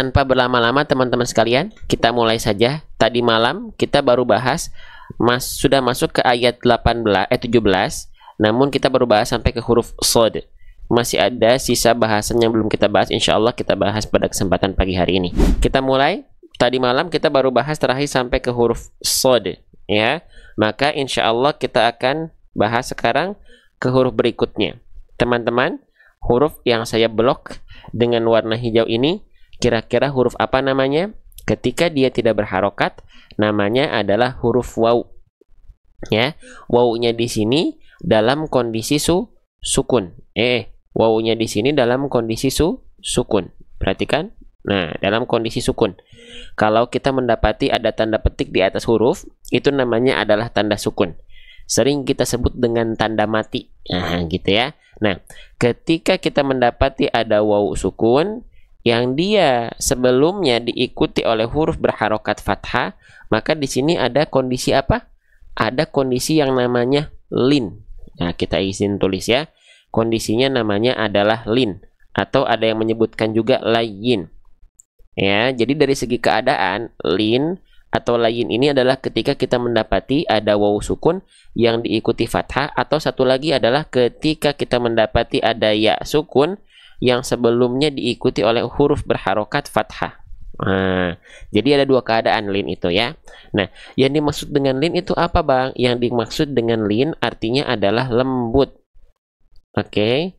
tanpa berlama-lama teman-teman sekalian, kita mulai saja. Tadi malam kita baru bahas sudah masuk ke ayat 17, namun kita baru bahas sampai ke huruf shad. Masih ada sisa bahasan yang belum kita bahas, insya Allah kita bahas pada kesempatan pagi hari ini. Kita mulai. Tadi malam kita baru bahas terakhir sampai ke huruf shad, ya. Maka insya Allah kita akan bahas sekarang ke huruf berikutnya. Teman-teman, huruf yang saya blok dengan warna hijau ini, kira-kira huruf apa namanya? Ketika dia tidak berharokat, namanya adalah huruf waw. Ya, wawnya di sini dalam kondisi sukun. Wawnya di sini dalam kondisi sukun. Perhatikan. Nah, dalam kondisi sukun. Kalau kita mendapati ada tanda petik di atas huruf, itu namanya adalah tanda sukun. Sering kita sebut dengan tanda mati. Nah, gitu ya. Nah, ketika kita mendapati ada waw sukun yang dia sebelumnya diikuti oleh huruf berharokat fathah, maka di sini ada kondisi apa? Ada kondisi yang namanya lin. Nah, kita izin tulis ya. Kondisinya namanya adalah lin, atau ada yang menyebutkan juga layin. Ya, jadi dari segi keadaan, lin atau layin ini adalah ketika kita mendapati ada waw sukun yang diikuti fathah, atau satu lagi adalah ketika kita mendapati ada ya sukun yang sebelumnya diikuti oleh huruf berharokat fathah. Nah, jadi ada dua keadaan lin itu ya. Nah, yang dimaksud dengan lin itu apa, Bang? Yang dimaksud dengan lin artinya adalah lembut. Oke.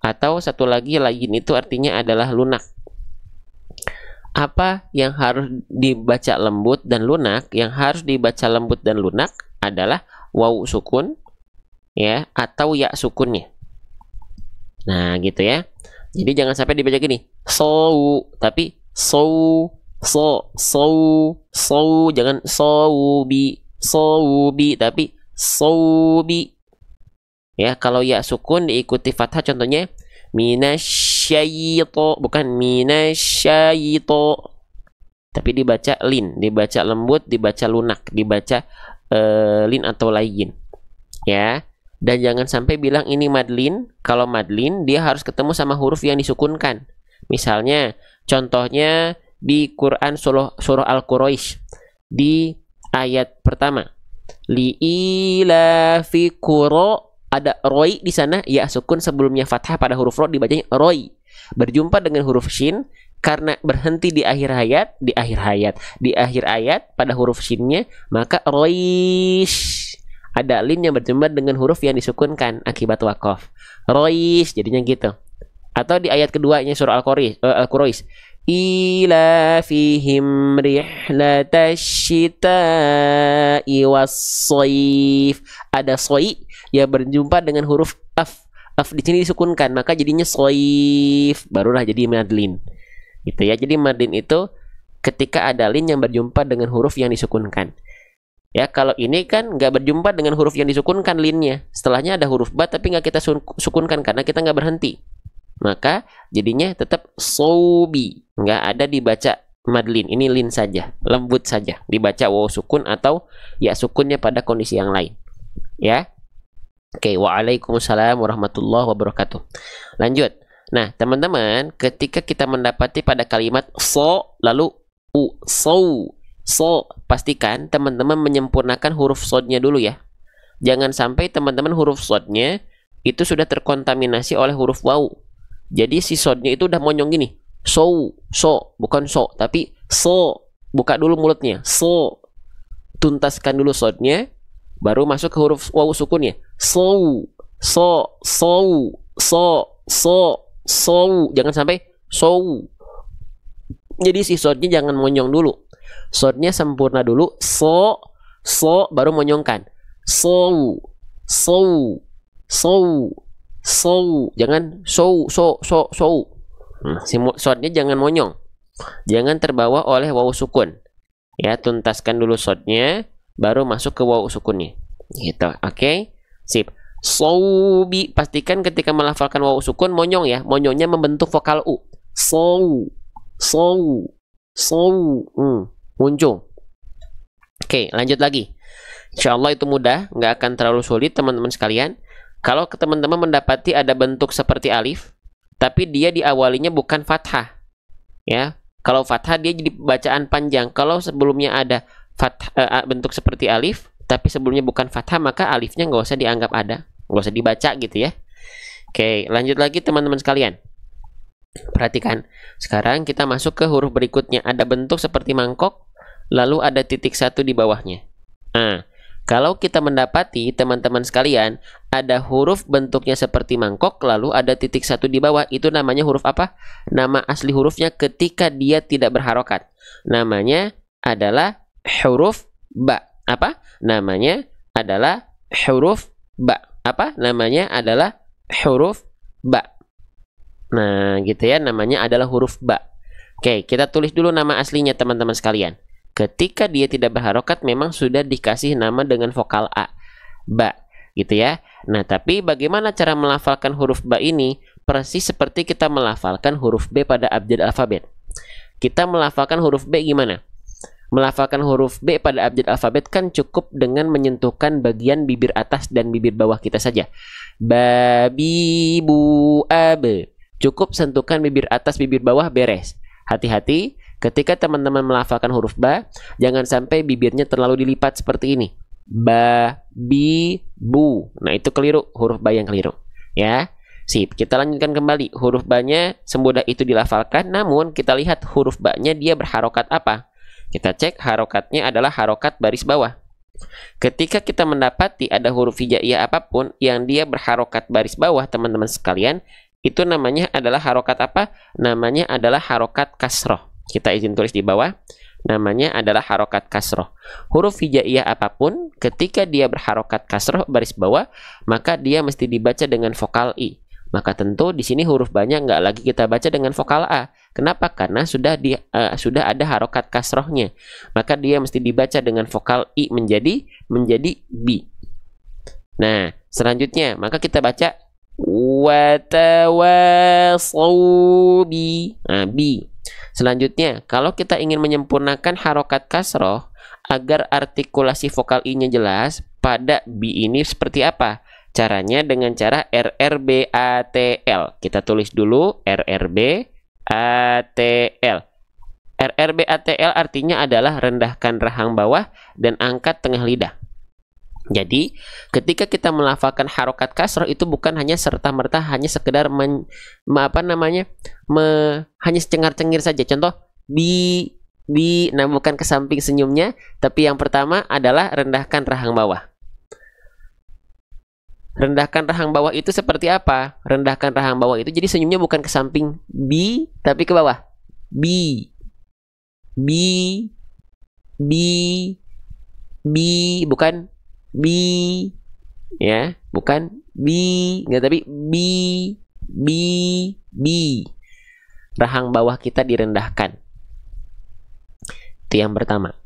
Atau satu lagi layin itu artinya adalah lunak. Apa yang harus dibaca lembut dan lunak? Yang harus dibaca lembut dan lunak adalah waw sukun ya, atau ya sukunnya. Nah, gitu ya. Jadi jangan sampai dibaca gini, tapi jangan saubi, tapi saubi. Ya, kalau ya sukun diikuti fathah, contohnya minasyayito, bukan minasyayito, tapi dibaca lin, dibaca lembut, dibaca lunak, dibaca lin atau layin. Ya. Dan jangan sampai bilang ini madlin. Kalau madlin dia harus ketemu sama huruf yang disukunkan. Misalnya, contohnya di Quran surah Al-Quraisy di ayat pertama. Li'ila fi qura, ada roi di sana, ya sukun sebelumnya fathah pada huruf ro dibacanya roi. Berjumpa dengan huruf shin karena berhenti di akhir ayat pada huruf shinnya, maka roish. Ada lin yang berjumpa dengan huruf yang disukunkan akibat waqaf. Roish jadinya gitu. Atau di ayat keduanya surah Al-Quraisy. Ila fihim rihlatasyita'i was-shaif. Ada soi yang berjumpa dengan huruf af. Af di sini disukunkan, maka jadinya shaif, barulah jadi madlin. Gitu ya. Jadi madlin itu ketika ada lin yang berjumpa dengan huruf yang disukunkan. Ya, kalau ini kan nggak berjumpa dengan huruf yang disukunkan linnya. Setelahnya ada huruf ba tapi nggak kita sukunkan karena kita nggak berhenti. Maka jadinya tetap sobi. Nggak ada dibaca madlin. Ini lin saja, lembut saja. Dibaca waw sukun atau ya sukunnya pada kondisi yang lain. Ya. Oke, waalaikumsalam warahmatullahi wabarakatuh. Lanjut. Nah, teman-teman, ketika kita mendapati pada kalimat so lalu u, so, pastikan teman-teman menyempurnakan huruf sodnya dulu ya. Jangan sampai teman-teman huruf sodnya itu sudah terkontaminasi oleh huruf waw. Jadi si sodnya itu udah monyong gini. So, bukan so, tapi so. Buka dulu mulutnya. So. Tuntaskan dulu sodnya, baru masuk ke huruf waw sukunnya. So. Jangan sampai so. Jadi si sodnya jangan monyong dulu. Sodnya sempurna dulu, so baru monyongkan. So, jangan so. Sodnya jangan monyong, jangan terbawa oleh waw sukun. Ya, tuntaskan dulu sodnya, baru masuk ke waw sukunnya. Gitu, oke? Sip. Sobi, pastikan ketika melafalkan waw sukun monyong ya, monyongnya membentuk vokal u. Muncul. Oke, lanjut lagi. Insya Allah itu mudah, nggak akan terlalu sulit teman-teman sekalian. Kalau teman-teman mendapati ada bentuk seperti alif, tapi dia diawalinya bukan fathah, ya. Kalau fathah dia jadi bacaan panjang. Kalau sebelumnya ada bentuk seperti alif, tapi sebelumnya bukan fathah, maka alifnya nggak usah dianggap ada, nggak usah dibaca gitu ya. Oke, lanjut lagi teman-teman sekalian. Perhatikan, sekarang kita masuk ke huruf berikutnya. Ada bentuk seperti mangkok, lalu ada titik satu di bawahnya. Nah, kalau kita mendapati teman-teman sekalian ada huruf bentuknya seperti mangkok lalu ada titik satu di bawah, itu namanya huruf apa? Nama asli hurufnya ketika dia tidak berharokat, namanya adalah huruf ba. Apa? Namanya adalah huruf ba. Apa? Namanya adalah huruf ba. Nah, gitu ya, namanya adalah huruf ba. Oke, kita tulis dulu nama aslinya teman-teman sekalian. Ketika dia tidak berharokat memang sudah dikasih nama dengan vokal A, ba, gitu ya. Nah, tapi bagaimana cara melafalkan huruf ba ini? Persis seperti kita melafalkan huruf B pada abjad alfabet. Kita melafalkan huruf B gimana? Melafalkan huruf B pada abjad alfabet kan cukup dengan menyentuhkan bagian bibir atas dan bibir bawah kita saja. Ba, bi, bu, a, be. Cukup sentuhkan bibir atas, bibir bawah, beres. Hati-hati. Ketika teman-teman melafalkan huruf ba, jangan sampai bibirnya terlalu dilipat seperti ini. Ba, bi, bu. Nah, itu keliru, huruf ba yang keliru. Ya. Sip, kita lanjutkan kembali. Huruf ba-nya semudah itu dilafalkan, namun kita lihat huruf ba-nya dia berharokat apa? Kita cek harokatnya adalah harokat baris bawah. Ketika kita mendapati ada huruf hijaiyah apapun yang dia berharokat baris bawah, teman-teman sekalian, itu namanya adalah harokat apa? Namanya adalah harokat kasroh. Kita izin tulis di bawah, namanya adalah harokat kasroh. Huruf hijaiyah apapun, ketika dia berharokat kasroh baris bawah, maka dia mesti dibaca dengan vokal I. Maka tentu di sini huruf banyak nggak lagi kita baca dengan vokal A. Kenapa? Karena sudah ada harokat kasrohnya. Maka dia mesti dibaca dengan vokal I menjadi B. Nah, selanjutnya, maka kita baca watawasau bi. Nah, bi. Selanjutnya, kalau kita ingin menyempurnakan harokat kasroh agar artikulasi vokal I-nya jelas, pada bi ini seperti apa? Caranya dengan cara RRBATL. Kita tulis dulu RRBATL. RRBATL artinya adalah rendahkan rahang bawah dan angkat tengah lidah. Jadi, ketika kita melafalkan harokat kasroh itu bukan hanya serta-merta hanya sekedar hanya cengar-cengir saja. Contoh, bi, nah bukan ke samping senyumnya, tapi yang pertama adalah rendahkan rahang bawah. Rendahkan rahang bawah itu seperti apa? Rendahkan rahang bawah itu jadi senyumnya bukan ke samping bi, tapi ke bawah. Bi, bi, bi, bi, bukan bi, ya, bukan bi, nggak, tapi bi, bi. Rahang bawah kita direndahkan. Itu yang pertama.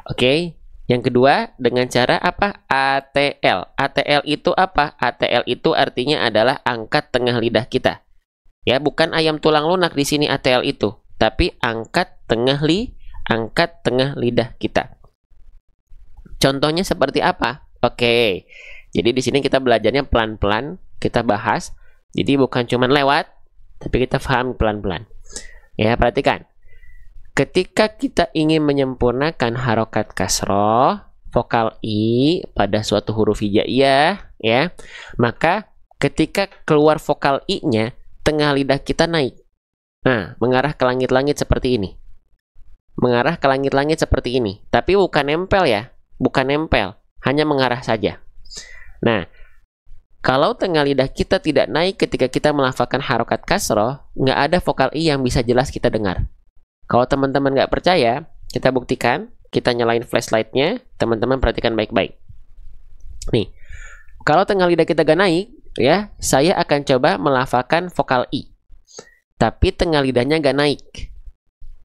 Oke. Yang kedua dengan cara apa? ATL. ATL itu apa? ATL itu artinya adalah angkat tengah lidah kita. Ya, bukan ayam tulang lunak di sini ATL itu, tapi angkat tengah lidah kita. Contohnya seperti apa? Oke. Jadi di sini kita belajarnya pelan-pelan, kita bahas. Jadi bukan cuma lewat, tapi kita paham pelan-pelan. Ya, perhatikan. Ketika kita ingin menyempurnakan harokat kasroh, vokal I pada suatu huruf hijaiyah, ya, maka ketika keluar vokal I-nya, tengah lidah kita naik. Nah, mengarah ke langit-langit seperti ini. Mengarah ke langit-langit seperti ini. Tapi bukan nempel ya, bukan nempel, hanya mengarah saja. Nah, kalau tengah lidah kita tidak naik ketika kita melafalkan harokat kasroh, nggak ada vokal I yang bisa jelas kita dengar. Kalau teman-teman nggak percaya, kita buktikan. Kita nyalain flashlightnya. Teman-teman perhatikan baik-baik. Nih, kalau tengah lidah kita nggak naik, ya, saya akan coba melafalkan vokal I. Tapi tengah lidahnya nggak naik.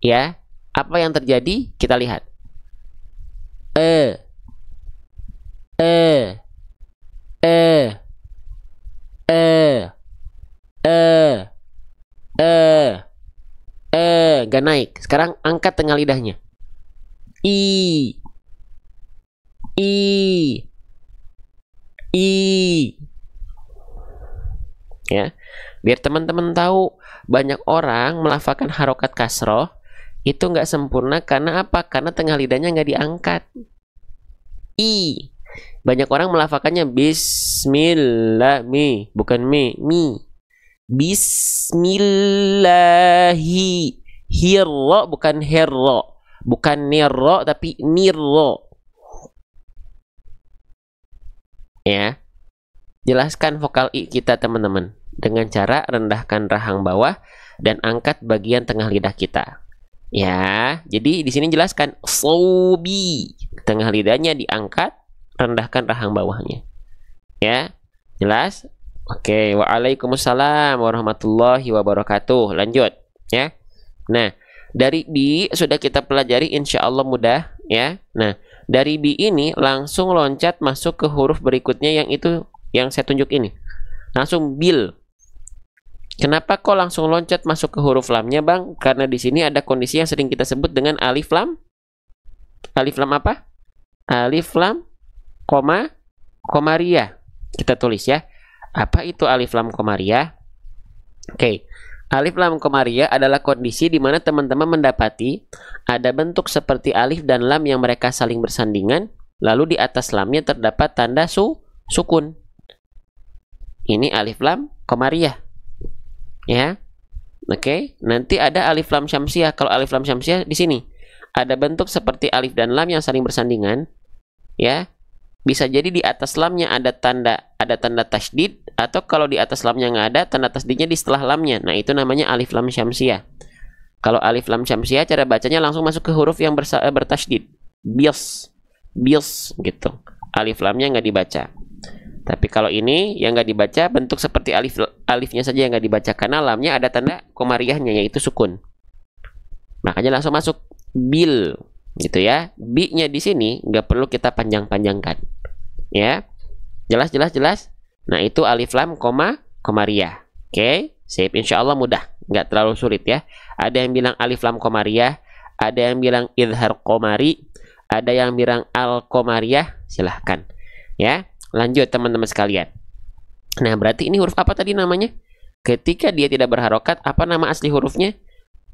Ya, apa yang terjadi? Kita lihat. Gak naik. Sekarang angkat tengah lidahnya. I. Ya, biar teman-teman tahu, banyak orang melafalkan harokat kasroh itu nggak sempurna karena apa? Karena tengah lidahnya nggak diangkat. I. Banyak orang melafalkannya bismillah, bukan mi. Bismillahi. Hirro bukan herro. Bukan nirro tapi nirro. Ya. Jelaskan vokal I kita teman-teman dengan cara rendahkan rahang bawah dan angkat bagian tengah lidah kita. Ya, jadi di sini jelaskan sobi, tengah lidahnya diangkat, rendahkan rahang bawahnya. Ya, jelas? Oke, waalaikumsalam warahmatullahi wabarakatuh. Lanjut, ya. Nah, dari B sudah kita pelajari, insya Allah mudah, ya. Nah, dari B ini langsung loncat masuk ke huruf berikutnya yang itu yang saya tunjuk ini. Langsung bil. Kenapa kok langsung loncat masuk ke huruf lamnya, Bang? Karena di sini ada kondisi yang sering kita sebut dengan alif lam. Alif lam apa? Alif lam, komariah. Kita tulis ya. Apa itu alif lam komariah? Oke. Alif lam komariah adalah kondisi di mana teman-teman mendapati ada bentuk seperti alif dan lam yang mereka saling bersandingan, lalu di atas lamnya terdapat tanda sukun. Ini alif lam komariah. Ya, oke. Nanti ada alif lam syamsiah. Kalau alif lam syamsiah di sini ada bentuk seperti alif dan lam yang saling bersandingan. Ya, bisa jadi di atas lamnya ada tanda tasydid, atau kalau di atas lamnya nggak ada, tanda tasydidnya di setelah lamnya. Nah, itu namanya alif lam syamsiah. Kalau alif lam syamsiah cara bacanya langsung masuk ke huruf yang bertasydid. Bios gitu. Alif lamnya nggak dibaca. Tapi kalau ini yang nggak dibaca, bentuk seperti alifnya saja yang nggak dibaca karena lamnya ada tanda komariahnya yaitu sukun. Makanya langsung masuk bil, gitu ya. B-nya di sini nggak perlu kita panjang-panjangkan, ya. Jelas. Nah itu alif lam komariah. Oke, sip. Insya Allah mudah, nggak terlalu sulit ya. Ada yang bilang alif lam komariah, ada yang bilang idhar komari, ada yang bilang al komariah. Silahkan, ya. Lanjut teman-teman sekalian. Nah, berarti ini huruf apa tadi namanya? Ketika dia tidak berharokat, apa nama asli hurufnya?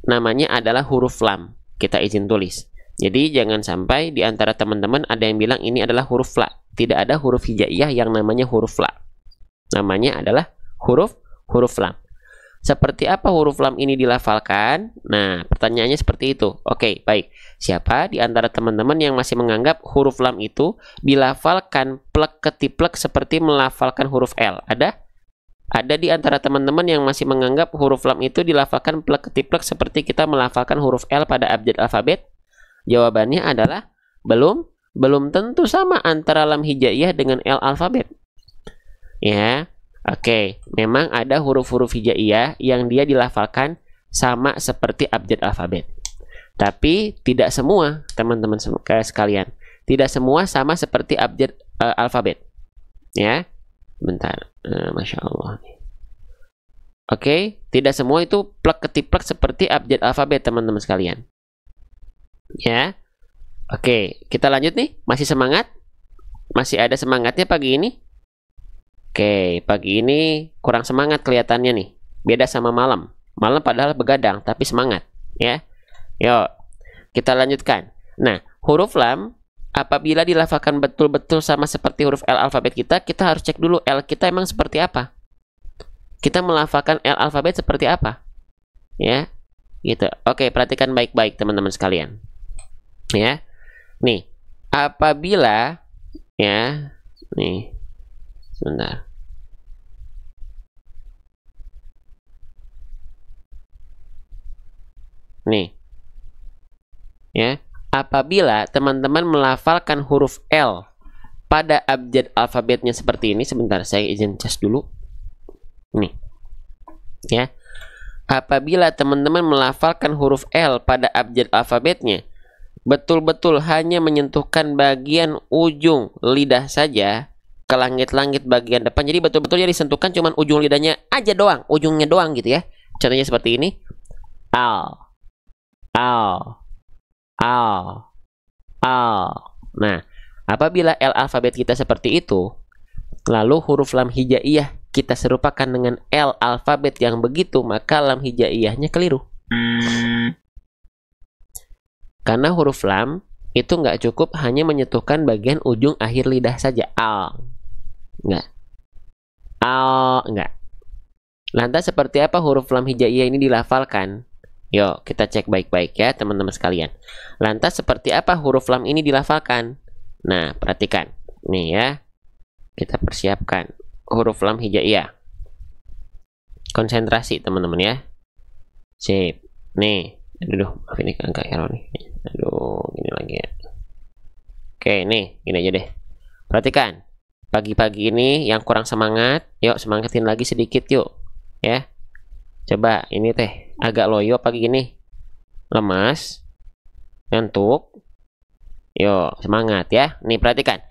Namanya adalah huruf lam. Kita izin tulis. Jadi jangan sampai di antara teman-teman ada yang bilang ini adalah huruf la. Tidak ada huruf hijaiyah yang namanya huruf la. Namanya adalah huruf lam. Seperti apa huruf lam ini dilafalkan? Nah, pertanyaannya seperti itu. Oke, baik. Siapa di antara teman-teman yang masih menganggap huruf lam itu dilafalkan plek ketiplek seperti melafalkan huruf L? Ada? Ada di antara teman-teman yang masih menganggap huruf lam itu dilafalkan plek ketiplek seperti kita melafalkan huruf L pada abjad alfabet? Jawabannya adalah belum tentu sama antara lam hijaiyah dengan L alfabet. Ya. Oke, memang ada huruf-huruf hijaiyah yang dia dilafalkan sama seperti abjad alfabet. Tapi tidak semua, teman-teman sekalian. Tidak semua sama seperti abjad alfabet. Ya, bentar. Masya Allah. Oke, tidak semua itu plek ketiplek seperti abjad alfabet, teman-teman sekalian. Ya. Oke, kita lanjut nih. Masih semangat? Masih ada semangatnya pagi ini? Oke, pagi ini kurang semangat kelihatannya nih. Beda sama malam. Malam padahal begadang, tapi semangat. Ya. Yuk, kita lanjutkan. Nah, huruf lam, apabila dilafalkan betul-betul sama seperti huruf L alfabet kita harus cek dulu L kita emang seperti apa. Kita melafalkan L alfabet seperti apa. Ya, gitu. Oke, perhatikan baik-baik teman-teman sekalian. Ya. Nih, apabila, ya, nih, sebentar. Nih, ya, apabila teman-teman melafalkan huruf L pada abjad alfabetnya seperti ini, sebentar saya izin cas dulu. Nih, ya, apabila teman-teman melafalkan huruf L pada abjad alfabetnya betul-betul hanya menyentuhkan bagian ujung lidah saja ke langit-langit bagian depan, jadi betul-betul ya disentuhkan cuman ujung lidahnya aja doang, ujungnya doang gitu ya. Contohnya seperti ini, al. Nah, apabila L alfabet kita seperti itu, lalu huruf lam hijaiyah kita serupakan dengan L alfabet yang begitu, maka lam hijaiyahnya keliru. Karena huruf lam itu nggak cukup hanya menyentuhkan bagian ujung akhir lidah saja. Al. Nggak. Al. Nggak. Lantas seperti apa huruf lam hijaiyah ini dilafalkan? Yuk, kita cek baik-baik ya teman-teman sekalian. Lantas seperti apa huruf lam ini dilafalkan? Nah, perhatikan. Nih ya. Kita persiapkan huruf lam hijaiyah. Konsentrasi teman-teman ya. Sip. Nih. Aduh, maaf ini agak error nih. Aduh, gini lagi ya. Oke, nih, gini aja deh. Perhatikan. Pagi-pagi ini yang kurang semangat, yuk semangatin lagi sedikit yuk. Ya. Coba, ini teh agak loyo pagi ini. Lemas. Ngantuk. Yuk, semangat ya. Nih, perhatikan.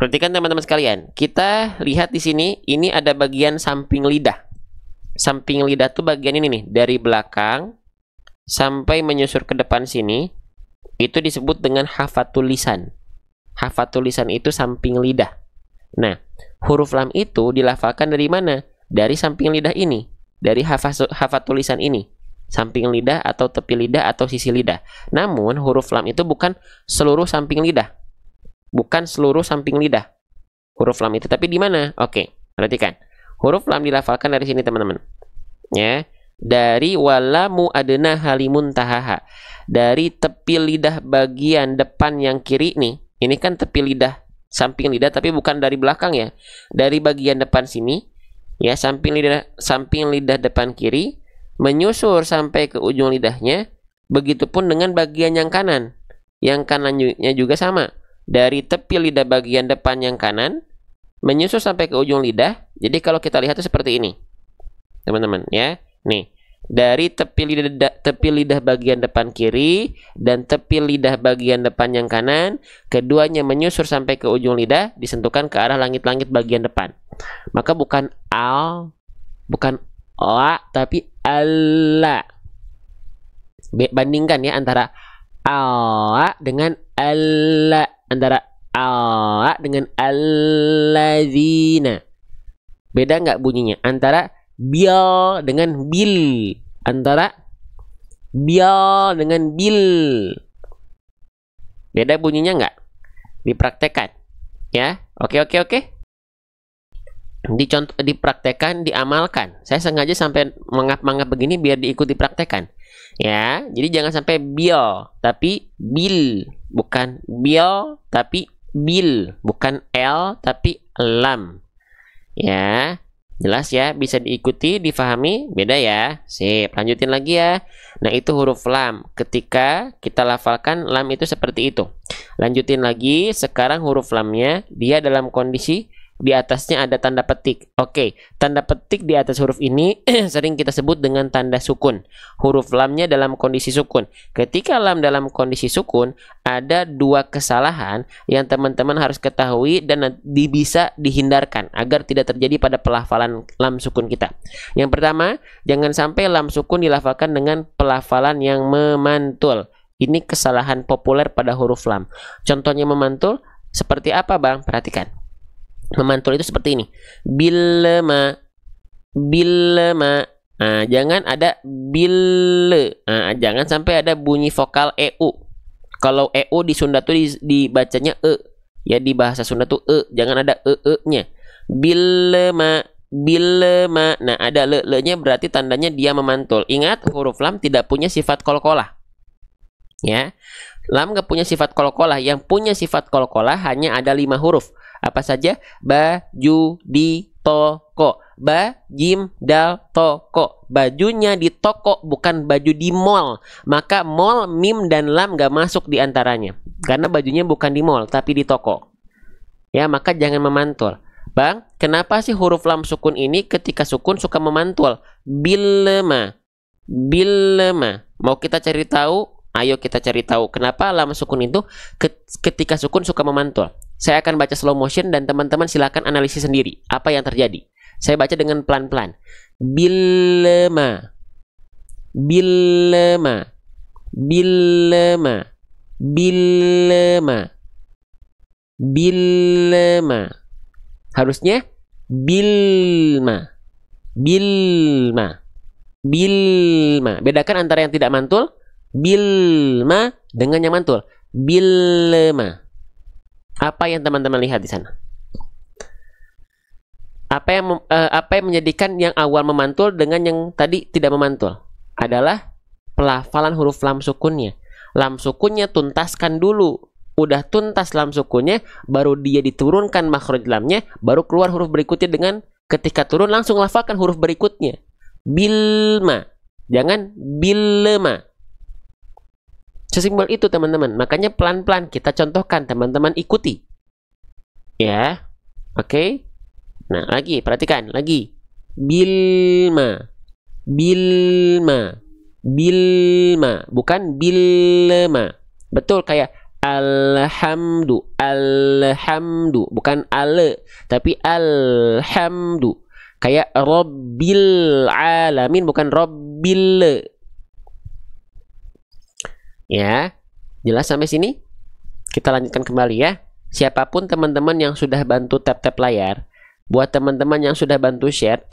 Perhatikan teman-teman sekalian. Kita lihat di sini, ini ada bagian samping lidah. Samping lidah tuh bagian ini nih, dari belakang sampai menyusur ke depan sini, itu disebut dengan hafatul lisan. Hafatul lisan itu samping lidah. Nah, huruf lam itu dilafalkan dari mana? Dari samping lidah ini, dari hafatul lisan ini, samping lidah atau tepi lidah atau sisi lidah. Namun huruf lam itu bukan seluruh samping lidah, bukan seluruh samping lidah. Huruf lam itu tapi di mana? Oke, perhatikan. Huruf lam dilafalkan dari sini teman-teman. Ya, dari walamu adna halimun tahaha. Dari tepi lidah bagian depan yang kiri nih. Ini kan tepi lidah, samping lidah tapi bukan dari belakang ya. Dari bagian depan sini, ya samping lidah depan kiri menyusur sampai ke ujung lidahnya. Begitupun dengan bagian yang kanan. Yang kanannya juga sama. Dari tepi lidah bagian depan yang kanan menyusur sampai ke ujung lidah. Jadi kalau kita lihat itu seperti ini. Teman-teman ya. Nih, dari tepi lidah bagian depan kiri dan tepi lidah bagian depan yang kanan, keduanya menyusur sampai ke ujung lidah, disentuhkan ke arah langit-langit bagian depan. Maka bukan al, bukan la, tapi alla. Bandingkan ya antara alla dengan alla, antara alla dengan alladzina. Beda nggak bunyinya? Antara bil dengan bil, antara bil dengan bil. Beda bunyinya nggak? Dipraktekkan ya. Oke. Dipraktekkan, diamalkan. Saya sengaja sampai mengap-mangap begini biar diikuti praktekan ya. Jadi jangan sampai bil tapi bil, bukan bil tapi bil, bukan l tapi lam ya. Jelas ya, bisa diikuti, difahami, beda ya. Sip, lanjutin lagi ya. Nah, itu huruf lam. Ketika kita lafalkan lam itu seperti itu. Lanjutin lagi, sekarang huruf lamnya, dia dalam kondisi di atasnya ada tanda petik. Oke, tanda petik di atas huruf ini sering kita sebut dengan tanda sukun. Huruf lamnya dalam kondisi sukun. Ketika lam dalam kondisi sukun, ada dua kesalahan yang teman-teman harus ketahui dan bisa dihindarkan agar tidak terjadi pada pelafalan lam sukun kita. Yang pertama, jangan sampai lam sukun dilafalkan dengan pelafalan yang memantul. Ini kesalahan populer pada huruf lam. Contohnya memantul seperti apa, Bang? Perhatikan. Memantul itu seperti ini. Bilma. Nah, jangan ada bil. Nah, jangan sampai ada bunyi vokal EU. Kalau EU di Sunda tuh dibacanya e. Ya di bahasa Sunda tuh e. Jangan ada e-nya. Bilma. Nah, ada le-nya berarti tandanya dia memantul. Ingat, huruf lam tidak punya sifat qalqalah. Ya. Lam gak punya sifat qalqalah. Yang punya sifat qalqalah hanya ada 5 huruf. Apa saja? Ba, ju, di, toko. Ba, jim, dal, toko. Bajunya di toko, bukan baju di mall. Maka mall, mim, dan lam gak masuk di antaranya. Karena bajunya bukan di mall, tapi di toko. Ya, maka jangan memantul. Bang, kenapa sih huruf lam sukun ini ketika sukun suka memantul? Bilma. Mau kita cari tahu? Ayo kita cari tahu kenapa lam sukun itu ketika sukun suka memantul. Saya akan baca slow motion dan teman-teman silakan analisis sendiri apa yang terjadi. Saya baca dengan pelan-pelan. Bilma. Harusnya bilma. Bedakan antara yang tidak mantul Bilma dengan yang mantul. Bilma. Apa yang teman-teman lihat di sana? Apa yang menjadikan yang awal memantul dengan yang tadi tidak memantul? Adalah pelafalan huruf lam sukunnya. Lam sukunnya tuntaskan dulu. Udah tuntas lam sukunnya, baru dia diturunkan makhraj lamnya, baru keluar huruf berikutnya dengan ketika turun langsung lafalkan huruf berikutnya. Bilma. Jangan bilma. Sesimpel itu teman-teman. Makanya pelan-pelan kita contohkan, teman-teman ikuti. Ya. Oke. Nah, lagi perhatikan lagi. Bilma. Bilma. Bilma, bukan bilma. Betul kayak alhamdu. Alhamdu, bukan ale, tapi alhamdu. Kayak rabbil alamin, bukan rabbil. Ya, jelas sampai sini? Kita lanjutkan kembali ya. Siapapun teman-teman yang sudah bantu tap-tap layar, buat teman-teman yang sudah bantu share,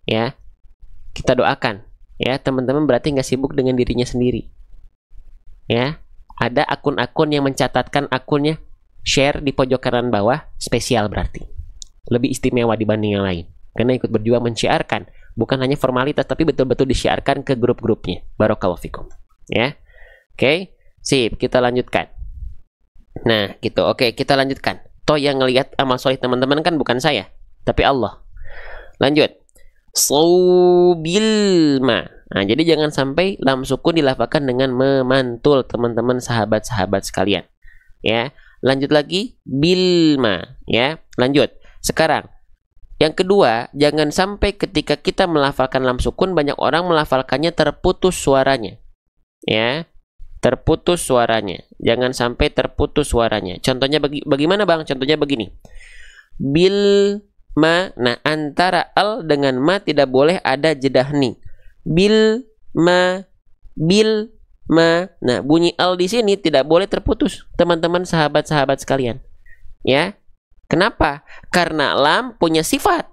ya, kita doakan. Ya, teman-teman berarti nggak sibuk dengan dirinya sendiri. Ya, ada akun-akun yang mencatatkan akunnya share di pojok kanan bawah, spesial berarti. Lebih istimewa dibanding yang lain. Karena ikut berjuang menciarkan, bukan hanya formalitas, tapi betul-betul disiarkan ke grup-grupnya. Barakallahu fikum. Ya. Oke, sip, kita lanjutkan. Nah, gitu. Oke, kita lanjutkan. Toh yang ngelihat amal soleh teman-teman kan bukan saya, tapi Allah. Lanjut. Saubilma. Nah, jadi jangan sampai lam sukun dilafalkan dengan memantul, teman-teman sahabat-sahabat sekalian. Ya, lanjut lagi bilma. Ya, lanjut. Sekarang, yang kedua, jangan sampai ketika kita melafalkan lam sukun banyak orang melafalkannya terputus suaranya. Ya. Terputus suaranya. Jangan sampai terputus suaranya. Contohnya bagaimana Bang? Contohnya begini. Bil ma. Nah, antara al dengan ma tidak boleh ada jeda hening. Bil ma. Bil ma. Nah, bunyi al di sini tidak boleh terputus, teman-teman sahabat-sahabat sekalian. Ya. Kenapa? Karena lam punya sifat.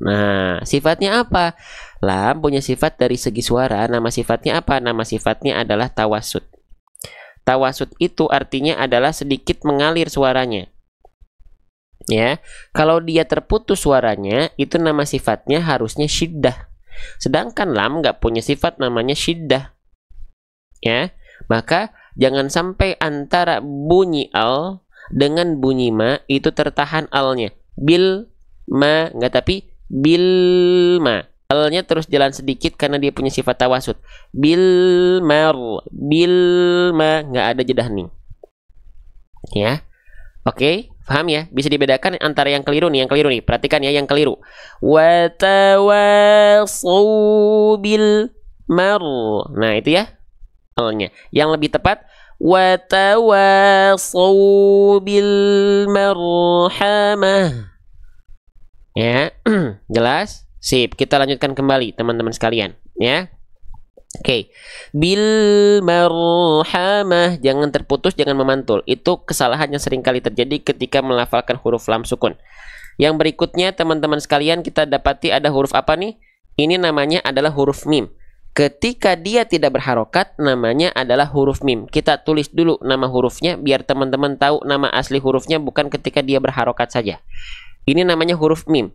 Nah, sifatnya apa? Lam punya sifat dari segi suara. Nama sifatnya apa? Nama sifatnya adalah tawasud. Tawasud itu artinya adalah sedikit mengalir suaranya. Ya, kalau dia terputus suaranya, itu nama sifatnya harusnya syiddah. Sedangkan lam nggak punya sifat namanya syiddah. Ya, maka jangan sampai antara bunyi al dengan bunyi ma itu tertahan alnya. Bil ma nggak, tapi bil ma. Alnya terus jalan sedikit karena dia punya sifat tawasud. Bil mar, bil ma, nggak ada jeda hening. Ya, oke, paham ya? Bisa dibedakan antara yang keliru nih, Perhatikan ya yang keliru. Wa tawasau bil mar. Nah itu ya alnya. Yang lebih tepat wa tawasau bil marhamah. Ya, jelas? Sip, kita lanjutkan kembali teman-teman sekalian ya. Oke. Bil marhamah, jangan terputus, jangan memantul. Itu kesalahan yang sering kali terjadi ketika melafalkan huruf lam sukun. Yang berikutnya teman-teman sekalian kita dapati ada huruf apa nih? Ini namanya adalah huruf mim. Ketika dia tidak berharokat namanya adalah huruf mim. Kita tulis dulu nama hurufnya biar teman-teman tahu nama asli hurufnya, bukan ketika dia berharokat saja. Ini namanya huruf mim.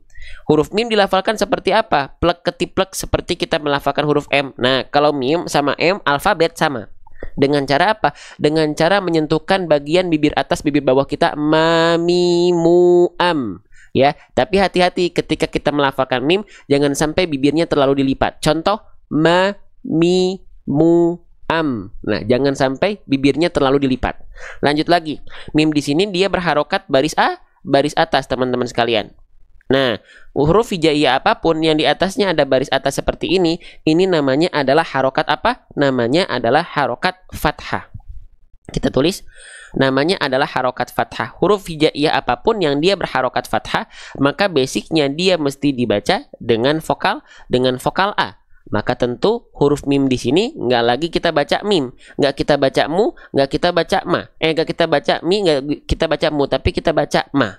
Huruf mim dilafalkan seperti apa? Plek ketiplek seperti kita melafalkan huruf M. Nah, kalau mim sama M alfabet sama. Dengan cara apa? Dengan cara menyentuhkan bagian bibir atas, bibir bawah kita. Ma, mi, mu, am. Ya, tapi hati-hati ketika kita melafalkan mim, jangan sampai bibirnya terlalu dilipat. Contoh, ma, mi, mu, am. Nah, jangan sampai bibirnya terlalu dilipat. Lanjut lagi. Mim di sini dia berharokat baris A, baris atas teman-teman sekalian. Nah, huruf hijaiyah apapun yang di atasnya ada baris atas seperti ini namanya adalah harokat apa? Namanya adalah harokat fathah. Kita tulis, namanya adalah harokat fathah. Huruf hijaiyah apapun yang dia berharokat fathah, maka basicnya dia mesti dibaca dengan vokal A. Maka tentu huruf mim di sini nggak lagi kita baca mim, nggak kita baca mu, nggak kita baca ma. Nggak kita baca mi, nggak kita baca mu, tapi kita baca ma.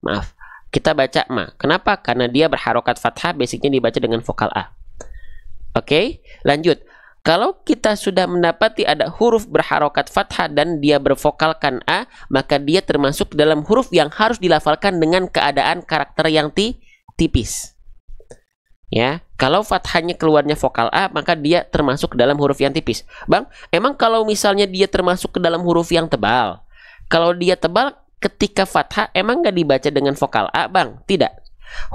Maaf. Kita baca ma. Kenapa? Karena dia berharokat fathah, basicnya dibaca dengan vokal A. Oke, lanjut. Kalau kita sudah mendapati ada huruf berharokat fathah dan dia bervokalkan A, maka dia termasuk dalam huruf yang harus dilafalkan dengan keadaan karakter yang tipis. Ya, kalau fathahnya keluarnya vokal A, maka dia termasuk dalam huruf yang tipis. Bang, emang kalau misalnya dia termasuk ke dalam huruf yang tebal, kalau dia tebal ketika fathah, emang nggak dibaca dengan vokal A, Bang? Tidak.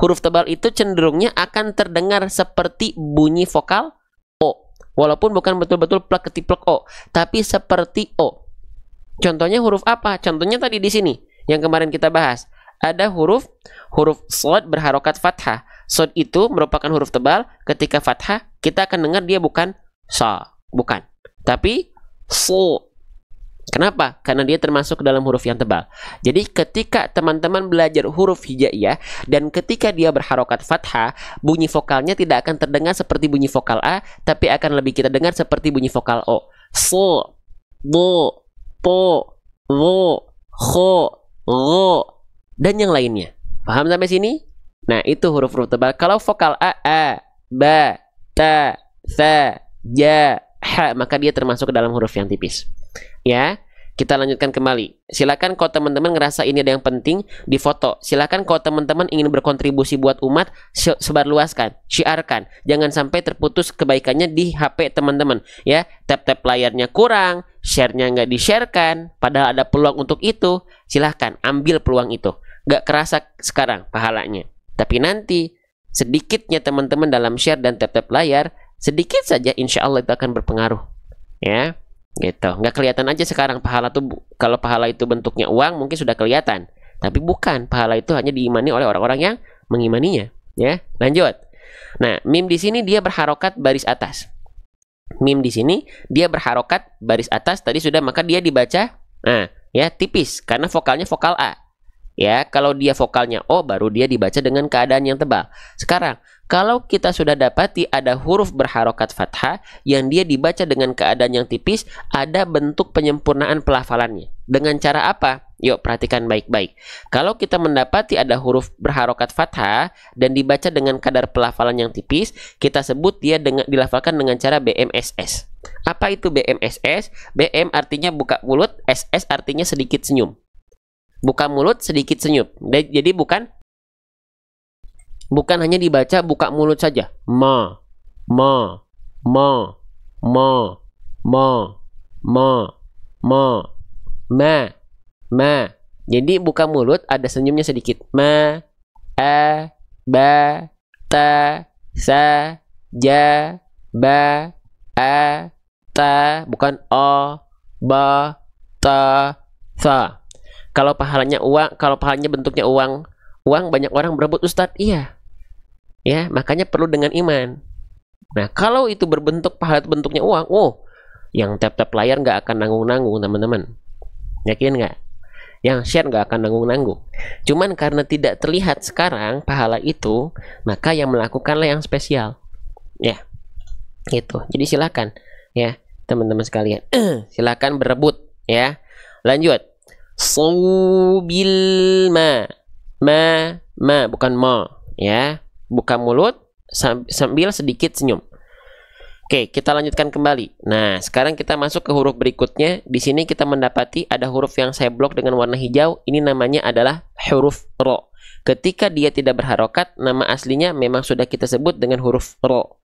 Huruf tebal itu cenderungnya akan terdengar seperti bunyi vokal O. Walaupun bukan betul-betul plek ketiplek O, tapi seperti O. Contohnya huruf apa? Contohnya tadi di sini yang kemarin kita bahas. Ada huruf shad berharokat fathah. Shad itu merupakan huruf tebal. Ketika fathah, kita akan dengar dia bukan sa, bukan, tapi so. Kenapa? Karena dia termasuk dalam huruf yang tebal. Jadi ketika teman-teman belajar huruf hijaiyah dan ketika dia berharokat fathah, bunyi vokalnya tidak akan terdengar seperti bunyi vokal A, tapi akan lebih kita dengar seperti bunyi vokal O. So, do, po, lo, ho, lo, dan yang lainnya. Paham sampai sini? Nah, itu huruf-huruf tebal. Kalau vokal A, ba, ta, sa, ja, ha, maka dia termasuk ke dalam huruf yang tipis. Ya, kita lanjutkan kembali. Silakan kalau teman-teman ngerasa ini ada yang penting, difoto. Silakan kalau teman-teman ingin berkontribusi buat umat, sebarluaskan, syiarkan. Jangan sampai terputus kebaikannya di HP teman-teman. Ya, tap-tap layarnya kurang, share-nya nggak di-sharekan, padahal ada peluang untuk itu. Silahkan ambil peluang itu. Nggak kerasa sekarang pahalanya, tapi nanti sedikitnya teman-teman dalam share dan tap-tap layar, sedikit saja insya Allah itu akan berpengaruh. Ya, gitu. Nggak kelihatan aja sekarang pahala tuh. Kalau pahala itu bentuknya uang mungkin sudah kelihatan, tapi bukan. Pahala itu hanya diimani oleh orang-orang yang mengimaninya. Ya, lanjut. Nah, mim di sini dia berharokat baris atas. Mim di sini dia berharokat baris atas tadi sudah, maka dia dibaca ya tipis karena vokalnya vokal A. Ya, kalau dia vokalnya O baru dia dibaca dengan keadaan yang tebal. Sekarang, kalau kita sudah dapati ada huruf berharokat fathah yang dia dibaca dengan keadaan yang tipis, ada bentuk penyempurnaan pelafalannya. Dengan cara apa? Yuk perhatikan baik-baik. Kalau kita mendapati ada huruf berharokat fathah dan dibaca dengan kadar pelafalan yang tipis, kita sebut dia dilafalkan dengan cara BMSS. Apa itu BMSS? BM artinya buka mulut, SS artinya sedikit senyum. Buka mulut, sedikit senyum. Jadi bukan hanya dibaca buka mulut saja. Ma, ma, ma, ma, ma, ma, ma, ma. Jadi buka mulut ada senyumnya sedikit. Ma, a, ba, ta, sa, ja, ba, a, ta. Bukan o, ba, ta, sa. Kalau pahalanya uang, kalau pahalanya bentuknya uang banyak orang berebut, Ustadz. Iya. Ya, makanya perlu dengan iman. Nah, kalau itu berbentuk pahala bentuknya uang, yang tap-tap layar nggak akan nanggung-nanggung, teman-teman. Yakin nggak? Yang share nggak akan nanggung-nanggung. Cuman karena tidak terlihat sekarang pahala itu, maka yang melakukanlah yang spesial. Ya, gitu. Jadi silakan, ya, teman-teman sekalian. Silakan berebut, ya. Lanjut. Sobil ma, bukan ma, ya. Buka mulut sambil sedikit senyum. Oke, kita lanjutkan kembali. Nah, sekarang kita masuk ke huruf berikutnya. Di sini kita mendapati ada huruf yang saya blok dengan warna hijau. Ini namanya adalah huruf ro. Ketika dia tidak berharokat, nama aslinya memang sudah kita sebut dengan huruf ro.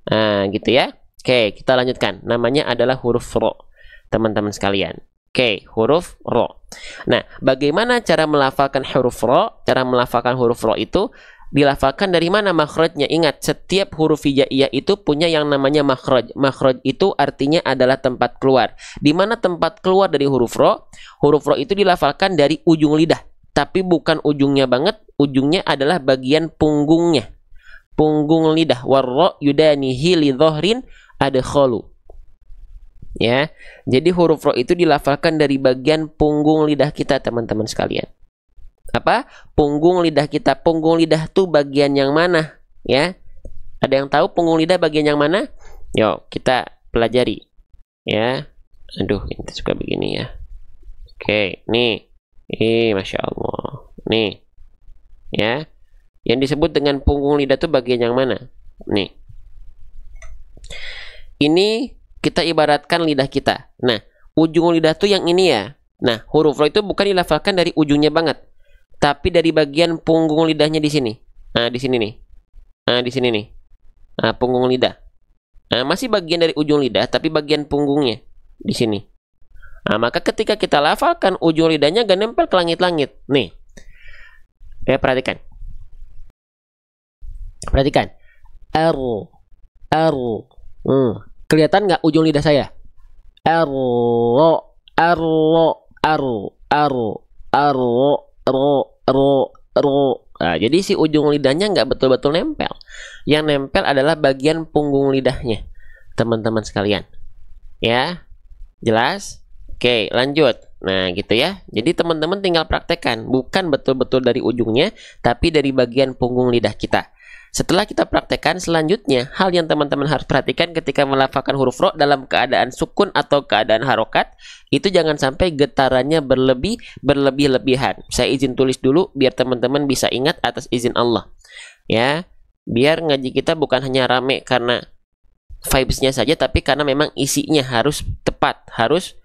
Nah, gitu ya. Oke, kita lanjutkan. Namanya adalah huruf ro, teman-teman sekalian. Oke, huruf ro. Nah, bagaimana cara melafalkan huruf ro? Cara melafalkan huruf ro itu dilafalkan dari mana makhrajnya? Ingat, setiap huruf hijaiyah itu punya yang namanya makhraj. Makhraj itu artinya adalah tempat keluar. Di mana tempat keluar dari huruf ro? Huruf ro itu dilafalkan dari ujung lidah, tapi bukan ujungnya banget. Ujungnya adalah bagian punggungnya. Punggung lidah. Warro yudanihi li dhahrin adkhalu. Ya, jadi huruf ro itu dilafalkan dari bagian punggung lidah kita, teman-teman sekalian. Apa? Punggung lidah kita. Punggung lidah tuh bagian yang mana? Ya, ada yang tahu punggung lidah bagian yang mana? Yuk kita pelajari. Ya, aduh, ini suka begini ya. Oke, nih, masya Allah. Nih, ya, yang disebut dengan punggung lidah tuh bagian yang mana? Nih. Ini kita ibaratkan lidah kita. Nah, ujung lidah tuh yang ini ya. Nah, huruf ro itu bukan dilafalkan dari ujungnya banget, tapi dari bagian punggung lidahnya di sini. Nah, di sini nih. Nah, di sini nih. Nah, punggung lidah. Nah, masih bagian dari ujung lidah, tapi bagian punggungnya di sini. Nah, maka ketika kita lafalkan, ujung lidahnya gak nempel ke langit-langit. Nih. Oke, perhatikan. Perhatikan. R. Kelihatan nggak ujung lidah saya? R. Nah, jadi si ujung lidahnya nggak betul-betul nempel. Yang nempel adalah bagian punggung lidahnya, teman-teman sekalian. Ya, jelas? Oke, lanjut. Nah, gitu ya. Jadi teman-teman tinggal praktekkan, bukan betul-betul dari ujungnya, tapi dari bagian punggung lidah kita. Setelah kita praktekkan, selanjutnya hal yang teman-teman harus perhatikan ketika melafalkan huruf ro dalam keadaan sukun atau keadaan harokat, itu jangan sampai getarannya berlebih-lebihan. Saya izin tulis dulu biar teman-teman bisa ingat atas izin Allah. Ya, biar ngaji kita bukan hanya rame karena vibes-nya saja, tapi karena memang isinya harus tepat, harus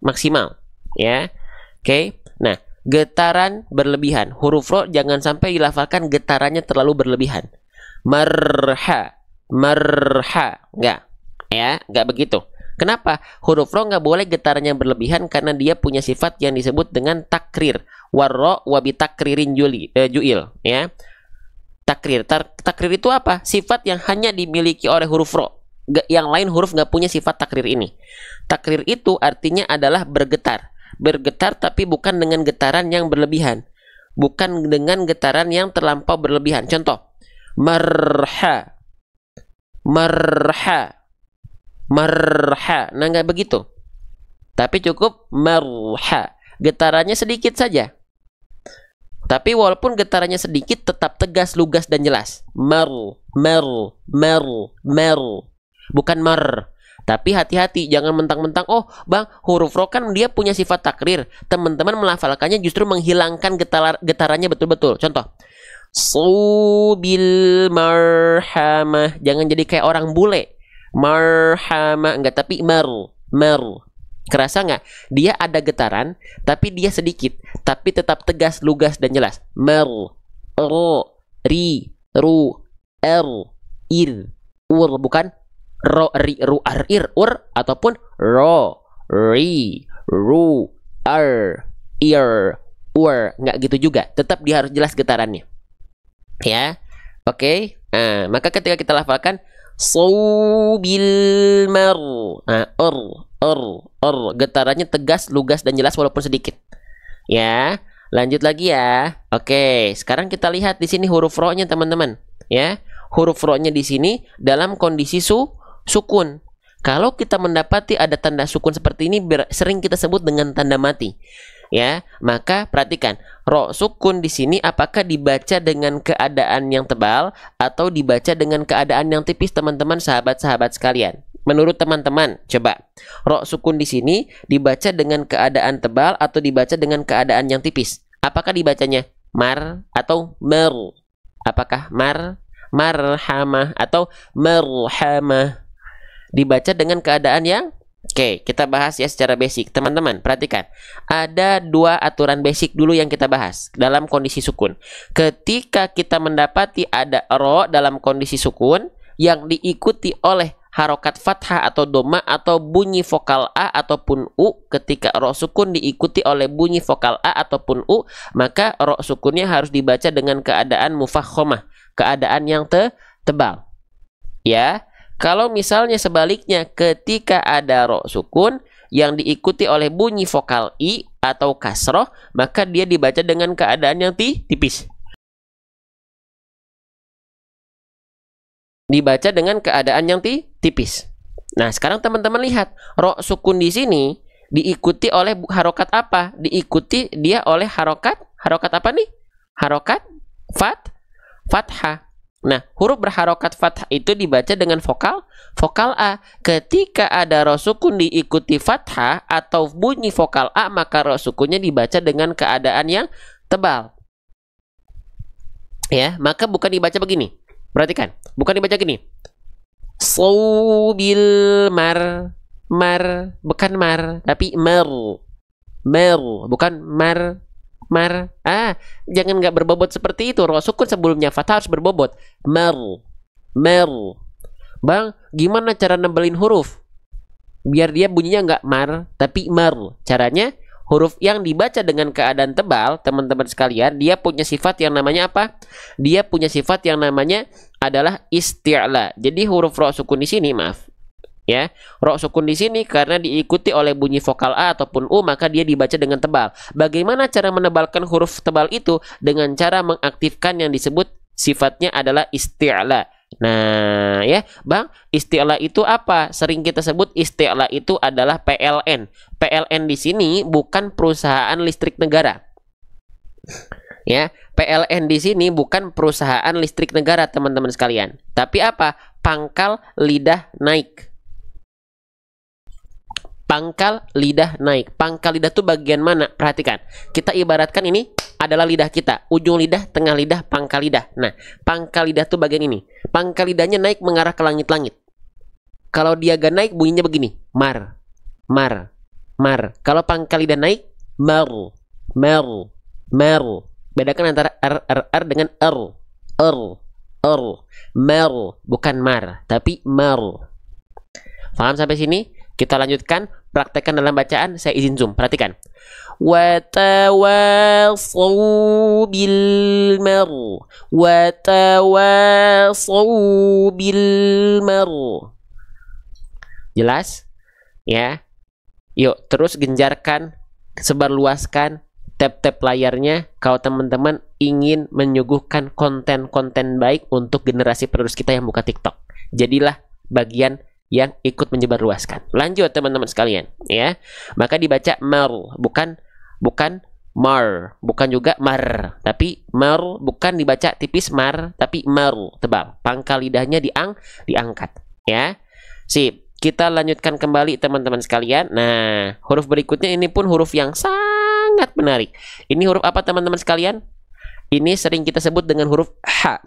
maksimal. Ya, oke. Nah, getaran berlebihan. Huruf ro jangan sampai dilafalkan getarannya terlalu berlebihan. Marha, enggak, ya, enggak begitu. Kenapa? Huruf ro nggak boleh getarannya berlebihan karena dia punya sifat yang disebut dengan takrir. Warro wabi takririn juil, ya. Takrir, takrir itu apa? Sifat yang hanya dimiliki oleh huruf ro. Yang lain huruf nggak punya sifat takrir ini. Takrir itu artinya adalah bergetar. Bergetar tapi bukan dengan getaran yang berlebihan. Bukan dengan getaran yang terlampau berlebihan. Contoh. Marha. Nah, nggak begitu. Tapi cukup marha. Getarannya sedikit saja. Tapi walaupun getarannya sedikit, tetap tegas, lugas, dan jelas. Bukan mar. Tapi hati-hati, jangan mentang-mentang, oh bang, huruf ro kan dia punya sifat takrir. Teman-teman melafalkannya justru menghilangkan getarannya betul-betul. Contoh. Subil marhamah. Jangan jadi kayak orang bule. Marhamah, enggak, tapi mer. Kerasa nggak? Dia ada getaran, tapi dia sedikit. Tapi tetap tegas, lugas, dan jelas. Mer. Ro. Ri. Ru. Er. Ir. Ur. Bukan ro, ri, ru, ar, ir, ur. Ataupun ro. Ri. Ru. Ar. Ir. Ur. Nggak gitu juga. Tetap dia harus jelas getarannya. Ya, oke. Nah, maka ketika kita lafalkan Sobil mar, nah, getarannya tegas, lugas, dan jelas walaupun sedikit. Ya, lanjut lagi ya. Oke, sekarang kita lihat di sini huruf ro-nya teman-teman. Ya, huruf ro-nya di sini dalam kondisi sukun. Kalau kita mendapati ada tanda sukun seperti ini, sering kita sebut dengan tanda mati. Ya, maka perhatikan, ro sukun di sini apakah dibaca dengan keadaan yang tebal atau dibaca dengan keadaan yang tipis, teman-teman, sahabat-sahabat sekalian. Menurut teman-teman, coba ro sukun di sini dibaca dengan keadaan tebal atau dibaca dengan keadaan yang tipis? Apakah dibacanya mar atau mer? Apakah marhamah atau merhamah? Dibaca dengan keadaan yang oke, kita bahas ya secara basic. Teman-teman, perhatikan. Ada dua aturan basic dulu yang kita bahas dalam kondisi sukun. Ketika kita mendapati ada ro dalam kondisi sukun yang diikuti oleh harokat fathah atau doma atau bunyi vokal a ataupun u, ketika ro sukun diikuti oleh bunyi vokal a ataupun u, maka ro sukunnya harus dibaca dengan keadaan mufakhomah, keadaan yang tebal. Ya. Kalau misalnya sebaliknya, ketika ada ro sukun yang diikuti oleh bunyi vokal i atau kasroh, maka dia dibaca dengan keadaan yang tipis. Dibaca dengan keadaan yang tipis. Nah, sekarang teman-teman lihat, ro sukun di sini diikuti oleh harokat apa? Diikuti dia oleh harokat apa nih? Harokat fathah. Nah, huruf berharokat fathah itu dibaca dengan vokal A. Ketika ada ro sukun diikuti fathah atau bunyi vokal A, maka ro sukunnya dibaca dengan keadaan yang tebal. Ya, maka bukan dibaca begini. Perhatikan, bukan dibaca gini. Saubil mar. Mar, bukan mar, tapi mer. Mer, bukan mar. Mar. Jangan nggak berbobot seperti itu. Ro sukun sebelumnya fathah harus berbobot. Mer. Mer. Bang, gimana cara nebelin huruf? Biar dia bunyinya nggak mar, tapi mer. Caranya, huruf yang dibaca dengan keadaan tebal, teman-teman sekalian, dia punya sifat yang namanya apa? Dia punya sifat yang namanya adalah isti'la. Jadi huruf ro sukun di sini, maaf. Ya, ro sukun di sini karena diikuti oleh bunyi vokal A ataupun U, maka dia dibaca dengan tebal. Bagaimana cara menebalkan huruf tebal itu? Dengan cara mengaktifkan yang disebut sifatnya adalah isti'la. Nah, ya, Bang, isti'la itu apa? Sering kita sebut isti'la itu adalah PLN. PLN di sini bukan perusahaan listrik negara. Ya, PLN di sini bukan perusahaan listrik negara, teman-teman sekalian. Tapi apa? Pangkal lidah naik. Pangkal lidah naik. Pangkal lidah itu bagian mana? Perhatikan. Kita ibaratkan ini adalah lidah kita. Ujung lidah, tengah lidah, pangkal lidah. Nah, pangkal lidah itu bagian ini. Pangkal lidahnya naik mengarah ke langit-langit. Kalau dia gak naik, bunyinya begini. Mar. Mar. Mar. Kalau pangkal lidah naik, mer. Mer. Mer. Bedakan antara R dengan R. R. Mer. Bukan mar, tapi mer. Paham sampai sini? Kita lanjutkan, praktekkan dalam bacaan. Saya izin zoom, perhatikan. Watawasau bil mar. Watawasau bil mar. Jelas? Ya. Yuk, terus genjarkan, sebarluaskan tab-tab layarnya kalau teman-teman ingin menyuguhkan konten-konten baik untuk generasi penerus kita yang buka TikTok. Jadilah bagian yang ikut menyebarluaskan. Lanjut teman-teman sekalian, ya. Maka dibaca mar, bukan mar, bukan juga mar, tapi mar, bukan dibaca tipis mar, tapi mar, tebal. Pangkal lidahnya diangkat, ya. Sip. Kita lanjutkan kembali teman-teman sekalian. Nah, huruf berikutnya ini pun huruf yang sangat menarik. Ini huruf apa teman-teman sekalian? Ini sering kita sebut dengan huruf H.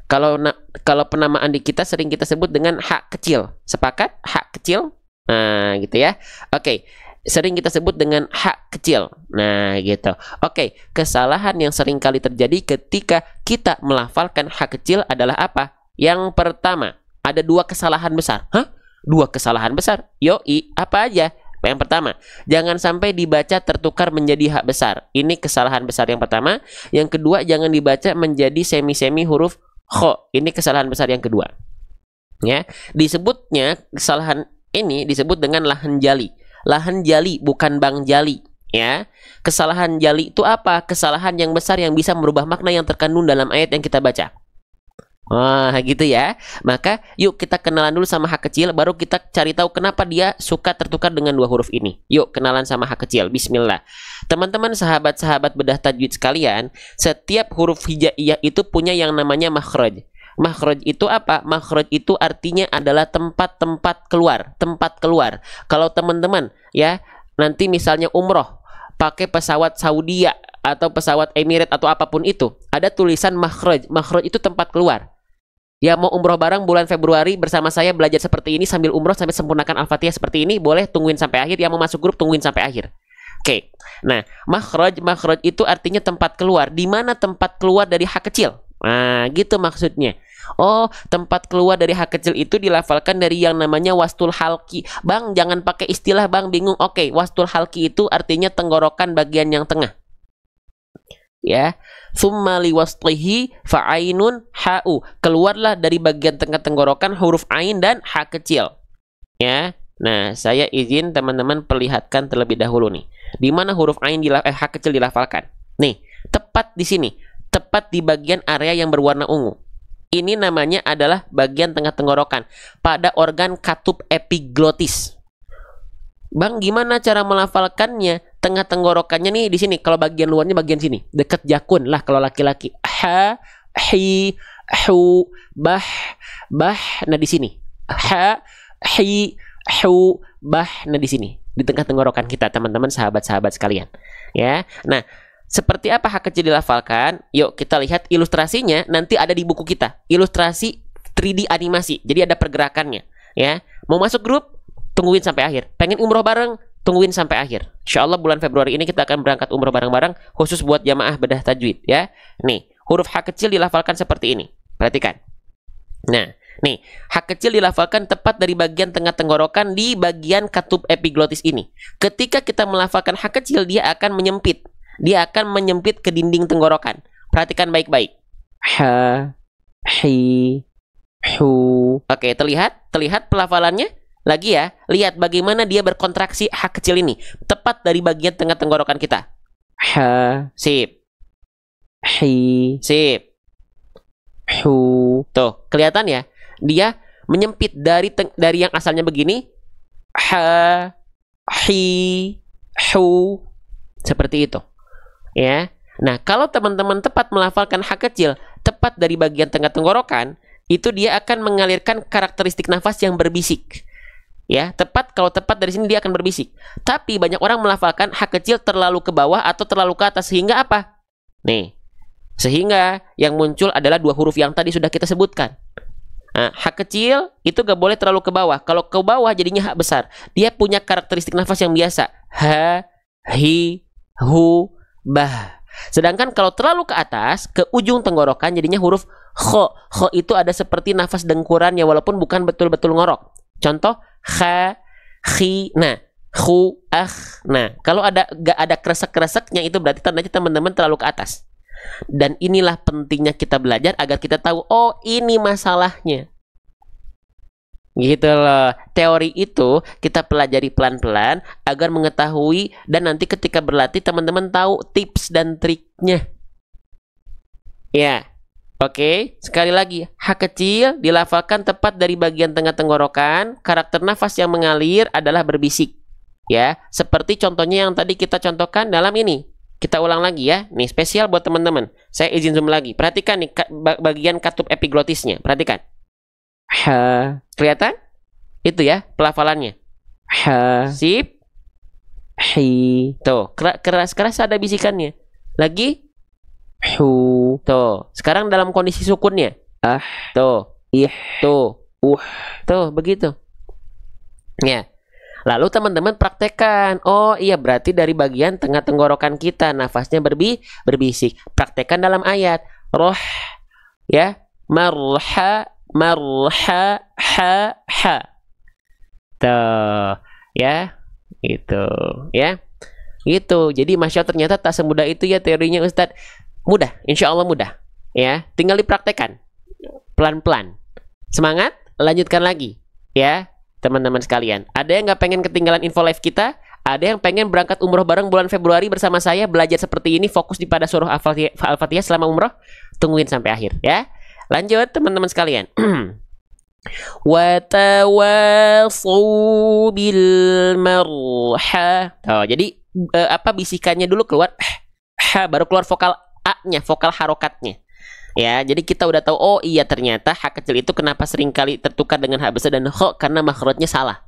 Kalau penamaan di kita sering kita sebut dengan H kecil. Sepakat? H kecil. Nah, gitu ya. Oke. Sering kita sebut dengan H kecil. Nah, gitu. Oke. Kesalahan yang sering kali terjadi ketika kita melafalkan H kecil adalah apa? Yang pertama, ada dua kesalahan besar. Hah? Dua kesalahan besar? Yoi, apa aja? Yang pertama, jangan sampai dibaca tertukar menjadi H besar. Ini kesalahan besar yang pertama. Yang kedua, jangan dibaca menjadi semi-semi huruf kho. Ini kesalahan besar yang kedua. Ya, disebutnya kesalahan ini disebut dengan lahan jali. Lahan jali bukan bang jali, ya. Kesalahan jali itu apa? Kesalahan yang besar yang bisa merubah makna yang terkandung dalam ayat yang kita baca. Wah, gitu ya. Maka yuk kita kenalan dulu sama H kecil, baru kita cari tahu kenapa dia suka tertukar dengan dua huruf ini. Yuk kenalan sama H kecil. Bismillah. Teman-teman sahabat-sahabat bedah tajwid sekalian, setiap huruf hijaiyah itu punya yang namanya makhraj. Makhraj itu apa? Makhraj itu artinya adalah tempat-tempat keluar, tempat keluar. Kalau teman-teman ya nanti misalnya umroh pakai pesawat Saudi atau pesawat Emirates atau apapun itu, ada tulisan makhraj. Makhraj itu tempat keluar. Ya, mau umroh bareng bulan Februari bersama saya belajar seperti ini sambil umroh sampai sempurnakan Al-Fatihah seperti ini, boleh tungguin sampai akhir. Yang mau masuk grup tungguin sampai akhir. Oke. Nah, makhraj itu artinya tempat keluar. Di mana tempat keluar dari H kecil? Nah, gitu maksudnya. Oh, tempat keluar dari H kecil itu dilafalkan dari yang namanya wastul halki. Bang, jangan pakai istilah Bang, bingung. Oke, wastul halki itu artinya tenggorokan bagian yang tengah. Ya, summa liwaslihi fa'ainun ha'u. Keluarlah dari bagian tengah tenggorokan huruf ain dan H kecil. Ya. Nah, saya izin teman-teman perlihatkan terlebih dahulu nih. Di mana huruf ain H kecil dilafalkan? Nih, tepat di sini. Tepat di bagian area yang berwarna ungu. Ini namanya adalah bagian tengah tenggorokan pada organ katup epiglotis. Bang, gimana cara melafalkannya? Tengah tenggorokannya nih di sini. Kalau bagian luarnya bagian sini, dekat jakun lah kalau laki-laki. Ha, hi, hu, bah. Nah di sini. Ha, hi, hu, bah. Nah di sini, di tengah tenggorokan kita, teman-teman sahabat-sahabat sekalian. Ya. Nah, seperti apa H kecil dilafalkan? Yuk kita lihat ilustrasinya. Nanti ada di buku kita. Ilustrasi 3D animasi. Jadi ada pergerakannya, ya. Mau masuk grup, tungguin sampai akhir. Pengen umroh bareng, tungguin sampai akhir. Insya Allah bulan Februari ini kita akan berangkat umroh bareng-bareng khusus buat jamaah bedah tajwid, ya. Nih, huruf H kecil dilafalkan seperti ini. Perhatikan. Nah, nih, H kecil dilafalkan tepat dari bagian tengah tenggorokan di bagian katup epiglotis ini. Ketika kita melafalkan H kecil, dia akan menyempit. Dia akan menyempit ke dinding tenggorokan. Perhatikan baik-baik. Ha, hi, hu. Oke, terlihat pelafalannya? Lagi ya, lihat bagaimana dia berkontraksi H kecil ini. Tepat dari bagian tengah tenggorokan kita. Ha, sip. Hi, sip. Hu. Tuh, kelihatan ya? Dia menyempit dari yang asalnya begini. Ha, hi, hu. Seperti itu. Ya. Nah, kalau teman-teman tepat melafalkan H kecil tepat dari bagian tengah tenggorokan, itu dia akan mengalirkan karakteristik nafas yang berbisik. Ya, kalau tepat dari sini dia akan berbisik. Tapi banyak orang melafalkan H kecil terlalu ke bawah atau terlalu ke atas sehingga apa? Nih. Sehingga yang muncul adalah dua huruf yang tadi sudah kita sebutkan. Nah, H kecil itu gak boleh terlalu ke bawah. Kalau ke bawah jadinya H besar. Dia punya karakteristik nafas yang biasa. Ha, hi, hu, bah. Sedangkan kalau terlalu ke atas, ke ujung tenggorokan jadinya huruf kho. Kho itu ada seperti nafas dengkurannya walaupun bukan betul-betul ngorok. Contoh kha, khi, nah, khu, Nah, kalau gak ada kresek-kreseknya itu berarti tandanya teman-teman terlalu ke atas. Dan inilah pentingnya kita belajar agar kita tahu, oh ini masalahnya. Gitu loh. Teori itu kita pelajari pelan-pelan agar mengetahui dan nanti ketika berlatih teman-teman tahu tips dan triknya. Ya. Oke, sekali lagi H kecil dilafalkan tepat dari bagian tengah tenggorokan. Karakter nafas yang mengalir adalah berbisik. Ya, seperti contohnya yang tadi kita contohkan dalam ini. Kita ulang lagi ya. Nih spesial buat teman-teman. Saya izin zoom lagi. Perhatikan nih bagian katup epiglotisnya. Perhatikan. Ha. Kelihatan? Itu ya pelafalannya. Ha. Sip. Hi. Tuh, keras ada bisikannya. Lagi. Hu. Tuh, sekarang dalam kondisi sukunnya. Ah. Tuh. Ih. Tuh. Tuh, begitu. Ya. Lalu teman-teman praktekkan. Oh iya, berarti dari bagian tengah tenggorokan kita nafasnya berbisik. Praktekkan dalam ayat. Roh. Ya. Marha. Ha. Tuh. Ya. Itu. Ya. Gitu. Jadi Masya Allah ternyata tak semudah itu ya teorinya Ustadz. Mudah. Insya Allah mudah. Ya. Tinggal dipraktekkan. Pelan-pelan. Semangat. Lanjutkan lagi. Ya. Teman-teman sekalian, ada yang nggak pengen ketinggalan info live kita? Ada yang pengen berangkat umroh bareng bulan Februari bersama saya, belajar seperti ini, fokus di pada surah Al-Fatihah selama umroh? Tungguin sampai akhir ya. Lanjut teman-teman sekalian. Watawasau bil marha. Oh, jadi bisikannya dulu keluar, baru keluar vokal A-nya, vokal harokatnya. Ya, jadi kita udah tahu, oh iya ternyata H kecil itu kenapa seringkali tertukar dengan H besar dan H karena makhrajnya salah.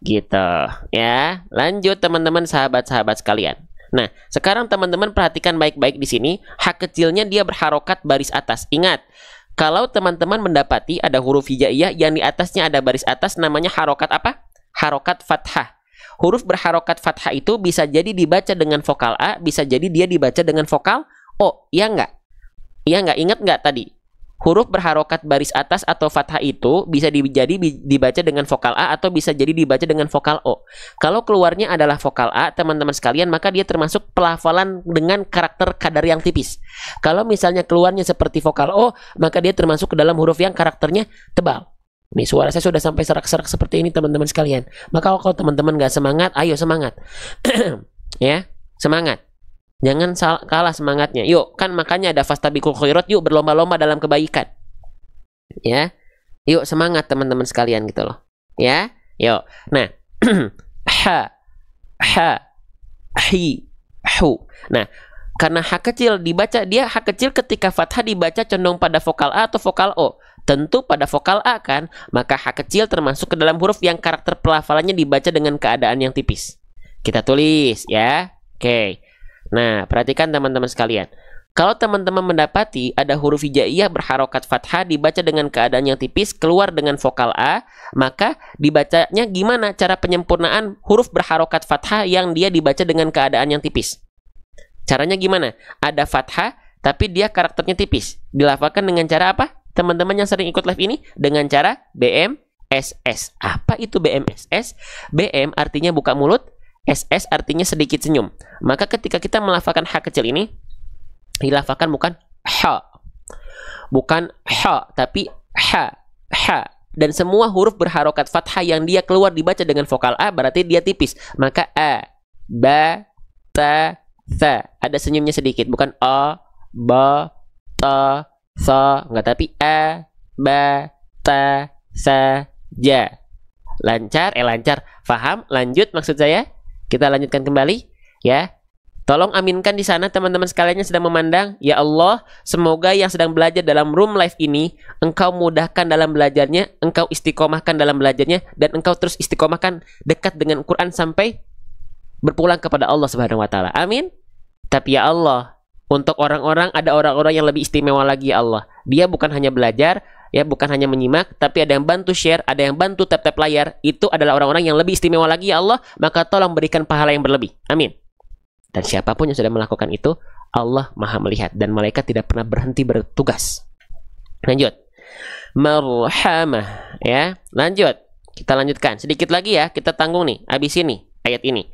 Gitu, ya. Lanjut teman-teman sahabat-sahabat sekalian. Nah, sekarang teman-teman perhatikan baik-baik di sini, H kecilnya dia berharokat baris atas. Ingat, kalau teman-teman mendapati ada huruf hijaiyah yang di atasnya ada baris atas namanya harokat apa? Harokat fathah. Huruf berharokat fathah itu bisa jadi dibaca dengan vokal A, bisa jadi dia dibaca dengan vokal O, ya enggak? Iya nggak? Ingat nggak tadi? Huruf berharokat baris atas atau fathah itu bisa dibaca dengan vokal A atau bisa jadi dibaca dengan vokal O. Kalau keluarnya adalah vokal A, teman-teman sekalian, maka dia termasuk pelafalan dengan karakter kadar yang tipis. Kalau misalnya keluarnya seperti vokal O, maka dia termasuk ke dalam huruf yang karakternya tebal. Nih, suara saya sudah sampai serak-serak seperti ini, teman-teman sekalian. Maka kalau teman-teman nggak semangat, ayo semangat. Ya, semangat. Jangan kalah semangatnya. Yuk, kan makanya ada fastabiqul khairat, yuk berlomba-lomba dalam kebaikan. Ya. Yuk semangat teman-teman sekalian gitu loh. Ya. Yuk. Nah, ha, hi, hu. Nah, karena H kecil dibaca, dia H kecil ketika fathah dibaca condong pada vokal A atau vokal O. Tentu pada vokal A kan, maka H kecil termasuk ke dalam huruf yang karakter pelafalannya dibaca dengan keadaan yang tipis. Kita tulis ya. Oke. Nah, perhatikan teman-teman sekalian. Kalau teman-teman mendapati ada huruf hijaiyah berharokat fathah dibaca dengan keadaan yang tipis, keluar dengan vokal A, maka dibacanya gimana cara penyempurnaan huruf berharokat fathah yang dia dibaca dengan keadaan yang tipis? Caranya gimana? Ada fathah, tapi dia karakternya tipis. Dilafalkan dengan cara apa? Teman-teman yang sering ikut live ini, dengan cara BMSS. Apa itu BMSS? BM artinya buka mulut, SS artinya sedikit senyum. Maka ketika kita melafalkan H kecil ini, dilafalkan bukan ha, bukan ha, tapi ha, ha. Dan semua huruf berharokat fathah yang dia keluar dibaca dengan vokal A berarti dia tipis. Maka a, ba, ta, tha. Ada senyumnya sedikit, bukan a, ba, ta, sa, enggak, tapi a, ba, ta, sa, ja. Lancar, lancar. Faham? Lanjut maksud saya. Kita lanjutkan kembali ya. Tolong aminkan di sana teman-teman sekalian yang sedang memandang. Ya Allah, semoga yang sedang belajar dalam room live ini, Engkau mudahkan dalam belajarnya, Engkau istiqomahkan dalam belajarnya, dan Engkau terus istiqomahkan dekat dengan Quran sampai berpulang kepada Allah Subhanahu wa taala. Amin. Tapi ya Allah, untuk orang-orang, ada orang-orang yang lebih istimewa lagi ya Allah. Dia bukan hanya belajar, ya bukan hanya menyimak, tapi ada yang bantu share, ada yang bantu tap-tap layar. Itu adalah orang-orang yang lebih istimewa lagi ya Allah. Maka tolong berikan pahala yang berlebih. Amin. Dan siapapun yang sudah melakukan itu, Allah Maha melihat dan malaikat tidak pernah berhenti bertugas. Lanjut. Marhamah ya. Lanjut. Kita lanjutkan. Sedikit lagi ya, kita tanggung nih habis ini ayat ini.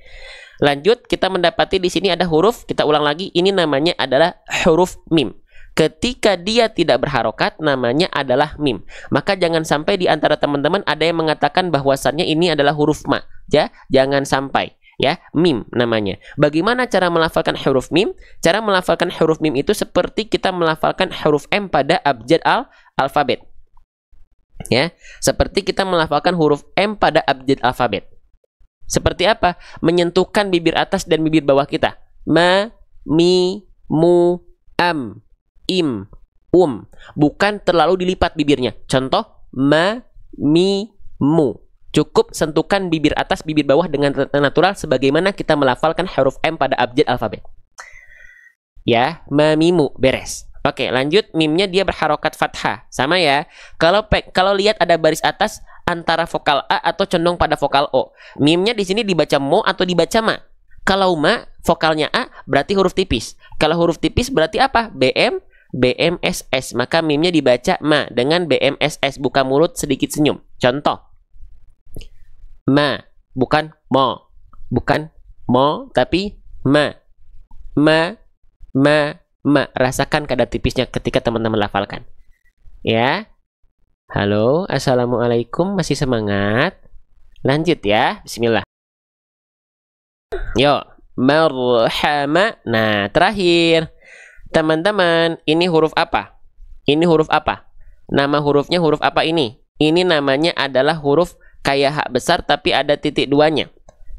Lanjut, kita mendapati di sini ada huruf, kita ulang lagi, ini namanya adalah huruf mim. Ketika dia tidak berharokat, namanya adalah mim. Maka jangan sampai di antara teman-teman ada yang mengatakan bahwasannya ini adalah huruf ma. Ya, jangan sampai. Ya, mim namanya. Bagaimana cara melafalkan huruf mim? Cara melafalkan huruf mim itu seperti kita melafalkan huruf M pada abjad alfabet. Ya, seperti kita melafalkan huruf M pada abjad alfabet. Seperti apa? Menyentuhkan bibir atas dan bibir bawah kita. Ma, mi, mu, am, im, bukan terlalu dilipat bibirnya. Contoh, ma, mi, mu. Cukup sentuhkan bibir atas, bibir bawah dengan natural sebagaimana kita melafalkan huruf M pada abjad alfabet. Ya, mamimu, beres. Oke, lanjut. Mimnya dia berharokat fathah. Sama ya. Kalau lihat ada baris atas antara vokal A atau condong pada vokal O. Mimnya di sini dibaca mo atau dibaca ma. Kalau ma, vokalnya A berarti huruf tipis. Kalau huruf tipis berarti apa? BMSS. Maka mimnya dibaca ma dengan BMSS. Buka mulut sedikit senyum. Contoh. Ma, bukan mo. Bukan mo, tapi ma. Ma. Rasakan kadar tipisnya ketika teman-teman lafalkan. Ya. Halo, assalamualaikum. Masih semangat? Lanjut ya. Bismillah. Yo, marhama. Nah, terakhir. Teman-teman, ini huruf apa? Ini huruf apa? Nama hurufnya huruf apa ini? Ini namanya adalah huruf kayak hak besar tapi ada titik duanya.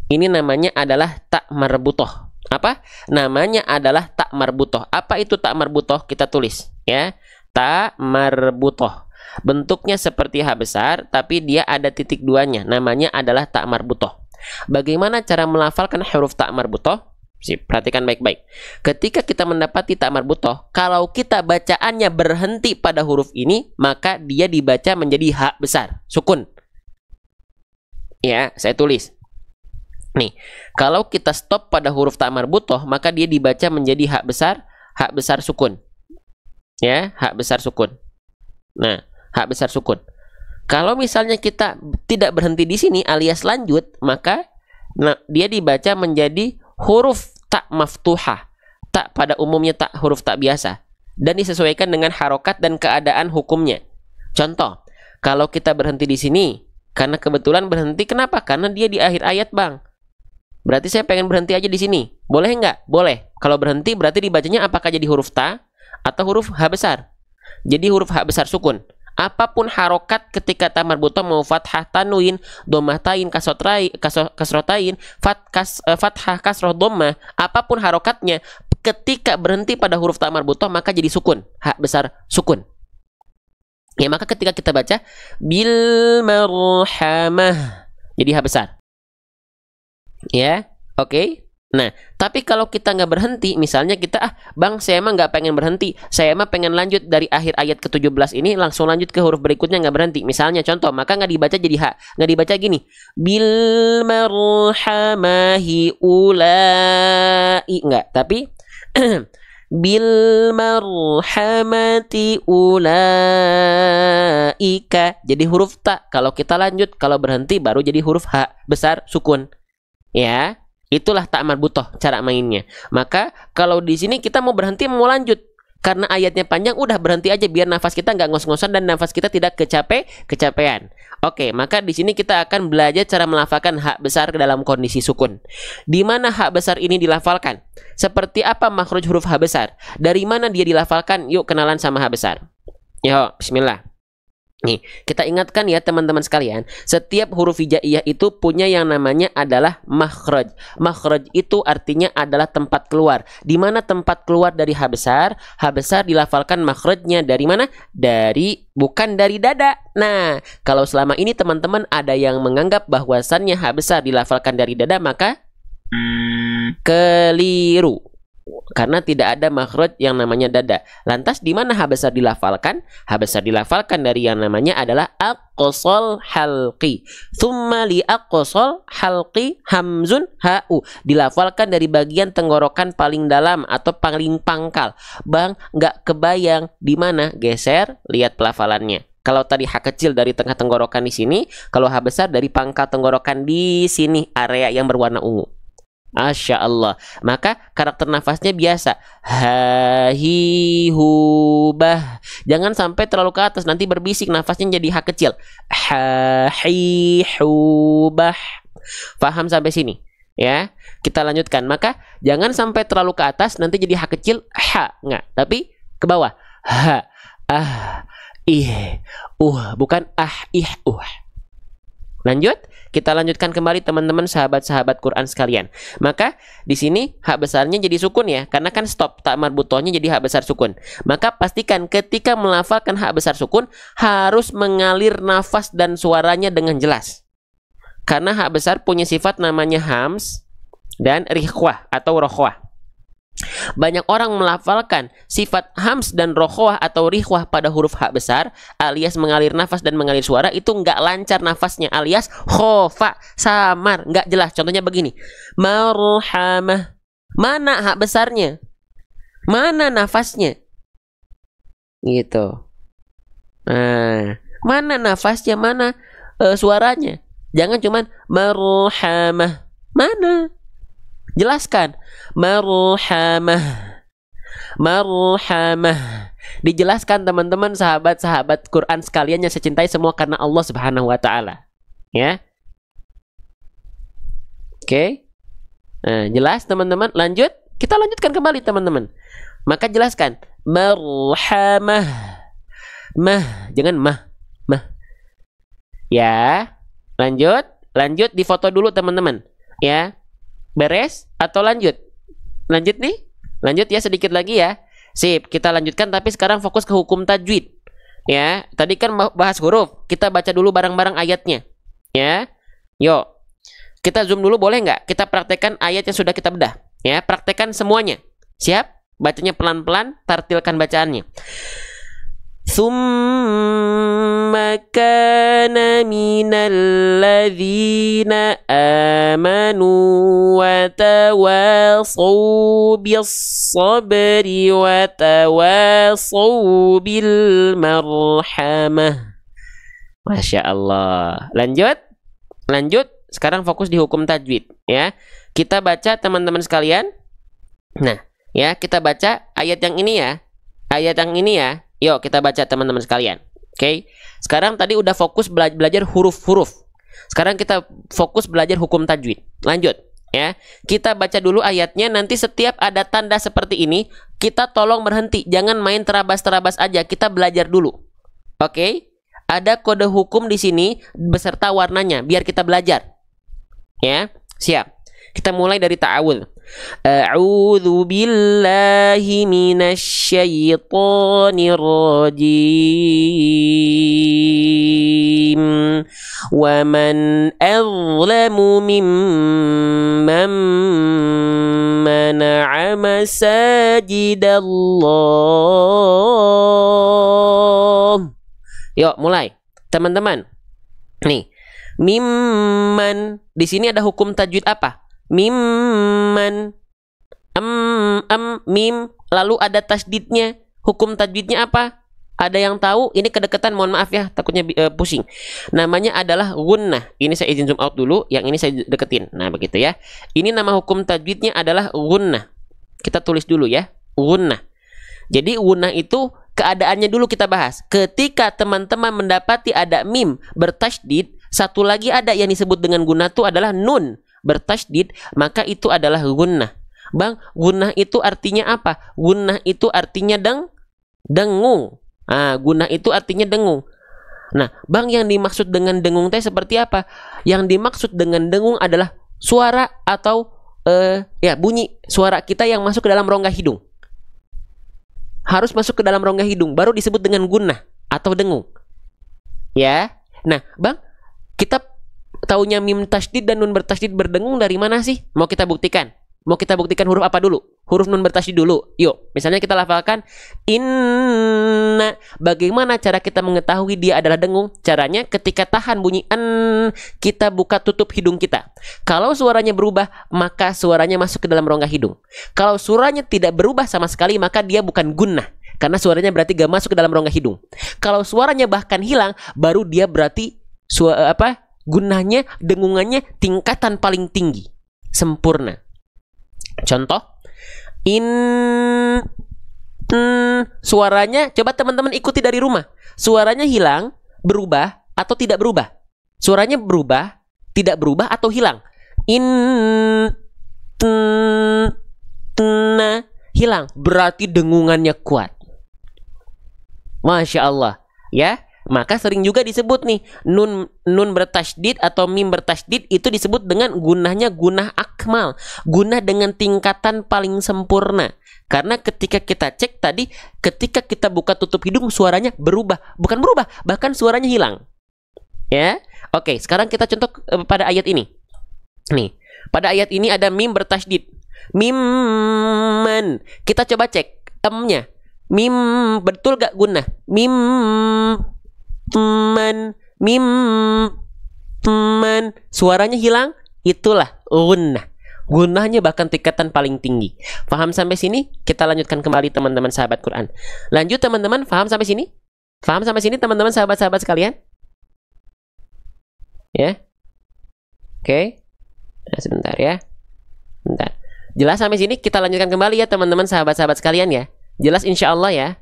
Ini namanya adalah tak marbutoh. Apa? Namanya adalah tak marbutoh. Apa itu tak marbutoh? Kita tulis ya. Tak marbutoh. Bentuknya seperti hak besar tapi dia ada titik duanya. Namanya adalah tak marbutoh. Bagaimana cara melafalkan huruf tak marbutoh? Perhatikan baik-baik. Ketika kita mendapati tak marbutoh, kalau kita bacaannya berhenti pada huruf ini, maka dia dibaca menjadi hak besar, sukun. Ya, saya tulis. Nih, kalau kita stop pada huruf tak marbutoh, maka dia dibaca menjadi hak besar sukun. Ya, hak besar sukun. Nah, hak besar sukun. Kalau misalnya kita tidak berhenti di sini alias lanjut, maka dia dibaca menjadi huruf tak maftuhah. Tak pada umumnya tak huruf tak biasa. Dan disesuaikan dengan harokat dan keadaan hukumnya. Contoh, kalau kita berhenti di sini, karena kebetulan berhenti, kenapa? Karena dia di akhir ayat, Bang. Berarti saya pengen berhenti aja di sini. Boleh nggak? Boleh. Kalau berhenti berarti dibacanya apakah jadi huruf ta atau huruf h besar? Jadi huruf h besar sukun. Apapun harokat ketika ta marbutoh mau fathah tanwin, dhammah tain, kasroh tain, fathah kasroh dhammah, apapun harokatnya ketika berhenti pada huruf ta marbutoh maka jadi sukun, hak besar sukun. Ya, maka ketika kita baca bil marhamah jadi hak besar. Ya, oke. Nah, tapi kalau kita nggak berhenti, misalnya kita, bang, saya emang nggak pengen berhenti, saya emang pengen lanjut dari akhir ayat ke-17 ini, langsung lanjut ke huruf berikutnya, nggak berhenti. Misalnya contoh, maka nggak dibaca jadi ha, nggak dibaca gini, bil marhamahi ulai, nggak, tapi bil marhamati ulaika, jadi huruf ta. Kalau kita lanjut, kalau berhenti baru jadi huruf ha besar sukun. Ya, itulah ta marbutoh cara mainnya. Maka kalau di sini kita mau berhenti mau lanjut, karena ayatnya panjang, udah berhenti aja biar nafas kita nggak ngos-ngosan dan nafas kita tidak kecapean. Oke, maka di sini kita akan belajar cara melafalkan hak besar dalam kondisi sukun. Di mana hak besar ini dilafalkan? Seperti apa makhraj huruf hak besar? Dari mana dia dilafalkan? Yuk kenalan sama hak besar. Yo, bismillah. Nih, kita ingatkan ya teman-teman sekalian, setiap huruf hijaiyah itu punya yang namanya adalah makhraj. Makhraj itu artinya adalah tempat keluar. Di mana tempat keluar dari ha besar? Ha besar dilafalkan makhrajnya dari mana? Bukan dari dada. Nah, kalau selama ini teman-teman ada yang menganggap bahwasannya ha besar dilafalkan dari dada, maka keliru. Karena tidak ada makhraj yang namanya dada. Lantas di mana ha besar dilafalkan? Ha besar dilafalkan dari yang namanya adalah aqsal halqi. Tsumma li aqsal halqi hamzun ha'u. Dilafalkan dari bagian tenggorokan paling dalam atau paling pangkal. Bang, nggak kebayang di mana? Geser, lihat pelafalannya. Kalau tadi ha kecil dari tengah tenggorokan di sini, kalau ha besar dari pangkal tenggorokan di sini, area yang berwarna ungu. Masya Allah. Maka karakter nafasnya biasa, ha hi hu bah. Jangan sampai terlalu ke atas, nanti berbisik, nafasnya jadi ha kecil. Ha hi hu bah. Paham sampai sini? Ya, kita lanjutkan. Maka jangan sampai terlalu ke atas, nanti jadi ha kecil, ha, enggak, tapi ke bawah. Ha, ih, bukan ih, Lanjut, kita lanjutkan kembali teman-teman sahabat-sahabat Quran sekalian. Maka di sini hak besarnya jadi sukun ya, karena kan stop tak marbutohnya jadi hak besar sukun. Maka pastikan ketika melafalkan hak besar sukun harus mengalir nafas dan suaranya dengan jelas. Karena hak besar punya sifat namanya hams dan rikhwah atau rokhwah. Banyak orang melafalkan sifat hams dan rokhwah atau rikhwah pada huruf hak besar alias mengalir nafas dan mengalir suara itu nggak lancar nafasnya alias khofa, samar, nggak jelas. Contohnya begini, marhamah, mana hak besarnya, mana nafasnya, gitu. Nah, mana nafasnya, mana suaranya. Jangan cuman marhamah, mana, jelaskan. Marhamah, marhamah. Dijelaskan teman-teman sahabat-sahabat Quran sekalian yang saya cintai semua karena Allah Subhanahu wa taala. Ya. Oke. Nah, jelas teman-teman? Lanjut. Kita lanjutkan kembali teman-teman. Maka jelaskan marhamah. Mah, jangan mah. Ya. Lanjut difoto dulu teman-teman. Ya. Beres atau lanjut? Lanjut nih? Lanjut ya, sedikit lagi ya. Sip, kita lanjutkan tapi sekarang fokus ke hukum tajwid. Ya, tadi kan bahas huruf. Kita baca dulu bareng-bareng ayatnya. Ya. Yuk. Kita zoom dulu boleh nggak? Kita praktekkan ayat yang sudah kita bedah. Ya, praktekkan semuanya. Siap? Bacanya pelan-pelan, tartilkan bacaannya. Tsumma kana minal ladzina amanu wa tawasaw bis sabri wa tawasaw bil marhamah. Masya Allah. Lanjut. Sekarang fokus di hukum tajwid ya. Kita baca teman-teman sekalian. Nah, ya, kita baca ayat yang ini ya. Yuk kita baca teman-teman sekalian. Oke. Sekarang tadi udah fokus belajar huruf-huruf. Sekarang kita fokus belajar hukum tajwid. Lanjut ya. Kita baca dulu ayatnya, nanti setiap ada tanda seperti ini kita tolong berhenti. Jangan main terabas-terabas aja. Kita belajar dulu. Oke? Ada kode hukum di sini beserta warnanya biar kita belajar. Ya, siap. Kita mulai dari ta'awudz. A'udzu billahi minasyaitonir rajim. Wa man azlamu mimman masajidallah. Yuk, mulai. Teman-teman. Nih. Mimman. Di sini ada hukum tajwid apa? Mimman. Mim. Lalu ada tasdidnya. Hukum tajwidnya apa? Ada yang tahu? Ini kedekatan, mohon maaf ya, takutnya pusing. Namanya adalah gunnah. Ini saya izin zoom out dulu, yang ini saya deketin. Nah, begitu ya. Ini nama hukum tajwidnya adalah gunnah. Kita tulis dulu ya, gunnah. Jadi gunnah itu keadaannya dulu kita bahas. Ketika teman-teman mendapati ada mim bertasydid, satu lagi ada yang disebut dengan gunnah itu adalah nun bertasydid, maka itu adalah gunnah. Bang, gunnah itu artinya apa? Gunnah itu artinya dengung. Gunnah itu artinya dengung. Nah, Bang, yang dimaksud dengan dengung teh seperti apa? Yang dimaksud dengan dengung adalah suara atau bunyi suara kita yang masuk ke dalam rongga hidung. Harus masuk ke dalam rongga hidung baru disebut dengan gunnah atau dengung. Ya. Nah, Bang, kita taunya mim tasydid dan nun bertasydid berdengung dari mana sih? Mau kita buktikan? Mau kita buktikan huruf apa dulu? Huruf nun bertasydid dulu. Yuk, misalnya kita lafalkan inna. Bagaimana cara kita mengetahui dia adalah dengung? Caranya ketika tahan bunyi an, kita buka tutup hidung kita. Kalau suaranya berubah, maka suaranya masuk ke dalam rongga hidung. Kalau suaranya tidak berubah sama sekali, maka dia bukan gunnah. Karena suaranya berarti gak masuk ke dalam rongga hidung. Kalau suaranya bahkan hilang, baru dia berarti gunnahnya, dengungannya tingkatan paling tinggi, sempurna. Contoh, suaranya, coba teman-teman ikuti dari rumah. Suaranya hilang, berubah, atau tidak berubah? Suaranya berubah, tidak berubah, atau hilang? Hilang. Berarti dengungannya kuat. Masya Allah. Ya, maka sering juga disebut nih nun bertasydid atau mim bertasydid itu disebut dengan gunnahnya gunnah akmal, gunnah dengan tingkatan paling sempurna. Karena ketika kita cek tadi, ketika kita buka tutup hidung suaranya berubah, bukan berubah, bahkan suaranya hilang. Ya, oke. Sekarang kita contoh pada ayat ini. Nih, pada ayat ini ada mim bertasydid, mimman. Kita coba cek m-nya, mim betul gak gunnah? Mim man, suaranya hilang, itulah gunnah. Gunnahnya bahkan tingkatan paling tinggi. Paham sampai sini? Kita lanjutkan kembali teman-teman sahabat Quran. Lanjut teman-teman, paham sampai sini? Paham sampai sini teman-teman sahabat-sahabat sekalian? Ya. Oke. Nah, sebentar ya. Bentar. Jelas sampai sini? Kita lanjutkan kembali ya teman-teman sahabat-sahabat sekalian ya. Jelas insya Allah ya.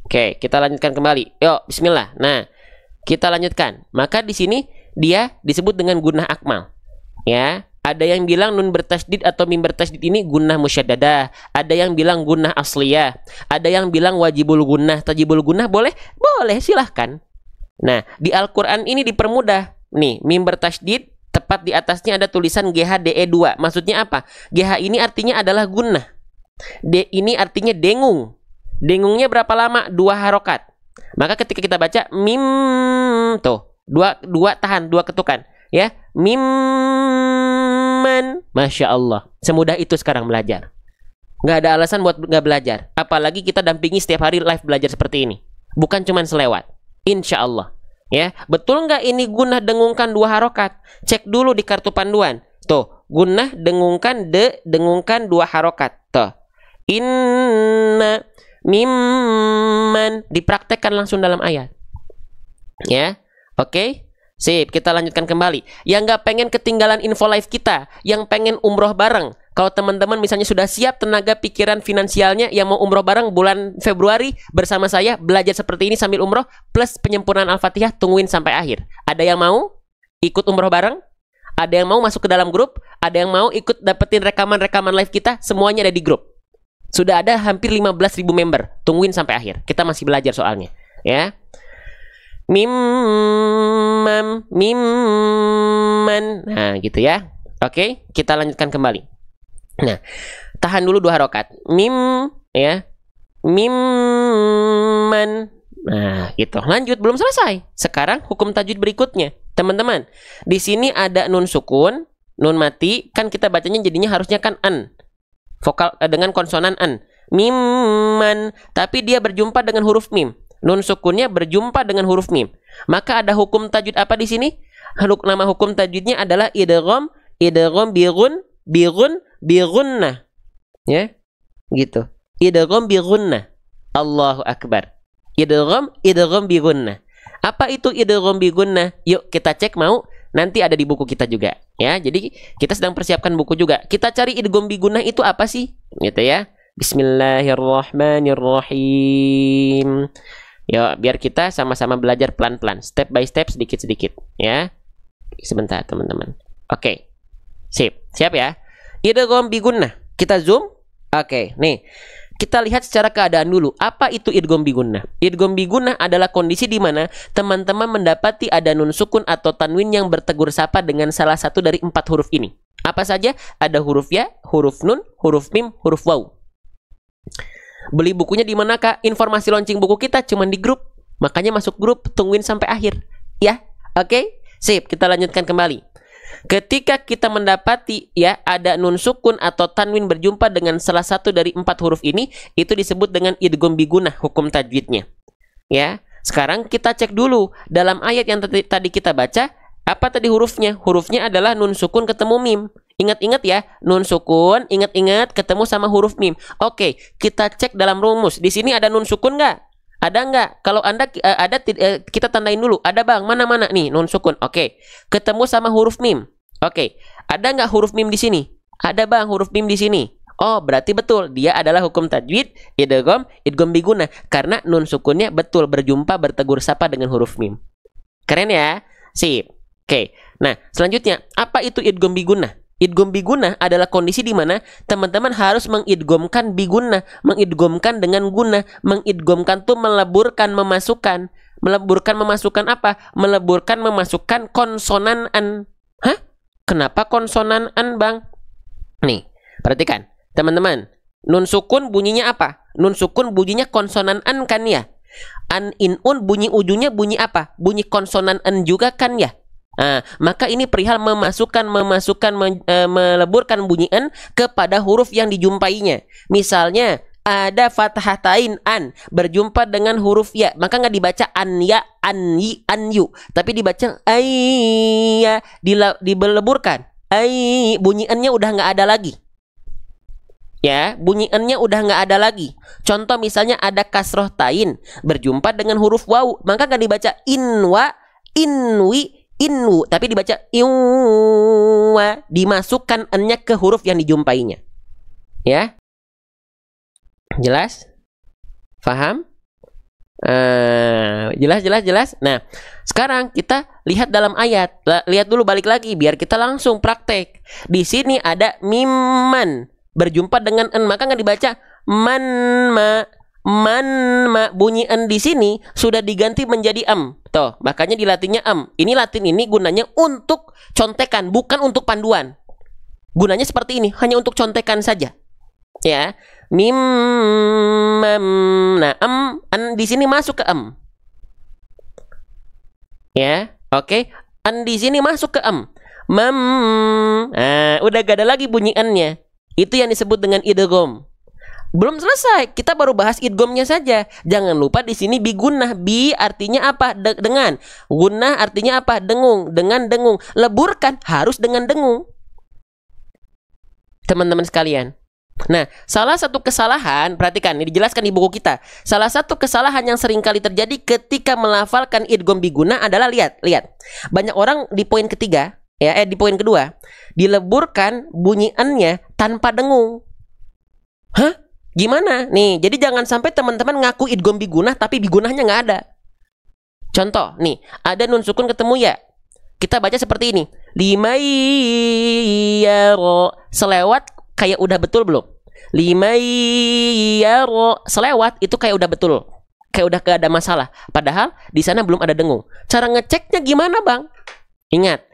Oke, kita lanjutkan kembali. Yuk, bismillah. Nah, kita lanjutkan. Maka di sini dia disebut dengan gunnah akmal. Ya, ada yang bilang nun bertasydid atau mim bertasydid ini gunnah musyaddadah. Ada yang bilang gunnah asliyah. Ada yang bilang wajibul gunnah, tajibul gunnah, boleh? Boleh, silahkan. Nah, di Al-Qur'an ini dipermudah. Nih, mim bertasydid, tepat di atasnya ada tulisan GHDE2. Maksudnya apa? GH ini artinya adalah gunnah. D ini artinya dengung. Dengungnya berapa lama? 2 harokat. Maka ketika kita baca mim, tuh, dua tahan, 2 ketukan, ya, mimman. Masya Allah, semudah itu sekarang belajar. Nggak ada alasan buat nggak belajar. Apalagi kita dampingi setiap hari live belajar seperti ini. Bukan cuma selewat. Insya Allah, ya. Betul nggak ini gunnah dengungkan 2 harokat? Cek dulu di kartu panduan. Tuh, gunnah dengungkan dengungkan 2 harokat. Tuh, inna mimman, dipraktekkan langsung dalam ayat. Ya, oke. Sip, kita lanjutkan kembali. Yang nggak pengen ketinggalan info live kita, yang pengen umroh bareng, kalau teman-teman misalnya sudah siap tenaga pikiran finansialnya yang mau umroh bareng bulan Februari bersama saya, belajar seperti ini sambil umroh plus penyempurnaan Al-Fatihah, tungguin sampai akhir. Ada yang mau ikut umroh bareng? Ada yang mau masuk ke dalam grup? Ada yang mau ikut dapetin rekaman-rekaman live kita? Semuanya ada di grup. Sudah ada hampir 15.000 member. Tungguin sampai akhir. Kita masih belajar soalnya. Ya. Mimman. Nah, gitu ya. Oke, kita lanjutkan kembali. Nah, tahan dulu 2 harokat. Mim, ya. Mimman. Nah, gitu. Lanjut, belum selesai. Sekarang hukum tajwid berikutnya. Teman-teman, di sini ada nun sukun, nun mati, kan kita bacanya jadinya harusnya kan an. vokal dengan konsonan an. Mimman, tapi dia berjumpa dengan huruf mim. Nun sukunnya berjumpa dengan huruf mim. Maka ada hukum tajwid apa di sini? Nama hukum tajwidnya adalah idgham birunnah. Ya. Gitu. Idgham birunnah. Allahu akbar. Idgham birunnah. Apa itu idgham birunnah? Yuk kita cek mau. Nanti ada di buku kita juga, ya. Jadi kita sedang persiapkan buku juga. Kita cari idgham bigunnah itu apa sih? Gitu ya. Bismillahirrahmanirrahim. Ya, biar kita sama-sama belajar pelan-pelan, step by step, sedikit-sedikit, ya. Sebentar, teman-teman. Oke. Sip. Siap ya? Idgham bigunnah. Kita zoom. Oke, nih. Kita lihat secara keadaan dulu. Apa itu idgham bigunnah? Idgham bigunnah adalah kondisi di mana teman-teman mendapati ada nun sukun atau tanwin yang bertegur sapa dengan salah satu dari 4 huruf ini. Apa saja? Ada huruf ya, huruf nun, huruf mim, huruf waw. Beli bukunya di mana, Kak? Informasi launching buku kita cuma di grup. Makanya masuk grup, tungguin sampai akhir. Ya, oke? Sip, kita lanjutkan kembali. Ketika kita mendapati ya ada nun sukun atau tanwin berjumpa dengan salah satu dari 4 huruf ini, itu disebut dengan idgham bigunnah hukum tajwidnya. Ya, sekarang kita cek dulu dalam ayat yang tadi kita baca, apa tadi hurufnya? Hurufnya adalah nun sukun ketemu mim. Ingat-ingat ya, nun sukun, ingat-ingat ketemu sama huruf mim. Oke, kita cek dalam rumus. Di sini ada nun sukun nggak? Ada nggak? Kalau Anda ada, kita tandain dulu. Ada bang, mana-mana nih nun sukun. Oke, ketemu sama huruf mim. Oke, ada nggak huruf mim di sini? Ada bang, huruf mim di sini. Oh, berarti betul. Dia adalah hukum tajwid idgham bigunnah karena nun sukunnya betul berjumpa bertegur sapa dengan huruf mim. Keren ya? Sip. Oke. Nah, selanjutnya apa itu idgham bigunnah? Idgham bigunnah adalah kondisi di mana teman-teman harus mengidghamkan bigunnah, mengidghamkan dengan gunnah. Mengidghamkan tuh meleburkan, memasukkan. Meleburkan, memasukkan apa? Meleburkan, memasukkan konsonan an. Hah? Kenapa konsonan an, Bang? Nih, perhatikan. Teman-teman, nun sukun bunyinya apa? Nun sukun bunyinya konsonan an kan ya? An in un bunyi ujungnya bunyi apa? Bunyi konsonan an juga kan ya? Nah, maka ini perihal meleburkan bunyi an kepada huruf yang dijumpainya. Misalnya ada fathatain an berjumpa dengan huruf ya, maka nggak dibaca an ya, an yi, an yu, tapi dibaca ayya, dileburkan. Ay, bunyi an-nya udah nggak ada lagi. Ya, bunyi n-nya udah nggak ada lagi. Contoh misalnya ada kasroh tain berjumpa dengan huruf waw, maka nggak dibaca inwa, inwi, inwu, tapi dibaca iwa, dimasukkan n-nya ke huruf yang dijumpainya. Ya, jelas? Faham? Jelas. Nah, sekarang kita lihat dalam ayat. Lihat dulu, balik lagi biar kita langsung praktek. Di sini ada mimman berjumpa dengan n, maka nggak dibaca man ma. Bunyi n di sini sudah diganti menjadi am. Tuh, makanya di latinnya am. Ini latin ini gunanya untuk contekan, bukan untuk panduan. Gunanya seperti ini, hanya untuk contekan saja. Ya, mim mam. Nah, an di sini masuk ke am. Ya, oke. An di sini masuk ke am. Mam. Nah, udah gak ada lagi bunyi n-nya. Itu yang disebut dengan idgham. Belum selesai, kita baru bahas idghamnya saja. Jangan lupa di sini bigunnah. Bi artinya apa? Dengan. Gunnah artinya apa? Dengung. Dengan dengung. Leburkan harus dengan dengung. Teman-teman sekalian. Nah, salah satu kesalahan, perhatikan, ini dijelaskan di buku kita. Salah satu kesalahan yang sering kali terjadi ketika melafalkan idgham bigunnah adalah lihat. Banyak orang di poin ketiga, di poin kedua, dileburkan bunyi n-nya tanpa dengung. Hah? Gimana? Nih, jadi jangan sampai teman-teman ngaku idgham bigunnah tapi bigunnahnya nggak ada. Contoh, nih, ada nun sukun ketemu ya. Kita baca seperti ini. Limayyaro. Selewat kayak udah betul belum? Limayyaro. Selewat itu kayak udah betul. Kayak udah gak ada masalah. Padahal di sana belum ada dengung. Cara ngeceknya gimana, Bang? Ingat,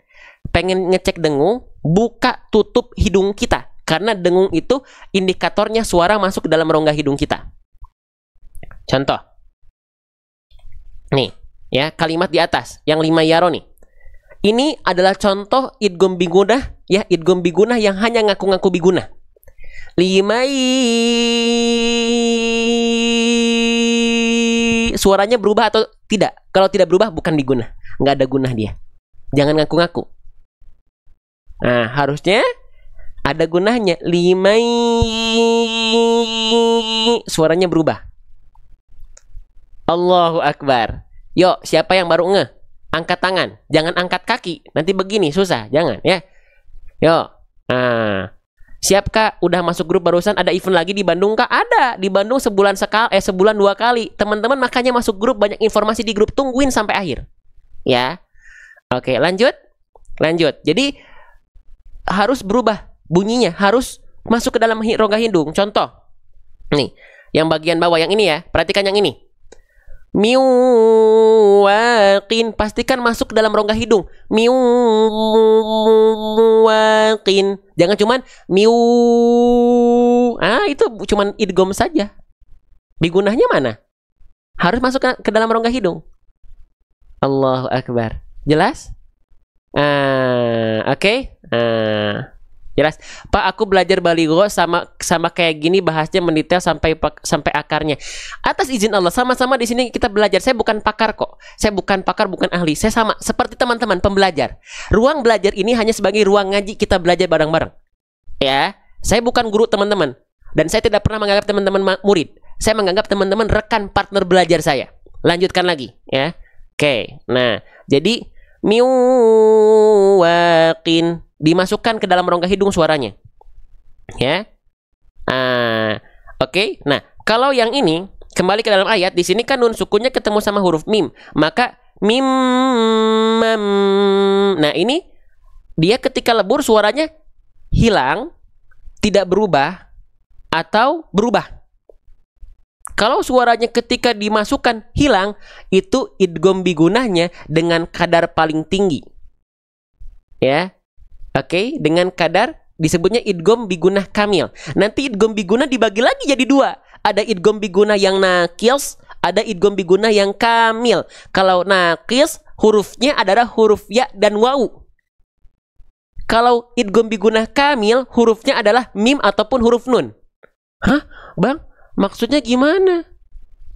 pengen ngecek dengung, buka tutup hidung kita. Karena dengung itu indikatornya suara masuk ke dalam rongga hidung kita. Contoh. Nih, ya, kalimat di atas yang 5 yaro nih. Ini adalah contoh idgham bigunnah, ya, idgham bigunnah yang hanya ngaku-ngaku bigunnah. Limai. Suaranya berubah atau tidak? Kalau tidak berubah bukan diguna. Nggak ada guna dia. Jangan ngaku-ngaku. Nah, harusnya ada gunanya. Limai. Suaranya berubah. Allahu Akbar. Yuk, siapa yang baru ngeh? Angkat tangan. Jangan angkat kaki. Nanti begini, susah. Jangan, ya. Yuk. Nah. Siapkah udah masuk grup barusan? Ada event lagi di Bandung kah? Ada. Di Bandung sebulan 2 kali. Teman-teman makanya masuk grup, banyak informasi di grup, tungguin sampai akhir. Ya. Oke, lanjut. Lanjut. Jadi harus berubah bunyinya, harus masuk ke dalam rongga hidung. Contoh. Nih, yang bagian bawah yang ini ya. Perhatikan yang ini. Miwaqin, pastikan masuk ke dalam rongga hidung. Miwaqin. Jangan cuman miu. Itu cuman idgham saja. Digunahnya mana? Harus masuk ke dalam rongga hidung. Allahu Akbar. Jelas? Oke. Jelas. Pak, aku belajar baligho sama kayak gini, bahasnya mendetail sampai akarnya. Atas izin Allah, sama-sama di sini kita belajar. Saya bukan pakar kok. Saya bukan pakar, bukan ahli. Saya sama seperti teman-teman pembelajar. Ruang belajar ini hanya sebagai ruang ngaji, kita belajar bareng-bareng. Ya, saya bukan guru teman-teman, dan saya tidak pernah menganggap teman-teman murid. Saya menganggap teman-teman rekan partner belajar saya. Lanjutkan lagi, ya. Oke. Nah, jadi miwaqin, dimasukkan ke dalam rongga hidung suaranya, ya. Oke. Nah, kalau yang ini kembali ke dalam ayat, di sini kan nun sukunnya ketemu sama huruf mim, maka mim. Nah, ini dia ketika lebur suaranya hilang, tidak berubah, atau berubah. Kalau suaranya ketika dimasukkan hilang, itu idgham bigunahnya dengan kadar paling tinggi, ya. Oke, dengan kadar disebutnya idgham bigunah kamil. Nanti idgham bigunah dibagi lagi jadi 2. Ada idgham bigunah yang naqis, ada idgham bigunah yang kamil. Kalau naqis, hurufnya adalah huruf ya dan wawu. Kalau idgham bigunah kamil, hurufnya adalah mim ataupun huruf nun. Hah, Bang? Maksudnya gimana?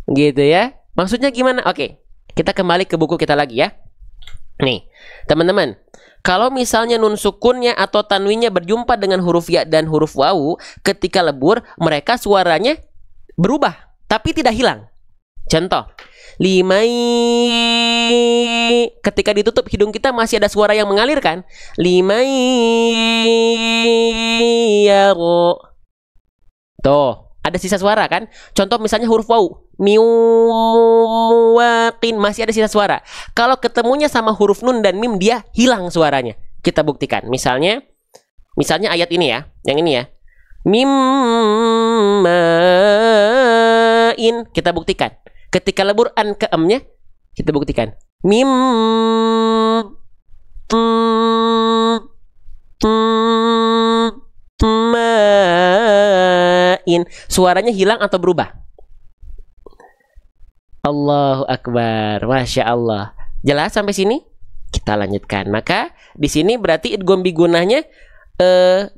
Gitu ya. Maksudnya gimana? Oke, kita kembali ke buku kita lagi ya. Nih, teman-teman. Kalau misalnya nun sukunnya atau tanwinnya berjumpa dengan huruf ya dan huruf wawu, ketika lebur, mereka suaranya berubah, tapi tidak hilang. Contoh, limai. Ketika ditutup, hidung kita masih ada suara yang mengalir kan? Limai yaro. Tuh, ada sisa suara kan? Contoh misalnya huruf wawu, miwaqin, masih ada sisa suara. Kalau ketemunya sama huruf nun dan mim, dia hilang suaranya. Kita buktikan. Misalnya ayat ini ya, yang ini ya. Mimmain, kita buktikan. Ketika lebur an ke emnya, kita buktikan. Mim ma'in, suaranya hilang atau berubah? Allahu Akbar, Masya Allah. Jelas sampai sini? Kita lanjutkan. Maka di sini berarti idgham bigunahnya,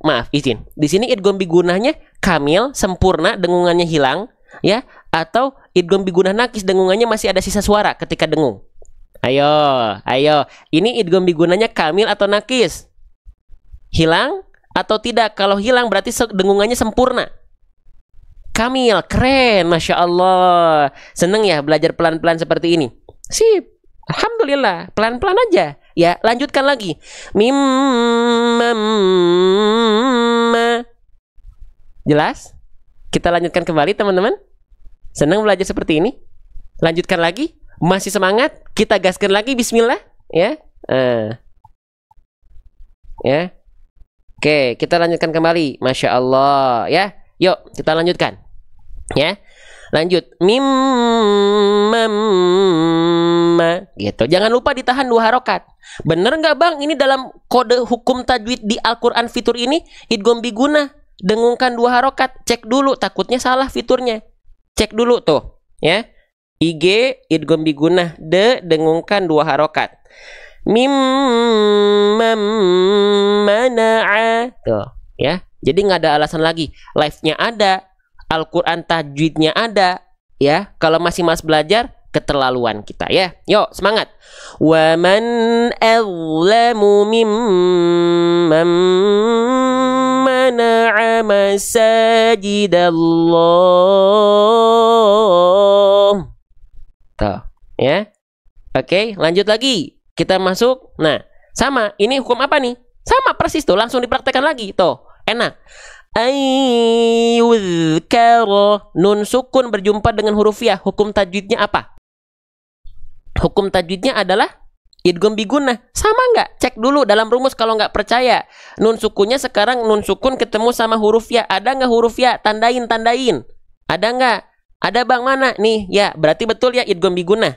maaf, izin. Di sini idgham bigunahnya kamil, sempurna, dengungannya hilang, ya. Atau idgham bigunah nakis, dengungannya masih ada sisa suara ketika dengung. Ayo. Ini idgham bigunahnya kamil atau nakis? Hilang atau tidak? Kalau hilang berarti dengungannya sempurna. Kamil, keren, Masya Allah. Seneng ya belajar pelan-pelan seperti ini? Sip, Alhamdulillah, pelan-pelan aja. Ya, lanjutkan lagi. Mimma. Jelas? Kita lanjutkan kembali teman-teman. Senang belajar seperti ini? Lanjutkan lagi. Masih semangat? Kita gaskan lagi, bismillah. Ya. Ya. Oke, kita lanjutkan kembali. Masya Allah. Ya. Yuk, kita lanjutkan. Ya, lanjut. Mimma, gitu. Jangan lupa ditahan 2 harokat. Bener nggak Bang? Ini dalam kode hukum tajwid di Al-Quran fitur ini idgham bigunah, dengungkan 2 harokat. Cek dulu, takutnya salah fiturnya. Cek dulu tuh, ya. IG idgham bigunah, dengungkan 2 harokat. Mimma mana'a, tuh, ya. Jadi nggak ada alasan lagi. Live-nya ada, Al-Quran tajwidnya ada, ya. Kalau masih mas belajar, keterlaluan kita, ya. Yuk, semangat. Wa man azlamu mimman mana'a masajidallah. Tuh, ya. Oke, lanjut lagi. Kita masuk. Nah, sama. Ini hukum apa nih? Sama persis tuh. Langsung dipraktekkan lagi. Tuh, enak. Ayyudhkara. Nun sukun berjumpa dengan huruf ya. Hukum tajwidnya apa? Hukum tajwidnya adalah idgham bigunnah. Sama nggak? Cek dulu dalam rumus kalau nggak percaya. Nun sukunnya sekarang nun sukun ketemu sama huruf ya. Ada nggak huruf ya? Tandain. Ada nggak? Ada bang mana? Nih, ya. Berarti betul ya idgham bigunnah.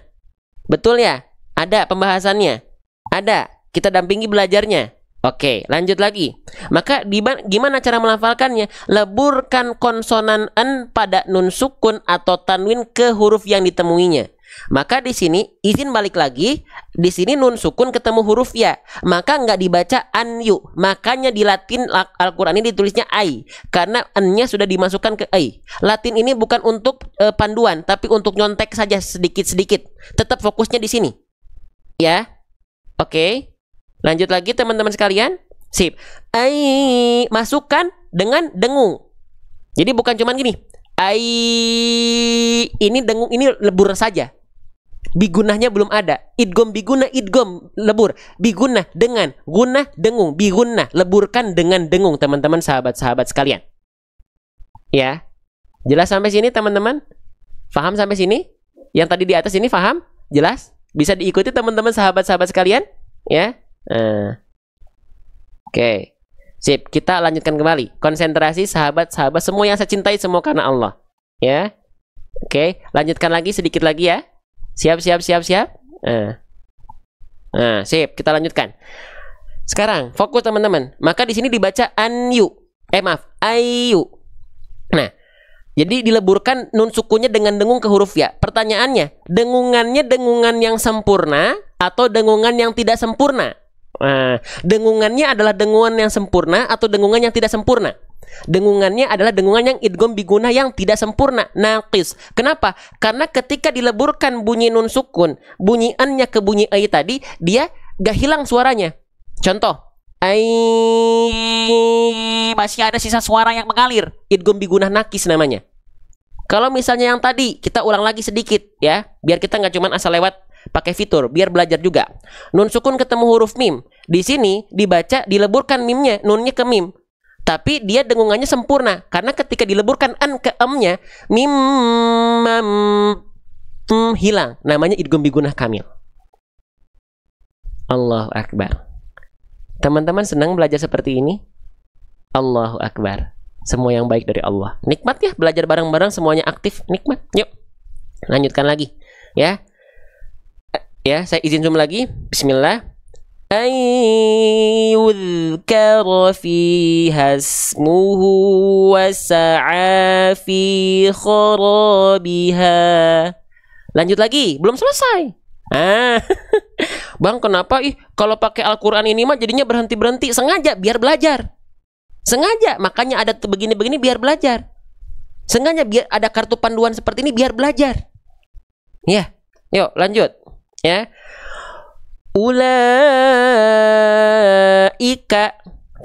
Betul ya? Ada pembahasannya? Ada. Kita dampingi belajarnya. Oke, lanjut lagi. Maka gimana cara melafalkannya? Leburkan konsonan en pada nun sukun atau tanwin ke huruf yang ditemuinya. Maka di sini izin balik lagi. Di sini nun sukun ketemu huruf ya. Maka nggak dibaca an yu. Makanya di Latin Al-Quran ini ditulisnya ai. Karena n-nya sudah dimasukkan ke ai. Latin ini bukan untuk panduan, tapi untuk nyontek saja sedikit-sedikit. Tetap fokusnya di sini. Ya. Oke. Lanjut lagi teman-teman sekalian. Sip. Ai masukkan dengan dengung. Jadi bukan cuman gini. Ai ini dengung, ini lebur saja. Bigunnahnya belum ada. Idgham bigunnah, idgham lebur. Bigunnah dengan gunnah dengung. Bigunnah leburkan dengan dengung, teman-teman sahabat-sahabat sekalian. Ya. Jelas sampai sini teman-teman? Faham sampai sini? Yang tadi di atas ini faham? Jelas? Bisa diikuti teman-teman sahabat-sahabat sekalian? Ya. Oke. Sip, kita lanjutkan kembali. Konsentrasi sahabat-sahabat semua yang saya cintai, semua karena Allah. Ya. Oke, lanjutkan lagi sedikit lagi ya. Siap. Sip, kita lanjutkan. Sekarang fokus teman-teman. Maka di sini dibaca ayu. Ayu. Nah, jadi dileburkan nun sukunya dengan dengung ke huruf ya. Pertanyaannya, dengungannya dengungan yang sempurna atau dengungan yang tidak sempurna? Nah, dengungannya adalah dengungan yang sempurna atau dengungan yang tidak sempurna? Dengungannya adalah dengungan yang idgham bigunnah yang tidak sempurna, naqis. Kenapa? Karena ketika dileburkan bunyi nun sukun, bunyi an-nya ke bunyi ai tadi, dia gak hilang suaranya. Contoh, ai masih ada sisa suara yang mengalir, idgham bigunnah naqis namanya. Kalau misalnya yang tadi, kita ulang lagi sedikit ya, biar kita nggak cuma asal lewat pakai fitur, biar belajar juga. Nun sukun ketemu huruf mim. Di sini dibaca, dileburkan mimnya, nunnya ke mim. Tapi dia dengungannya sempurna. Karena ketika dileburkan an ke em-nya, mim hilang. Namanya idgham bigunnah kamil. Allahu Akbar. Teman-teman senang belajar seperti ini? Allahu Akbar. Semua yang baik dari Allah. Nikmat ya, belajar bareng-bareng semuanya aktif. Nikmat. Yuk, lanjutkan lagi. Ya. Ya, saya izin zoom lagi. Bismillah. Ayyudhkara fiha ismuhu wa sa'a fi kharabiha. Lanjut lagi, belum selesai. Bang, kenapa kalau pakai Al-Quran ini mah jadinya berhenti-berhenti? Sengaja biar belajar. Sengaja, makanya ada begini-begini biar belajar. Sengaja biar ada kartu panduan seperti ini biar belajar. Ya, yuk lanjut. Ya. Ulaika,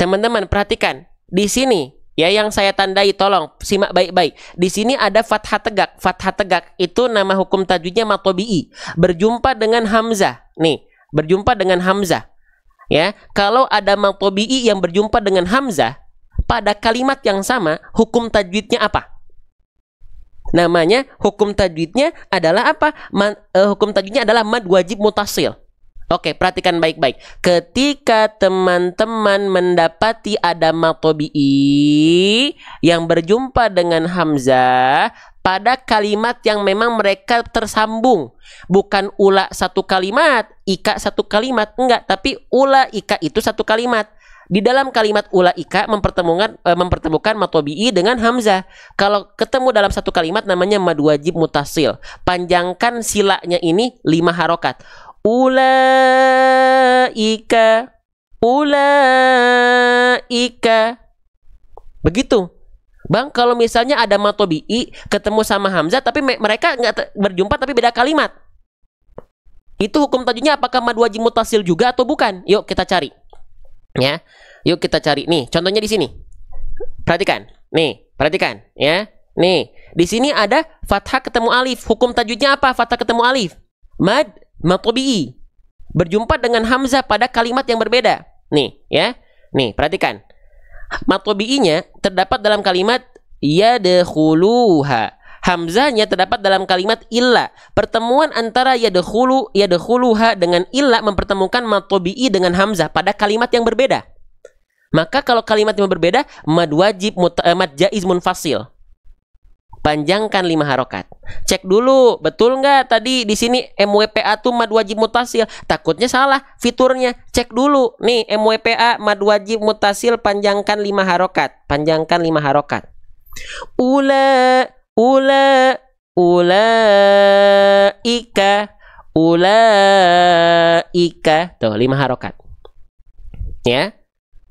teman-teman perhatikan di sini ya, yang saya tandai, tolong simak baik-baik. Di sini ada fathah tegak. Fathah tegak itu nama hukum tajwidnya matobi'i, berjumpa dengan hamzah. Nih, berjumpa dengan hamzah. Ya, kalau ada matobi'i yang berjumpa dengan hamzah pada kalimat yang sama, hukum tajwidnya apa? Namanya hukum tajwidnya adalah apa? Hukum tajwidnya adalah mad wajib mutasil. Oke, perhatikan baik-baik. Ketika teman-teman mendapati ada matobi'i yang berjumpa dengan hamzah pada kalimat yang memang mereka tersambung, bukan ula satu kalimat, ika satu kalimat, enggak, tapi ula ika itu satu kalimat. Di dalam kalimat ulaika mempertemukan matobi'i dengan hamzah. Kalau ketemu dalam satu kalimat namanya mad wajib mutasil. Panjangkan silanya ini 5 harokat. Ulaika. Begitu. Bang, kalau misalnya ada mad tabi'i ketemu sama hamzah tapi mereka nggak berjumpa tapi beda kalimat. Itu hukum tajwidnya apakah mad wajib muttasil juga atau bukan? Yuk kita cari. Ya. Yuk kita cari. Nih, contohnya di sini. Perhatikan. Nih, perhatikan ya. Nih, di sini ada fathah ketemu alif. Hukum tajwidnya apa? Fathah ketemu alif. Mad tabi'i berjumpa dengan hamzah pada kalimat yang berbeda. Nih, ya. Nih, perhatikan. Mad tabi'inya terdapat dalam kalimat yadkhuluha. Hamzahnya terdapat dalam kalimat illa. Pertemuan antara yadkhuluha dengan illa mempertemukan mad tabi'i dengan hamzah pada kalimat yang berbeda. Maka kalau kalimat yang berbeda, mad wajib mad jaiz munfasil. Panjangkan 5 harokat. Cek dulu, betul nggak tadi di sini MWPA tuh mad wajib mutasil? Takutnya salah fiturnya. Cek dulu. Nih MWPA mad wajib mutasil panjangkan 5 harokat. Panjangkan 5 harokat. Ulaika. Tuh 5 harokat. Ya,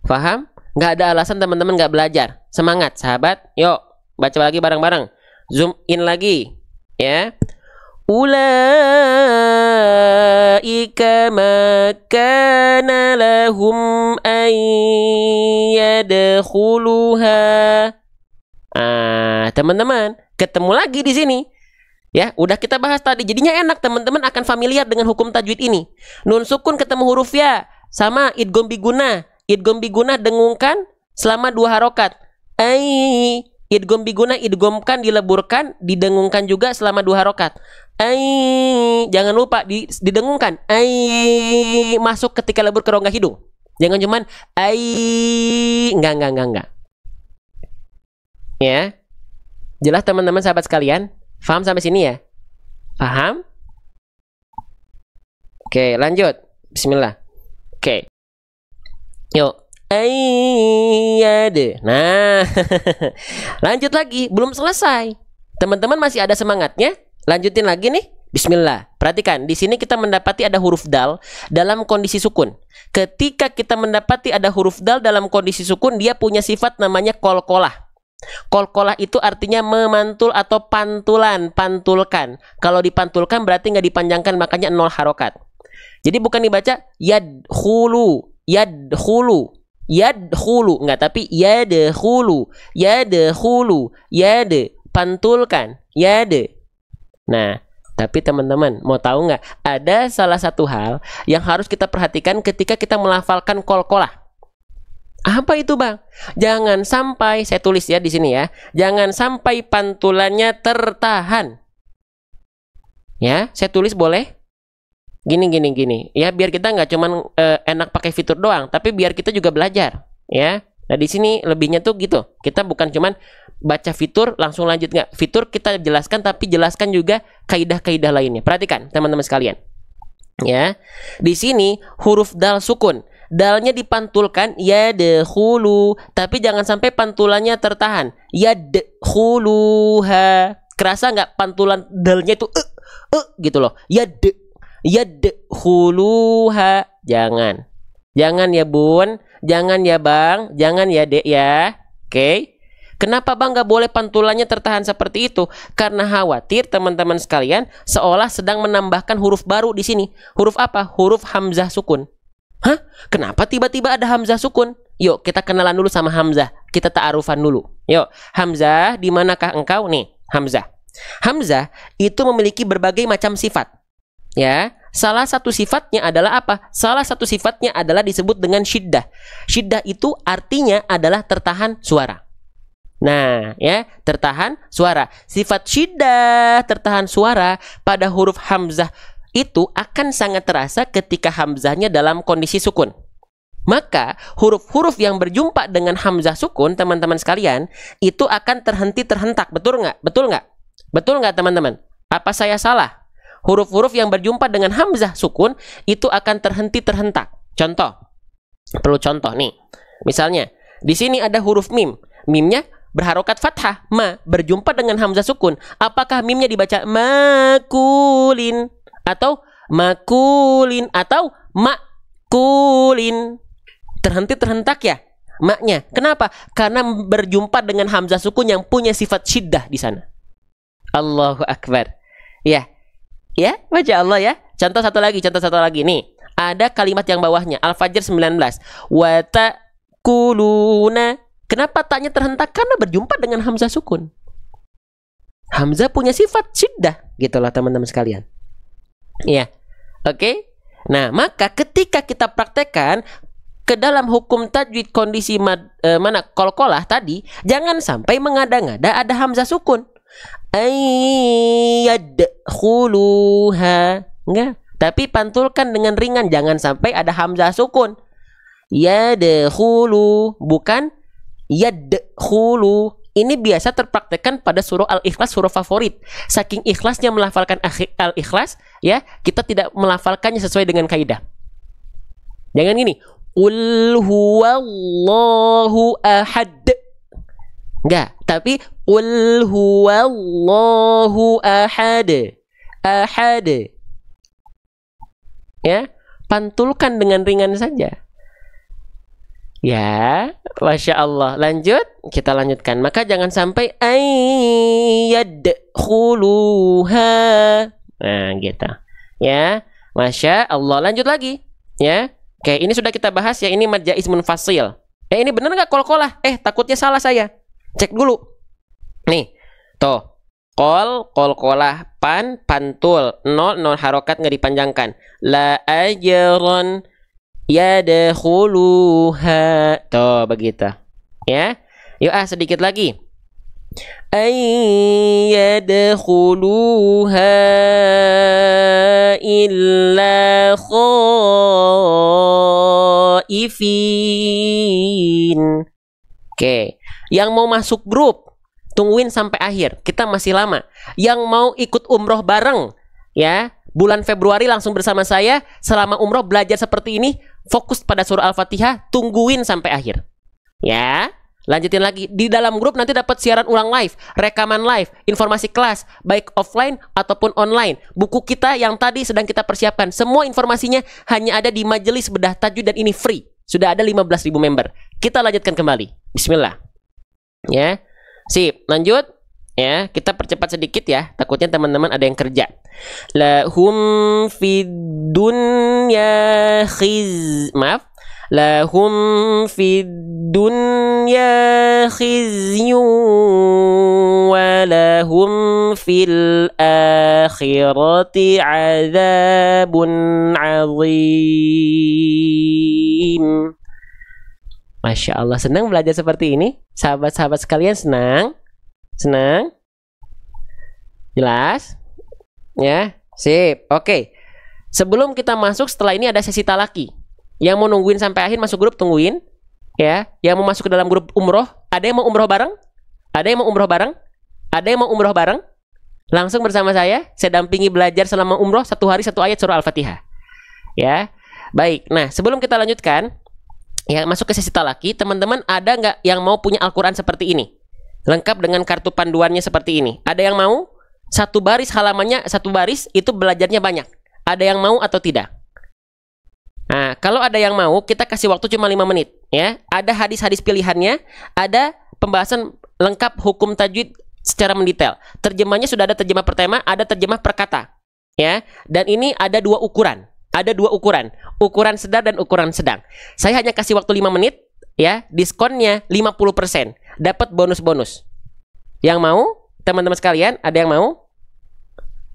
paham? Nggak ada alasan teman-teman nggak belajar. Semangat sahabat. Yuk baca lagi bareng-bareng. Zoom in lagi ya. Ulaika makana lahum ayyadkhuluha. Teman-teman, ketemu lagi di sini. Ya, udah kita bahas tadi. Jadinya enak, teman-teman akan familiar dengan hukum tajwid ini. Nun sukun ketemu huruf ya, sama idgham biguna. Idgham biguna dengungkan selama 2 harokat. Idgham biguna idghamkan dileburkan, didengungkan juga selama 2 harokat. Jangan lupa didengungkan. Masuk ketika lebur ke rongga hidung. Jangan cuman enggak. Ya. Jelas teman-teman sahabat sekalian? Paham sampai sini ya? Paham? Oke, lanjut. Bismillah. Oke. Yuk. Nah, lanjut lagi, belum selesai. Teman-teman masih ada semangatnya? Lanjutin lagi nih. Bismillah. Perhatikan, di sini kita mendapati ada huruf dal dalam kondisi sukun. Ketika kita mendapati ada huruf dal dalam kondisi sukun, dia punya sifat namanya kolkolah. Kolkolah itu artinya memantul atau pantulan, pantulkan. Kalau dipantulkan berarti nggak dipanjangkan, makanya 0 harokat. Jadi bukan dibaca yadkhulu, enggak, tapi yadkhulu, pantulkan, Nah, tapi teman-teman mau tahu nggak? Ada salah satu hal yang harus kita perhatikan ketika kita melafalkan kolkolah. Apa itu, Bang? Jangan sampai, saya tulis ya di sini ya, jangan sampai pantulannya tertahan. Ya, saya tulis boleh? Gini. Ya, biar kita nggak cuman enak pakai fitur doang, tapi biar kita juga belajar. Ya. Nah, di sini lebihnya tuh gitu. Kita bukan cuman baca fitur langsung lanjut, nggak. Fitur kita jelaskan, tapi jelaskan juga kaidah-kaidah lainnya. Perhatikan, teman-teman sekalian. Ya. Di sini huruf dal sukun. Dalnya dipantulkan yadkhulu, tapi jangan sampai pantulannya tertahan. Yadkhuluha. Kerasa nggak pantulan dalnya itu gitu loh. Yadkhuluha. Jangan ya bun, jangan ya bang, jangan ya dek ya. Oke. Kenapa bang nggak boleh pantulannya tertahan seperti itu? Karena khawatir teman-teman sekalian seolah sedang menambahkan huruf baru di sini. Huruf apa? Huruf hamzah sukun. Hah? Kenapa tiba-tiba ada hamzah sukun? Yuk kita kenalan dulu sama hamzah. Kita ta'arufan dulu. Yuk, hamzah di manakah engkau? Nih, hamzah. Hamzah itu memiliki berbagai macam sifat. Ya, salah satu sifatnya adalah apa? Salah satu sifatnya adalah disebut dengan syiddah. Syiddah itu artinya adalah tertahan suara. Nah, ya, tertahan suara. Sifat syiddah, tertahan suara pada huruf hamzah itu akan sangat terasa ketika hamzahnya dalam kondisi sukun. Maka huruf-huruf yang berjumpa dengan hamzah sukun, teman-teman sekalian, itu akan terhenti terhentak. Betul nggak? Betul nggak? Betul nggak teman-teman? Apa saya salah? Huruf-huruf yang berjumpa dengan hamzah sukun itu akan terhenti terhentak. Contoh, perlu contoh nih. Misalnya di sini ada huruf mim. Mimnya berharokat fathah, ma, berjumpa dengan hamzah sukun. Apakah mimnya dibaca makulin atau makulin atau makulin? Terhenti terhentak ya? maknya. Kenapa? Karena berjumpa dengan hamzah sukun yang punya sifat syiddah di sana. Allahu akbar. Ya. Ya, Masya Allah ya. Contoh satu lagi nih. Ada kalimat yang bawahnya Al-Fajr 19. Wa ta'kuluna. Kenapa taknya terhentak? Karena berjumpa dengan hamzah sukun. Hamzah punya sifat syiddah, gitulah teman-teman sekalian. Iya. Oke. Nah, maka ketika kita praktekkan ke dalam hukum tajwid kondisi mana qalqalah tadi, jangan sampai mengada-ngada ada hamzah sukun. Yadkhuluha. Enggak, tapi pantulkan dengan ringan, jangan sampai ada hamzah sukun. Yadkhulu, bukan yadkhulu. Ini biasa terpraktekkan pada surah Al-Ikhlas, surah favorit. Saking ikhlasnya melafalkan Al-Ikhlas, ya, kita tidak melafalkannya sesuai dengan kaidah. Jangan gini, qul huwallahu ahad. Enggak, tapi qul huwallahu ahad. Ahad. Ya, pantulkan dengan ringan saja. Ya, Masya Allah. Lanjut, kita lanjutkan. Maka jangan sampai yadkhuluha. Nah, gitu. Ya, Masya Allah. Lanjut lagi. Ya, oke, ini sudah kita bahas ya. Ini mad jaiz munfasil. Ini benar nggak qalqalah? Takutnya salah saya. Cek dulu. Nih, tuh. Qalqalah, pantul. Nol harokat nggak dipanjangkan. La ajron yadkhuluha. Tuh, begitu. Ya. Yuk sedikit lagi. Yadkhuluha illa khaifin. Oke. Yang mau masuk grup, tungguin sampai akhir. Kita masih lama. Yang mau ikut umroh bareng, ya, bulan Februari langsung bersama saya selama umroh belajar seperti ini, fokus pada surah Al-Fatihah, tungguin sampai akhir. Ya, lanjutin lagi. Di dalam grup nanti dapat siaran ulang live, rekaman live, informasi kelas, baik offline ataupun online. Buku kita yang tadi sedang kita persiapkan, semua informasinya hanya ada di Majelis Bedah Tajwid dan ini free. Sudah ada 15.000 member. Kita lanjutkan kembali. Bismillah. Ya, sip, lanjut. Ya, kita percepat sedikit ya, takutnya teman-teman ada yang kerja. Lahum fid dunya lahum fid dunya khizyun wa lahum fil akhirati adzabun azim. Masya Allah, senang belajar seperti ini? Sahabat-sahabat sekalian senang? Senang? Jelas? Ya, sip. Oke. Sebelum kita masuk, setelah ini ada sesi talaki. Yang mau nungguin sampai akhir masuk grup, tungguin. Ya, yang mau masuk ke dalam grup umroh, ada yang mau umroh bareng? Ada yang mau umroh bareng? Ada yang mau umroh bareng? Langsung bersama saya dampingi belajar selama umroh 1 hari 1 ayat surah Al-Fatihah. Ya, baik. Nah, sebelum kita lanjutkan, ya, masuk ke sesi talaki, teman-teman ada nggak yang mau punya Al-Quran seperti ini? Lengkap dengan kartu panduannya seperti ini. Ada yang mau? 1 baris halamannya, 1 baris itu belajarnya banyak. Ada yang mau atau tidak? Nah, kalau ada yang mau, kita kasih waktu cuma 5 menit. Ya, ada hadis-hadis pilihannya, ada pembahasan lengkap hukum tajwid secara mendetail. Terjemahnya sudah ada terjemah pertama, ada terjemah per kata. Ya, dan ini ada 2 ukuran. Ada 2 ukuran, ukuran sedar dan ukuran sedang. Saya hanya kasih waktu 5 menit, ya, diskonnya 50%, dapat bonus-bonus. Yang mau, teman-teman sekalian, ada yang mau?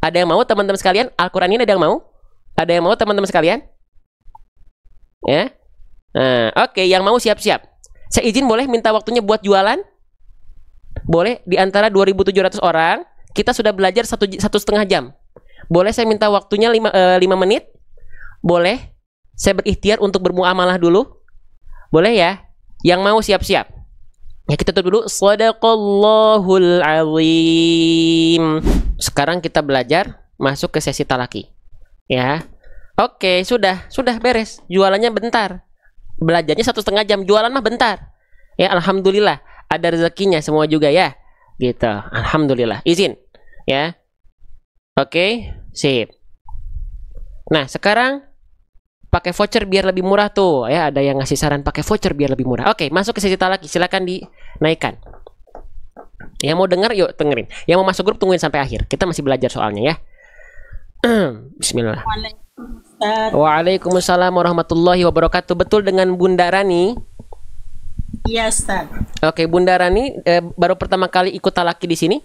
Ada yang mau, teman-teman sekalian? Al-Quran ini ada yang mau? Ada yang mau, teman-teman sekalian? Ya, nah, oke, yang mau siap-siap. Saya izin boleh minta waktunya buat jualan? Boleh, di antara 2.700 orang, kita sudah belajar 1,5 jam. Boleh saya minta waktunya 5 menit? Boleh, saya berikhtiar untuk bermuamalah dulu. Boleh ya? Yang mau siap-siap. Ya, kita tutup dulu. Shadaqallahul azim. Sekarang kita belajar masuk ke sesi talaki. Ya. Oke, sudah beres. Jualannya bentar. Belajarnya 1,5 jam. Jualan mah bentar. Ya, alhamdulillah ada rezekinya semua juga ya. Gitu. Alhamdulillah. Izin. Ya. Oke, sip. Nah, sekarang pakai voucher biar lebih murah tuh ya. Ada yang ngasih saran pakai voucher biar lebih murah. Oke, masuk ke sesi talaki, silakan dinaikkan. Yang mau denger yuk dengerin. Yang mau masuk grup tungguin sampai akhir. Kita masih belajar soalnya ya. Bismillah. Waalaikumsalam warahmatullahi wabarakatuh. Betul dengan Bunda Rani? Iya, Ustaz. Oke, Bunda Rani baru pertama kali ikut talaki di sini?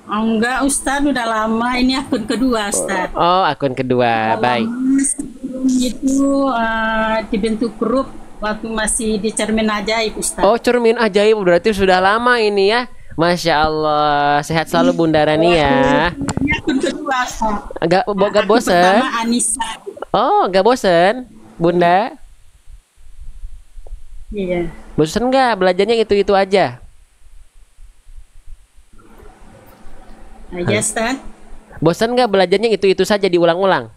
Enggak, Ustaz, udah lama. Ini akun kedua, Ustaz. Oh, akun kedua. Baik. Sebelum itu dibentuk grup waktu masih di Cermin Ajaib, Ustaz. Oh, Cermin Ajaib berarti sudah lama ini ya. Masya Allah, sehat selalu Bunda Rani ya. Ini akun kedua, Ustaz. Agak bosen? Pertama Anissa. Oh, gak bosen, Bunda? Iya. Bosen nggak belajarnya itu-itu aja? Aja, Ustaz. Bosen nggak belajarnya itu-itu saja diulang-ulang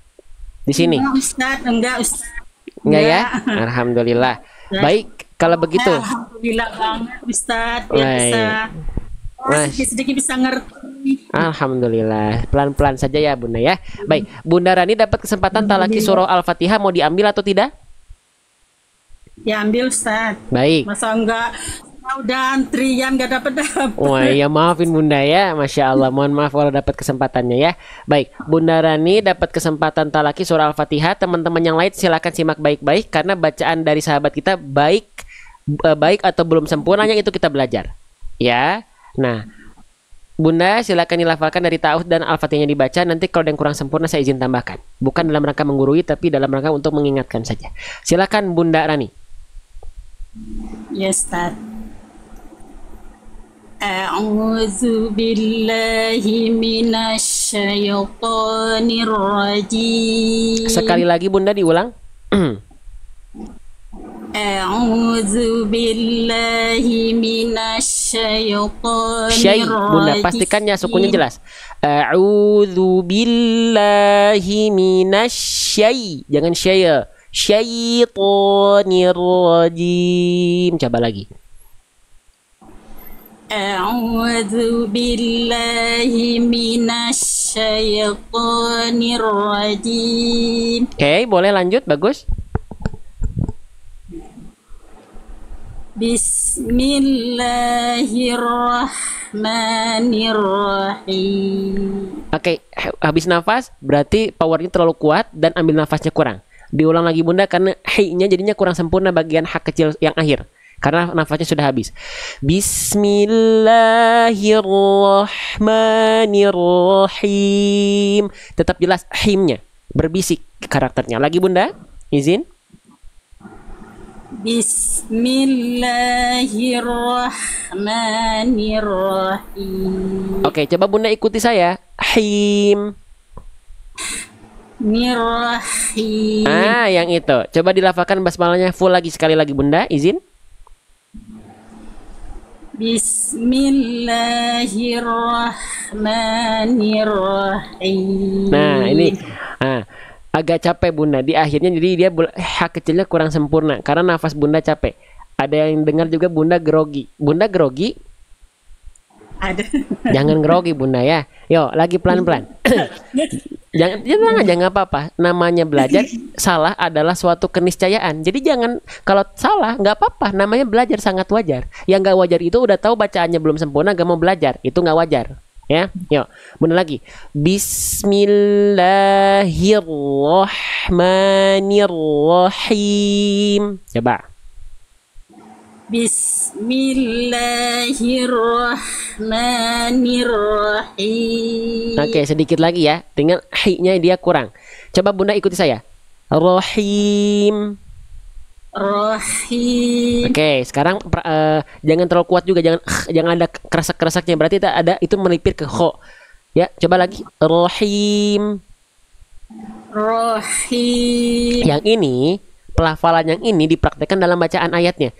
di sini? Enggak, Ustaz. Enggak ya? Alhamdulillah. Baik, kalau begitu. Alhamdulillah banget, Ustaz. Mas, sedikit bisa ngerti. Alhamdulillah. Pelan-pelan saja ya Bunda ya. Baik, Bunda Rani dapat kesempatan talaki surah Al-Fatihah, mau diambil atau tidak? Diambil, Ustaz. Baik. Masa enggak udah antrian enggak dapat. Wah, ya maafin Bunda ya. Masya Allah, mohon maaf kalau dapat kesempatannya ya. Baik, Bunda Rani dapat kesempatan talaki surah Al-Fatihah. Teman-teman yang lain silakan simak baik-baik karena bacaan dari sahabat kita baik atau belum sempurnanya itu kita belajar. Ya. Nah, Bunda silakan dilafalkan dari ta'awudz dan Al-Fatihahnya dibaca. Nanti kalau ada yang kurang sempurna saya izin tambahkan. Bukan dalam rangka menggurui tapi dalam rangka untuk mengingatkan saja. Silakan Bunda Rani. Yes, Ustaz. A'udzu billahi minasyaitonir rajim. Sekali lagi Bunda diulang. A'udzu billahi minasyaitonir Syai, Bunda rajim. pastikannya sukunya jelas. A'udzu billahi minasyai. Jangan syaya. Syaitonir rajim. Coba lagi. A'udzu billahi minasyaitonir rajim. Oke, boleh lanjut, bagus. Bismillahirrahmanirrahim. Oke, habis nafas berarti powernya terlalu kuat dan ambil nafasnya kurang. Diulang lagi Bunda karena hi-nya jadinya kurang sempurna bagian hak kecil yang akhir. Karena nafasnya sudah habis. Bismillahirrahmanirrahim. Tetap jelas himnya, berbisik karakternya. Lagi Bunda, izin. Bismillahirrahmanirrahim. Oke, coba Bunda ikuti saya. Him. Nirrahim. Yang itu. Coba dilafalkan basmalahnya full lagi sekali lagi Bunda, izin. Bismillahirrahmanirrahim. Nah, ini agak capek Bunda di akhirnya, jadi dia hak kecilnya kurang sempurna karena nafas Bunda capek. Ada yang dengar juga Bunda grogi. Bunda grogi? Ada. Jangan grogi Bunda ya. Yo, lagi pelan-pelan. jangan apa-apa. Namanya belajar, salah adalah suatu keniscayaan. Jadi jangan, kalau salah nggak apa-apa. Namanya belajar sangat wajar. Yang nggak wajar itu udah tahu bacaannya belum sempurna, gak mau belajar. Itu nggak wajar. Ya, yuk, Bunda lagi. Bismillahirrahmanirrahim. Coba. Bismillahirrahmanirrahim. Oke, sedikit lagi ya. Tinggal hi-nya dia kurang. Coba Bunda ikuti saya. Rahim. Rahim. Oke, sekarang jangan terlalu kuat juga, jangan ada kerasak-kerasaknya. Berarti ada itu melipir ke kho. Ya, coba lagi. Rahim. Rahim. Yang ini, pelafalan yang ini dipraktekkan dalam bacaan ayatnya.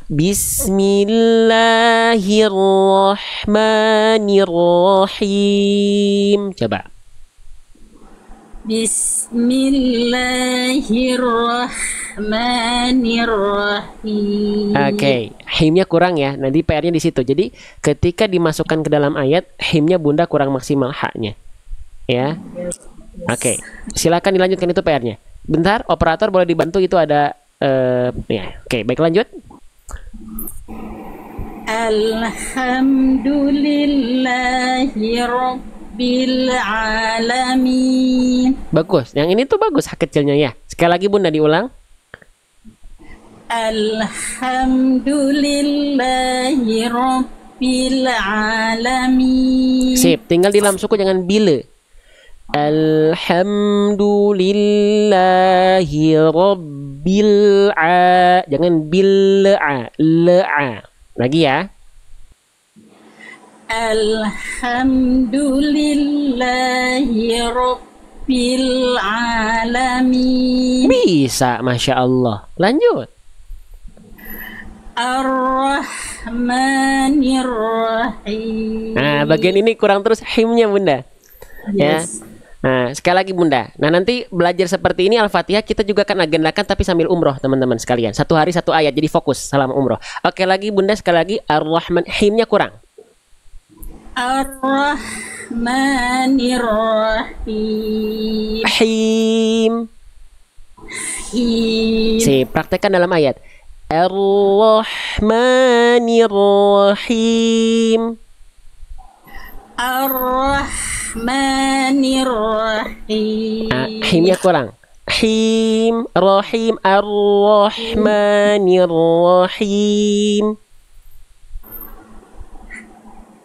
Bismillahirrahmanirrahim. Coba. Bismillahirrahmanirrahim. Oke, himnya kurang ya. Nanti PR-nya di situ. Jadi ketika dimasukkan ke dalam ayat, himnya Bunda kurang maksimal haknya. Ya. Oke, silakan dilanjutkan itu PR-nya. Bentar, operator boleh dibantu, itu ada ya. Oke, baik, lanjut. Alhamdulillahi Rabbil Alamin. Bagus, yang ini tuh bagus hak kecilnya ya. Sekali lagi Bunda diulang. Alhamdulillahi Rabbil Alamin. Sip, tinggal di lam suku jangan bila. Alhamdulillahi Rabbil jangan la. Lagi ya. Alhamdulillahi Rabbil Alamin. Bisa, Masya Allah. Lanjut. Ar-Rahmanir-Rahim. Nah, bagian ini kurang terus himnya Bunda. Ya. Yes. Nah, sekali lagi Bunda. Nah, nanti belajar seperti ini Al-Fatihah kita juga akan agendakan tapi sambil umroh teman-teman sekalian. Satu hari satu ayat, jadi fokus selama umroh. Oke, lagi Bunda, sekali lagi Ar-Rahman, himnya kurang. Ar-Rahmanir-Rahim. Him. Him. Praktekkan dalam ayat. Ar-Rahmanir-Rahim. Ar-Rahmanir-Rahim. Himnya kurang. Him, Rahim, Ar-Rahmanir-Rahim.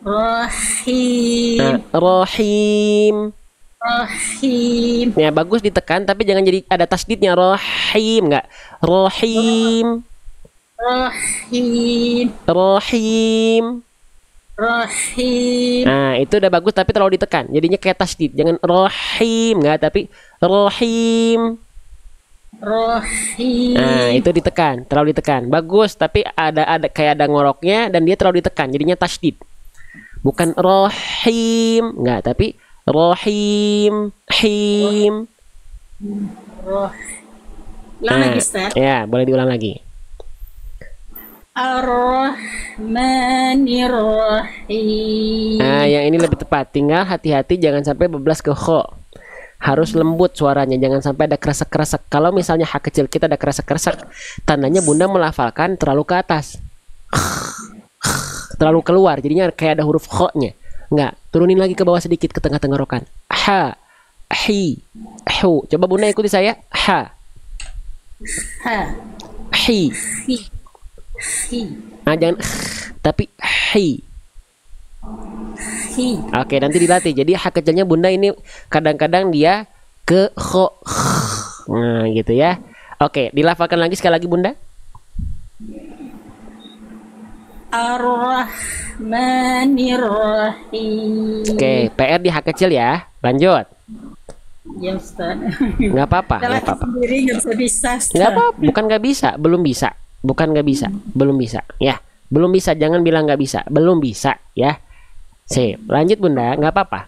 Rahim. Rahim. Rahim. Ya, bagus ditekan tapi jangan jadi ada tasdidnya. Rahim, enggak. Rahim. Rahim. Rahim. Rahim. Nah, itu udah bagus tapi terlalu ditekan. Jadinya kayak tasdid. Jangan rahim, enggak, tapi rahim. Rahim. Nah, itu ditekan, terlalu ditekan. Bagus, tapi ada kayak ada ngoroknya dan dia terlalu ditekan. Jadinya tasdid. Bukan rahim, enggak, tapi rahim, him. Ulang lagi, Ustaz. Ya, boleh diulang lagi. Ar-Rahmanir-Rahim. Nah, yang ini lebih tepat. Tinggal hati-hati jangan sampai bablas ke kho. Harus lembut suaranya, jangan sampai ada kresek-kresek. Kalau misalnya hak kecil kita ada kresek-kresek, tandanya Bunda melafalkan terlalu ke atas. Terlalu keluar, jadinya kayak ada huruf kho-nya. Enggak, turunin lagi ke bawah sedikit ke tengah tenggorokan. Ha, hi, hu. Coba Bunda ikuti saya. Ha, Ha. hi. Hi. Hi. Nah, jangan tapi hi. Hi. Oke, nanti dilatih. Jadi hak kecilnya Bunda ini kadang-kadang dia ke kho. Nah, gitu ya. Oke, dilafalkan lagi sekali lagi Bunda. Ar-Rahmanir-Rahim. Oke, PR di hak kecil ya. Lanjut. Ya, Ustaz. Nggak apa-apa, Kalau nggak apa-apa. sendiri nggak bisa, Ustaz. Nggak apa, bukan nggak bisa, belum bisa. Bukan nggak bisa, belum bisa. Ya, belum bisa. Jangan bilang nggak bisa, belum bisa ya. Sip, lanjut Bunda, nggak apa-apa.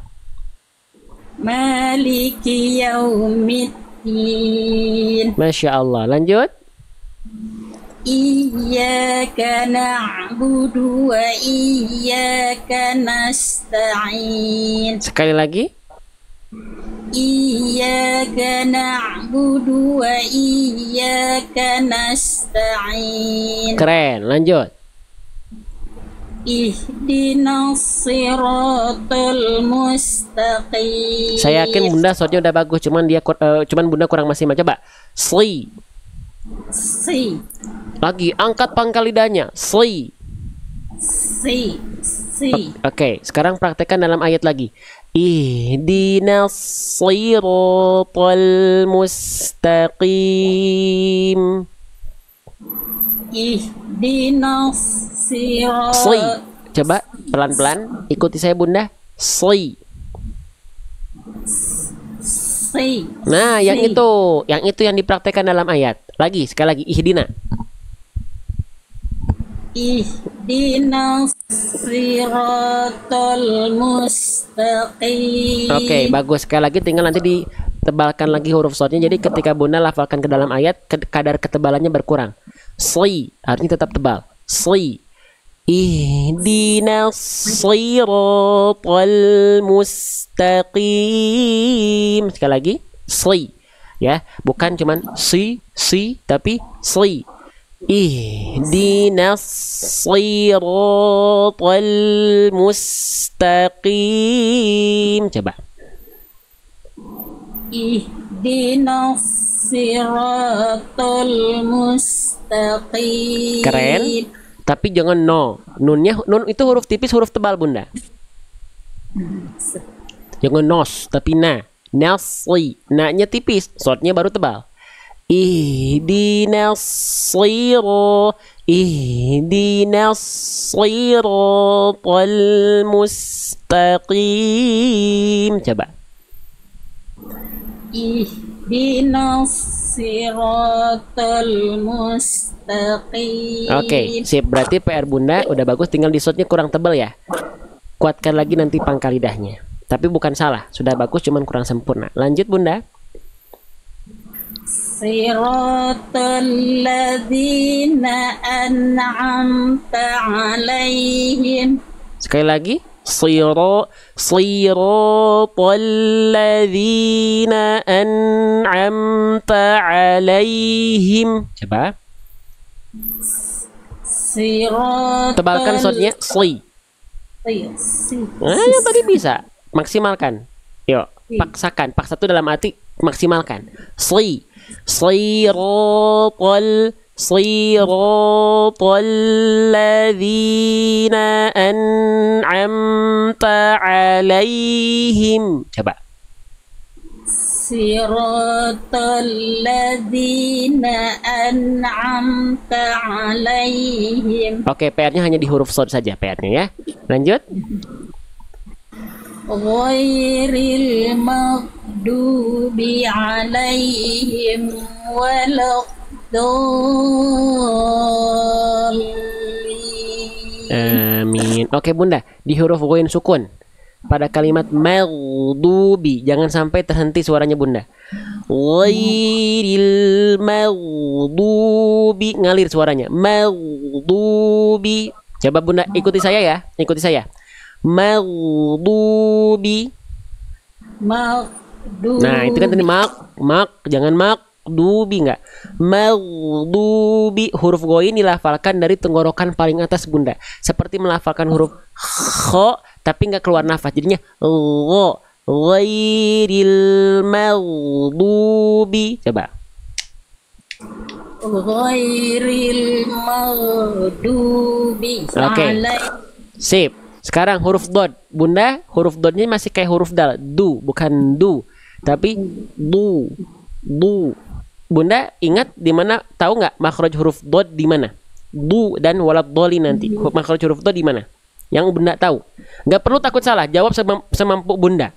Maliki yaumiddin. Masya Allah, lanjut. Iyyaka na'budu wa iyyaka nasta'in. Sekali lagi. Iyyaka na'budu wa iyyaka nasta'in. Keren, lanjut. Ihdinas siratal mustaqim. Saya yakin Bunda soalnya udah bagus, cuman Bunda kurang maksimal. Coba. Sli. Si. Lagi, angkat pangkal lidahnya. Sli. Si. Si. Oke, sekarang praktekkan dalam ayat lagi. Ihdinas siratal mustaqim. Ihdinas siratal. Sli. Coba pelan-pelan ikuti saya Bunda. Sli. Si. Nah, yang Si. itu yang dipraktekkan dalam ayat. Lagi, sekali lagi, ihdina. Ihdinas siratal mustaqim. Oke, bagus. Sekali lagi tinggal nanti ditebalkan lagi huruf shadnya. Jadi ketika Bunda lafalkan ke dalam ayat, kadar ketebalannya berkurang. Sli, artinya tetap tebal. Sli. ihdinas siratal mustaqim. Sekali lagi, si, ya, bukan cuman si tapi si. Ihdinas siratal mustaqim. Coba. Ihdinas siratal mustaqim. Keren. Tapi jangan no. Nun itu huruf tipis, huruf tebal, Bunda. Jangan nos, tapi na. Nasli. Na-nya tipis, shortnya baru tebal. Ihdinas siratal mustaqim. Coba. Ihdinas siratal mustaqim. Oke, sip. Berarti PR Bunda udah bagus, tinggal di shortnya kurang tebal ya. Kuatkan lagi nanti pangkal lidahnya. Tapi bukan salah, sudah bagus, cuman kurang sempurna. Lanjut Bunda. Siratal ladzina an'amta 'alaihim. Sekali lagi. Siratal ladzina an'amta 'alaihim. Coba. Tebalkan shortnya. Yang tadi bisa. Maksimalkan. Yuk, paksakan. Paksa itu dalam arti maksimalkan. Siratal ladzina an'amta 'alaihim. Coba. Siratal ladzina an'amta 'alaihim. Oke, PR-nya hanya di huruf shad saja PR-nya ya. Lanjut. Ghairil maghdubi 'alaihim waladdallin. Amin. Oke Bunda, di huruf ghain sukun pada kalimat maghdubi jangan sampai terhenti suaranya Bunda. Ghairil maghdubi, ngalir suaranya. Maghdubi. Coba Bunda ikuti saya ya, ikuti saya. Maghdubi. Nah, itu kan tadi jangan maghdubi, enggak. Maghdubi, huruf ghain dilafalkan dari tenggorokan paling atas Bunda. Seperti melafalkan huruf kha tapi enggak keluar nafas. Jadinya gha. Ghairil maghdubi. Coba. Ghairil maghdubi. Oke. Sip. Sekarang huruf dod. Bunda, huruf dodnya masih kayak huruf dal. Du, bukan du. Tapi du. Bunda ingat di mana, tahu nggak makhraj huruf dod di mana? Du dan waladdallin nanti. Makhraj huruf dod di mana? Yang Bunda tahu. Nggak perlu takut salah, jawab semampu Bunda.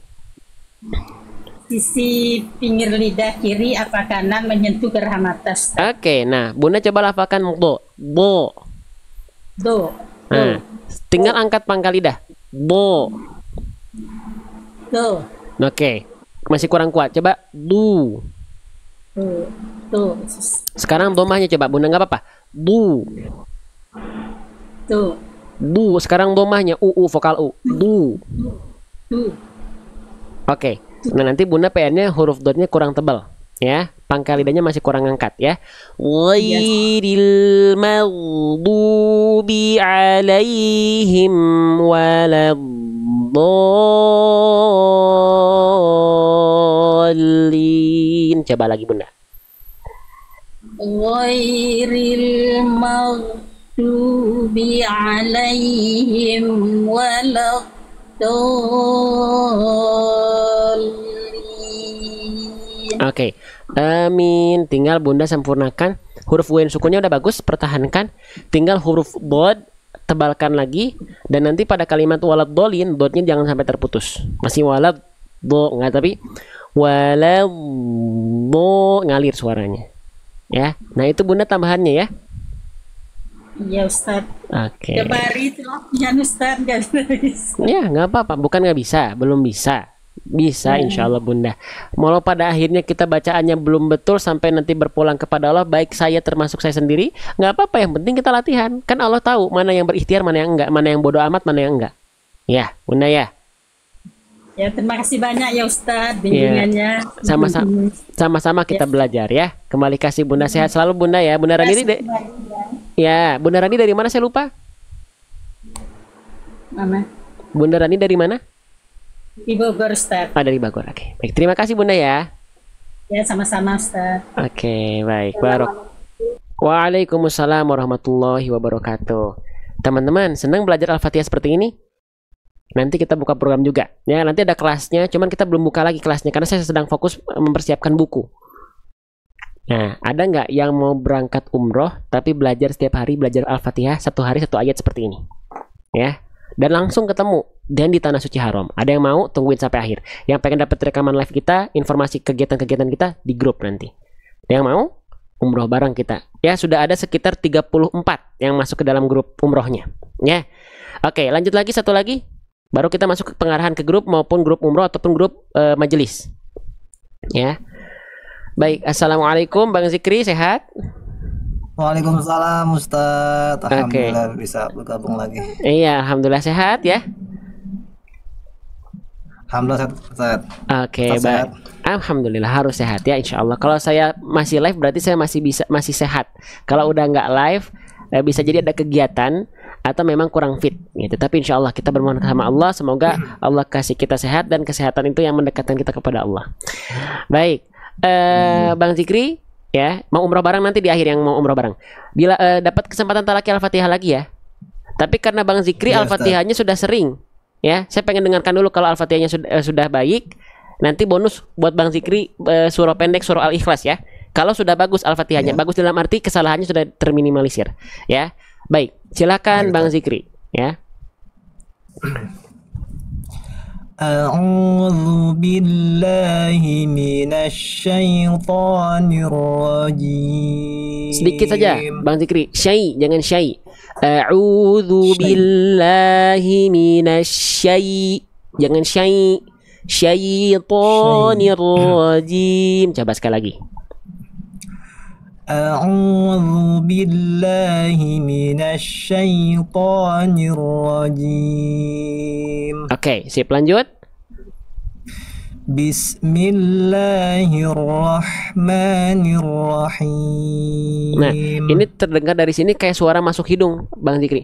Sisi pinggir lidah kiri apa kanan menyentuh geraham atas. Oke, nah Bunda coba lafalkan do. Nah, tinggal angkat pangkal lidah. Do. Oke, masih kurang kuat. Coba du. Sekarang domahnya coba Bunda, nggak apa-apa. Du. Sekarang domahnya vokal u. Du. Oke. Nah nanti Bunda PR-nya huruf dotnya kurang tebal ya. Pangkal lidahnya masih kurang angkat ya. Ghairil maghdubi 'alaihim waladdallin. Coba lagi Bunda. Ghairil maghdubi 'alaihim waladdallin. Oke. Amin. Tinggal Bunda sempurnakan. Huruf ghain sukunnya udah bagus, pertahankan. Tinggal huruf dod tebalkan lagi. Dan nanti pada kalimat waladdallin, dodnya jangan sampai terputus. Masih walad do, enggak, tapi walad do, ngalir suaranya. Ya. Nah, itu Bunda tambahannya ya. Iya Ustaz. Oke. Kebari itu latihan Ustaz, nggak bisa. Ya, nggak apa-apa. Bukan nggak bisa, belum bisa. Bisa, insya Allah Bunda. Walau pada akhirnya kita bacaannya belum betul sampai nanti berpulang kepada Allah, baik saya termasuk saya sendiri, nggak apa-apa. Yang penting kita latihan. Kan Allah tahu mana yang berikhtiar, mana yang enggak, mana yang bodoh amat, mana yang enggak. Ya, Bunda ya. Ya, terima kasih banyak ya Ustadz bimbingannya. Sama-sama kita belajar ya. Kembali kasih Bunda, sehat selalu Bunda ya. Bunda Rani ya, Bunda Rani dari mana saya lupa? Mama. Bunda Rani dari mana? Di Bogor Ustadz. Dari Bogor. Oke. Baik, terima kasih Bunda ya. Ya, sama-sama Ustadz. Oke, baik. Waalaikumsalam warahmatullahi wabarakatuh. Teman-teman, senang belajar Al-Fatihah seperti ini? Nanti kita buka program juga ya, nanti ada kelasnya, cuman kita belum buka lagi kelasnya karena saya sedang fokus mempersiapkan buku. Nah, ada nggak yang mau berangkat umroh tapi belajar setiap hari, belajar Al-Fatihah 1 hari 1 ayat seperti ini ya, dan langsung ketemu dan di Tanah Suci Haram? Ada yang mau? Tungguin sampai akhir. Yang pengen dapat rekaman live kita, informasi kegiatan-kegiatan kita di grup nanti. Ada yang mau umroh bareng kita ya? Sudah ada sekitar 34 yang masuk ke dalam grup umrohnya ya. Oke, lanjut lagi, satu lagi baru kita masuk ke pengarahan ke grup maupun grup umroh ataupun grup majelis ya. Baik, assalamualaikum Bang Zikri, sehat? Waalaikumsalam Ustadz. Alhamdulillah bisa bergabung lagi. Iya, alhamdulillah sehat ya. Alhamdulillah sehat Ustadz. Oke, baik. Alhamdulillah harus sehat ya, insya Allah. Kalau saya masih live berarti saya masih sehat. Kalau udah nggak live bisa jadi ada kegiatan atau memang kurang fit gitu. Tapi insya Allah kita bermohon sama Allah, semoga Allah kasih kita sehat, dan kesehatan itu yang mendekatkan kita kepada Allah. Baik, Bang Zikri ya, mau umroh bareng nanti di akhir, yang mau umroh bareng bila dapat kesempatan talaki Al-Fatihah lagi ya. Tapi karena Bang Zikri Al-Fatihahnya sudah sering ya, saya pengen dengarkan dulu. Kalau Al-Fatihahnya sudah baik, nanti bonus buat Bang Zikri surah pendek, surah Al-Ikhlas ya. Kalau sudah bagus Al-Fatihahnya, bagus dalam arti kesalahannya sudah terminimalisir ya. Baik, silakan Bang Zikri ya. A'udzu billahi minasyaitonir rajim. Sedikit saja Bang Zikri, syai, jangan syai. A'udzu billahi minasyai, jangan syai. Syaitonir rajim. Coba sekali lagi. A'udzu billahi minasyaitonir rajim. Oke, sip, lanjut. Bismillahirrahmanirrahim. Nah, ini terdengar dari sini kayak suara masuk hidung, Bang Zikri.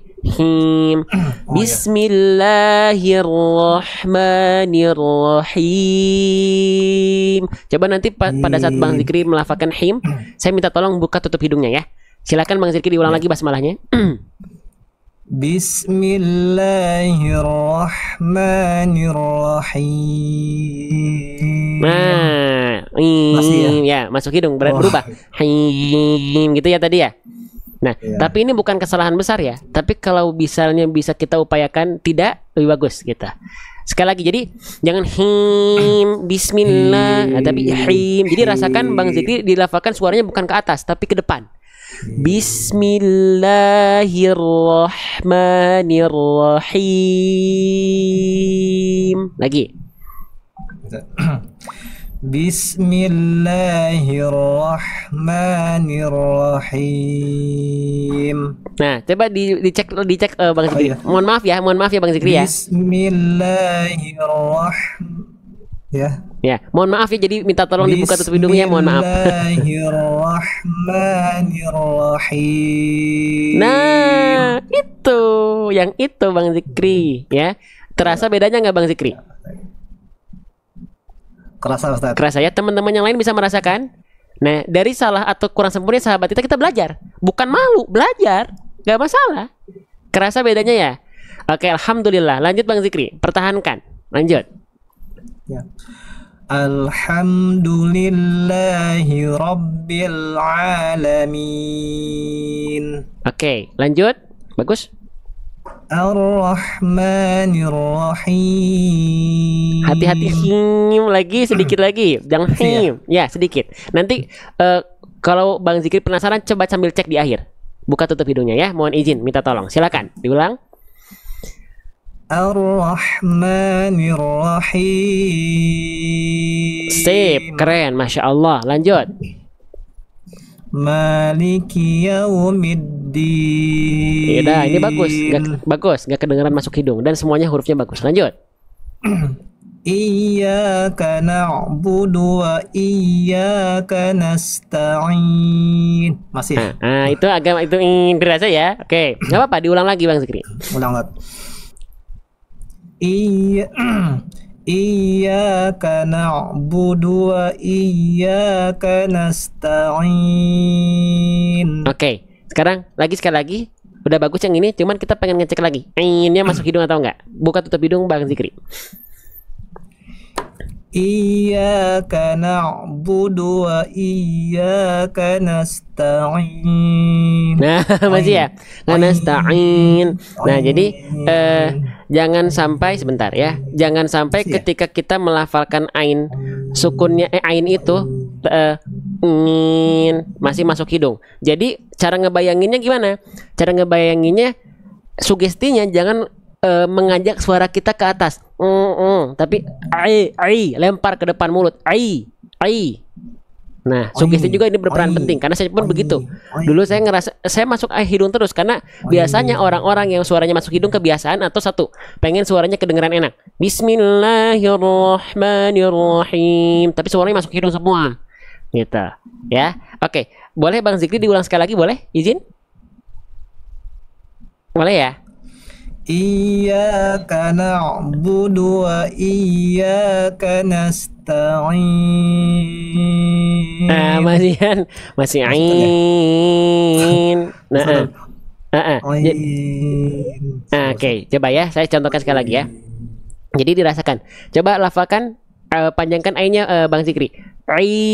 Bismillahirrahmanirrahim. Coba nanti pada saat Bang Zikri melafalkan him, saya minta tolong buka tutup hidungnya ya. Silakan Bang Zikri diulang lagi basmalahnya. Bismillahirrahmanirrahim. Nah, ya masuk hidung, berubah him gitu ya tadi ya. Nah, tapi ini bukan kesalahan besar ya. Tapi kalau misalnya bisa kita upayakan tidak, lebih bagus kita. Sekali lagi, jadi jangan him, bismillah, tapi him. Jadi rasakan Bang Zikri dilafalkan suaranya bukan ke atas, tapi ke depan. Bismillahirrahmanirrahim. Lagi. Bismillahirrahmanirrahim. Nah, coba dicek Bang Zikri. Mohon maaf ya Bang Zikri ya. Ya, mohon maaf ya, jadi minta tolong dibuka tutup hidungnya, mohon maaf. Bismillahirrahmanirrahim. Nah, yang itu Bang Zikri ya. Terasa bedanya nggak Bang Zikri? Kerasa Ustaz. Kerasa ya, teman-teman yang lain bisa merasakan. Nah, dari salah atau kurang sempurna sahabat kita belajar. Bukan malu, belajar. Nggak masalah. Kerasa bedanya ya? Oke, alhamdulillah. Lanjut Bang Zikri, pertahankan. Lanjut. Ya. Alhamdulillahi Rabbil Alamin. Oke, lanjut. Bagus. Ar-Rahmanir-Rahim. Hati-hati him lagi, sedikit lagi. Jangan him. Ya, sedikit. Nanti kalau Bang Zikri penasaran, coba sambil cek di akhir. Buka tutup hidungnya ya. Mohon izin, minta tolong. Silakan, diulang. Ar-Rahmanir-Rahim. Sip, keren, Masya Allah. Lanjut. Maliki Yaumiddin. Ya, ini bagus, nggak kedengeran masuk hidung dan semuanya hurufnya bagus. Lanjut. Iyyaka na'budu wa iyyaka nasta'in. Masih. Itu agak itu dirasa ya. Oke, nggak apa-apa, diulang lagi Bang Zikri. Ulang lagi. Iyyaka na'budu wa iyyaka nasta'in. Oke, sekali lagi. Udah bagus yang ini, cuman kita pengen ngecek lagi. Ainnya masuk hidung atau enggak? Buka tutup hidung Bang Zikri. Iyyaka na'budu wa iyyaka nasta'in. Nah, masih ya. Nasta'in. Nah, jadi jangan sampai sebentar ya. Jangan sampai ketika kita melafalkan ain sukunnya ain itu masih masuk hidung. Jadi cara ngebayanginnya gimana? Cara ngebayanginnya sugestinya jangan mengajak suara kita ke atas, tapi ai lempar ke depan mulut, ai. Nah, sugesti juga ini berperan penting karena saya pun begitu. Dulu saya ngerasa saya masuk hidung terus karena biasanya orang-orang yang suaranya masuk hidung kebiasaan atau satu pengen suaranya kedengeran enak. Bismillahirrahmanirrahim, tapi suaranya masuk hidung semua, gitu. Ya, oke. Boleh Bang Zikri diulang sekali lagi, boleh? Izin? Boleh ya? Iyyaka na'budu wa iyyaka nasta'in. Nah, masih ain. Oke, coba ya, saya contohkan sekali lagi ya. Jadi dirasakan. Coba lafalkan, panjangkan ainnya Bang Zikri. Ain.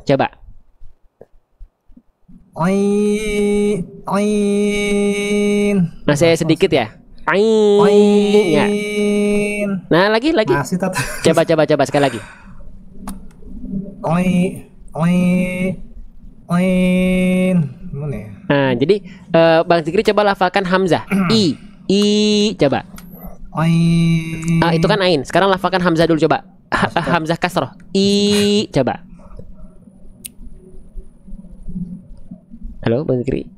Coba. Ain. Masih sedikit ya. Ain. Ya. Nah, lagi. Masih tetap. Coba sekali lagi. Ain. Mana ya? Nah, jadi Bang Zikri coba lafalkan hamzah. I coba. Ain. Itu kan ain. Sekarang lafalkan hamzah dulu coba. Hamzah kasroh. I coba. Halo Bang Zikri.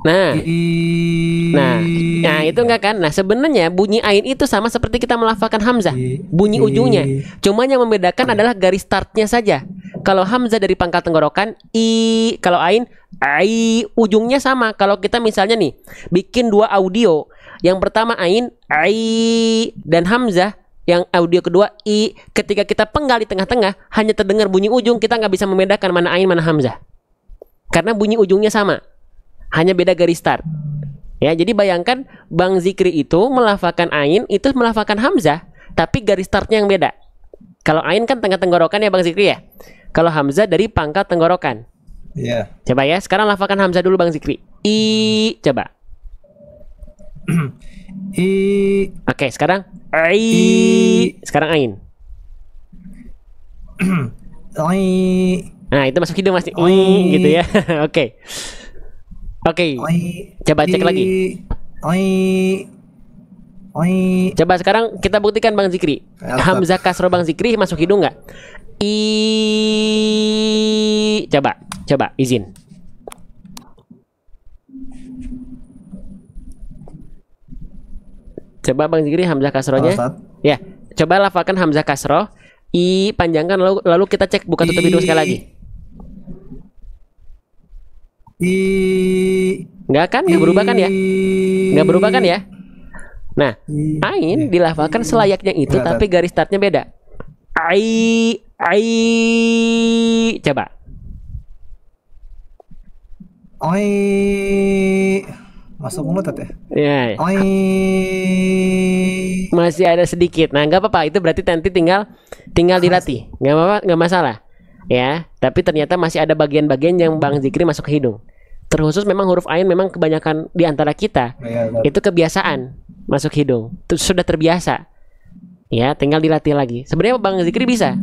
Nah, itu enggak kan? Nah, sebenarnya bunyi ain itu sama seperti kita melafalkan hamzah, bunyi ujungnya. Cuma yang membedakan adalah garis startnya saja. Kalau hamzah dari pangkal tenggorokan, i. Kalau ain, ai. Ujungnya sama. Kalau kita misalnya nih bikin dua audio, yang pertama ain, ai, dan hamzah. Yang audio kedua i, ketika kita penggal di tengah-tengah hanya terdengar bunyi ujung, kita nggak bisa membedakan mana ain mana hamzah karena bunyi ujungnya sama, hanya beda garis start ya. Jadi bayangkan Bang Zikri itu melafalkan ain, itu melafalkan hamzah, tapi garis startnya yang beda. Kalau ain kan tengah tenggorokan ya Bang Zikri ya, kalau hamzah dari pangkal tenggorokan. Iya. Coba ya, sekarang lafalkan hamzah dulu Bang Zikri. I coba. Oke, sekarang ai. Sekarang ain. Nah, itu masuk hidung masih gitu ya. Oke. Coba cek lagi. Coba sekarang kita buktikan Bang Zikri. Hamzah kasroh Bang Zikri masuk hidung nggak? Coba izin. Coba Bang Zikri hamzah kasrohnya. Ya, coba lafalkan hamzah kasroh. I panjangkan lalu kita cek buka tutup hidung sekali lagi. Enggak kan? Enggak berubah kan ya? Enggak berubah kan ya? Nah, ain dilafalkan selayaknya itu tapi garis startnya beda. Ai. Coba. Masuk mulut ya? Ya. Masih ada sedikit. Nah, nggak apa-apa. Itu berarti nanti tinggal dilatih. Nggak apa-apa, nggak masalah. Ya. Tapi ternyata masih ada bagian-bagian yang Bang Zikri masuk ke hidung. Terkhusus memang huruf ain memang kebanyakan di antara kita itu kebiasaan masuk hidung. Itu sudah terbiasa. Ya, tinggal dilatih lagi. Sebenarnya Bang Zikri bisa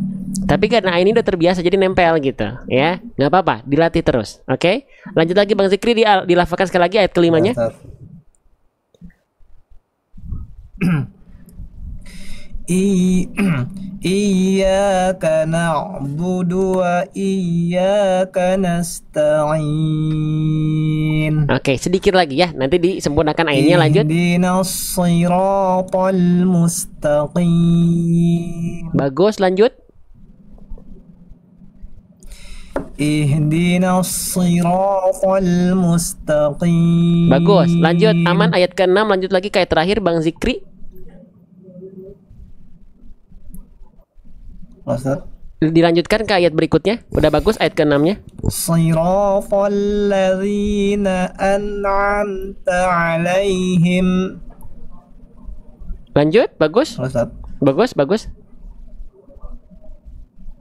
Tapi karena ini udah terbiasa jadi nempel gitu ya. Nggak apa-apa, dilatih terus. Oke? Lanjut lagi Bang Zikri, dilafalkan sekali lagi ayat kelimanya. Ya, Ustaz. I- Iyyaka na'budu wa iyyaka nasta'in. Oke, sedikit lagi ya. Nanti disempurnakan ayatnya, lanjut. Ihdinas siratal mustaqim. Bagus, lanjut. Ihdinas siratal mustaqim. Bagus, lanjut. Aman, ayat ke-6, lanjut lagi kayak terakhir Bang Zikri. Ustaz. Dilanjutkan ke ayat berikutnya. Udah bagus ayat ke-6-nya. Siratal ladzina an'amta 'alaihim. Lanjut, bagus. Ustaz. Bagus, bagus.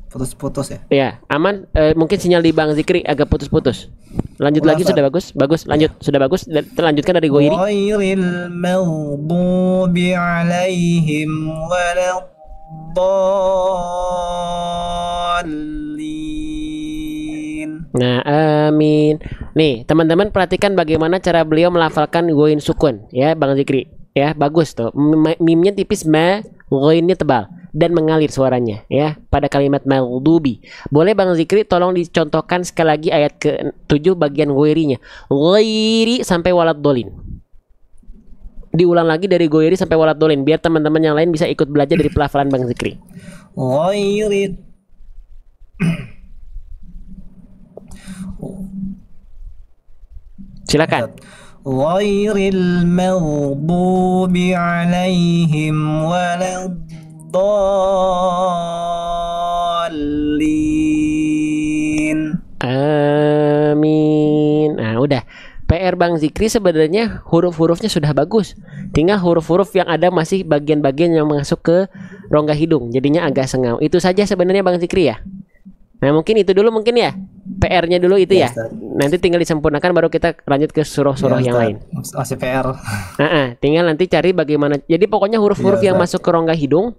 Putus-putus ya. Ya, aman. Mungkin sinyal di Bang Zikri agak putus-putus. Lanjut Ulang, lagi, Ustaz. sudah bagus. Bagus, lanjut. Sudah bagus. Lanjutkan dari Goiri. Ghairil maghdubi 'alaihim waladdallin. Nah, amin. Nih, teman-teman perhatikan bagaimana cara beliau melafalkan goin sukun, ya, Bang Zikri. Ya, bagus tuh. Mimnya tipis, goinnya tebal dan mengalir suaranya, ya, pada kalimat maghdubi. Boleh Bang Zikri tolong dicontohkan sekali lagi ayat ke-7 bagian goirinya. Goiri sampai waladdallin. Diulang lagi dari goiri sampai waladdallin biar teman-teman yang lain bisa ikut belajar dari pelafalan Bang Zikri. Ghairil Silakan. Ghairil maghdubi 'alaihim waladdallin. Amin. Nah, udah. PR Bang Zikri sebenarnya huruf-hurufnya sudah bagus. Tinggal huruf-huruf yang ada masih bagian-bagian yang masuk ke rongga hidung. Jadinya agak sengau. Itu saja sebenarnya Bang Zikri ya. Nah, mungkin itu dulu mungkin ya. PR-nya dulu itu ya. Ustaz. Nanti tinggal disempurnakan baru kita lanjut ke surah-surah Ya, yang Ustaz. lain. Masih PR. Tinggal nanti cari bagaimana. Jadi pokoknya huruf-huruf Iya, yang Ustaz. masuk ke rongga hidung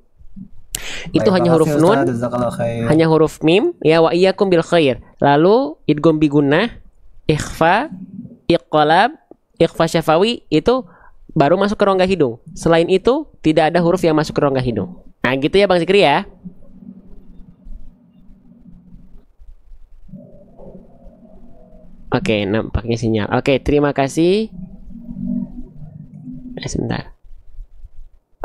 itu Baik, hanya huruf makasih, nun, Ustaz. Jazakallah khair. hanya huruf mim, ya, wa iyyakum bil khair. Lalu idgham bi gunnah, ikhfa, iqlab, ikhfa syafawi itu baru masuk ke rongga hidung. Selain itu tidak ada huruf yang masuk ke rongga hidung. Nah, gitu ya Bang Zikri ya. Oke, nampaknya sinyal. Oke, terima kasih. Sebentar.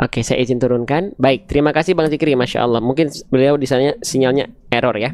Oke, saya izin turunkan. Baik, terima kasih Bang Zikri, Masya Allah. Mungkin beliau di sana sinyalnya error ya.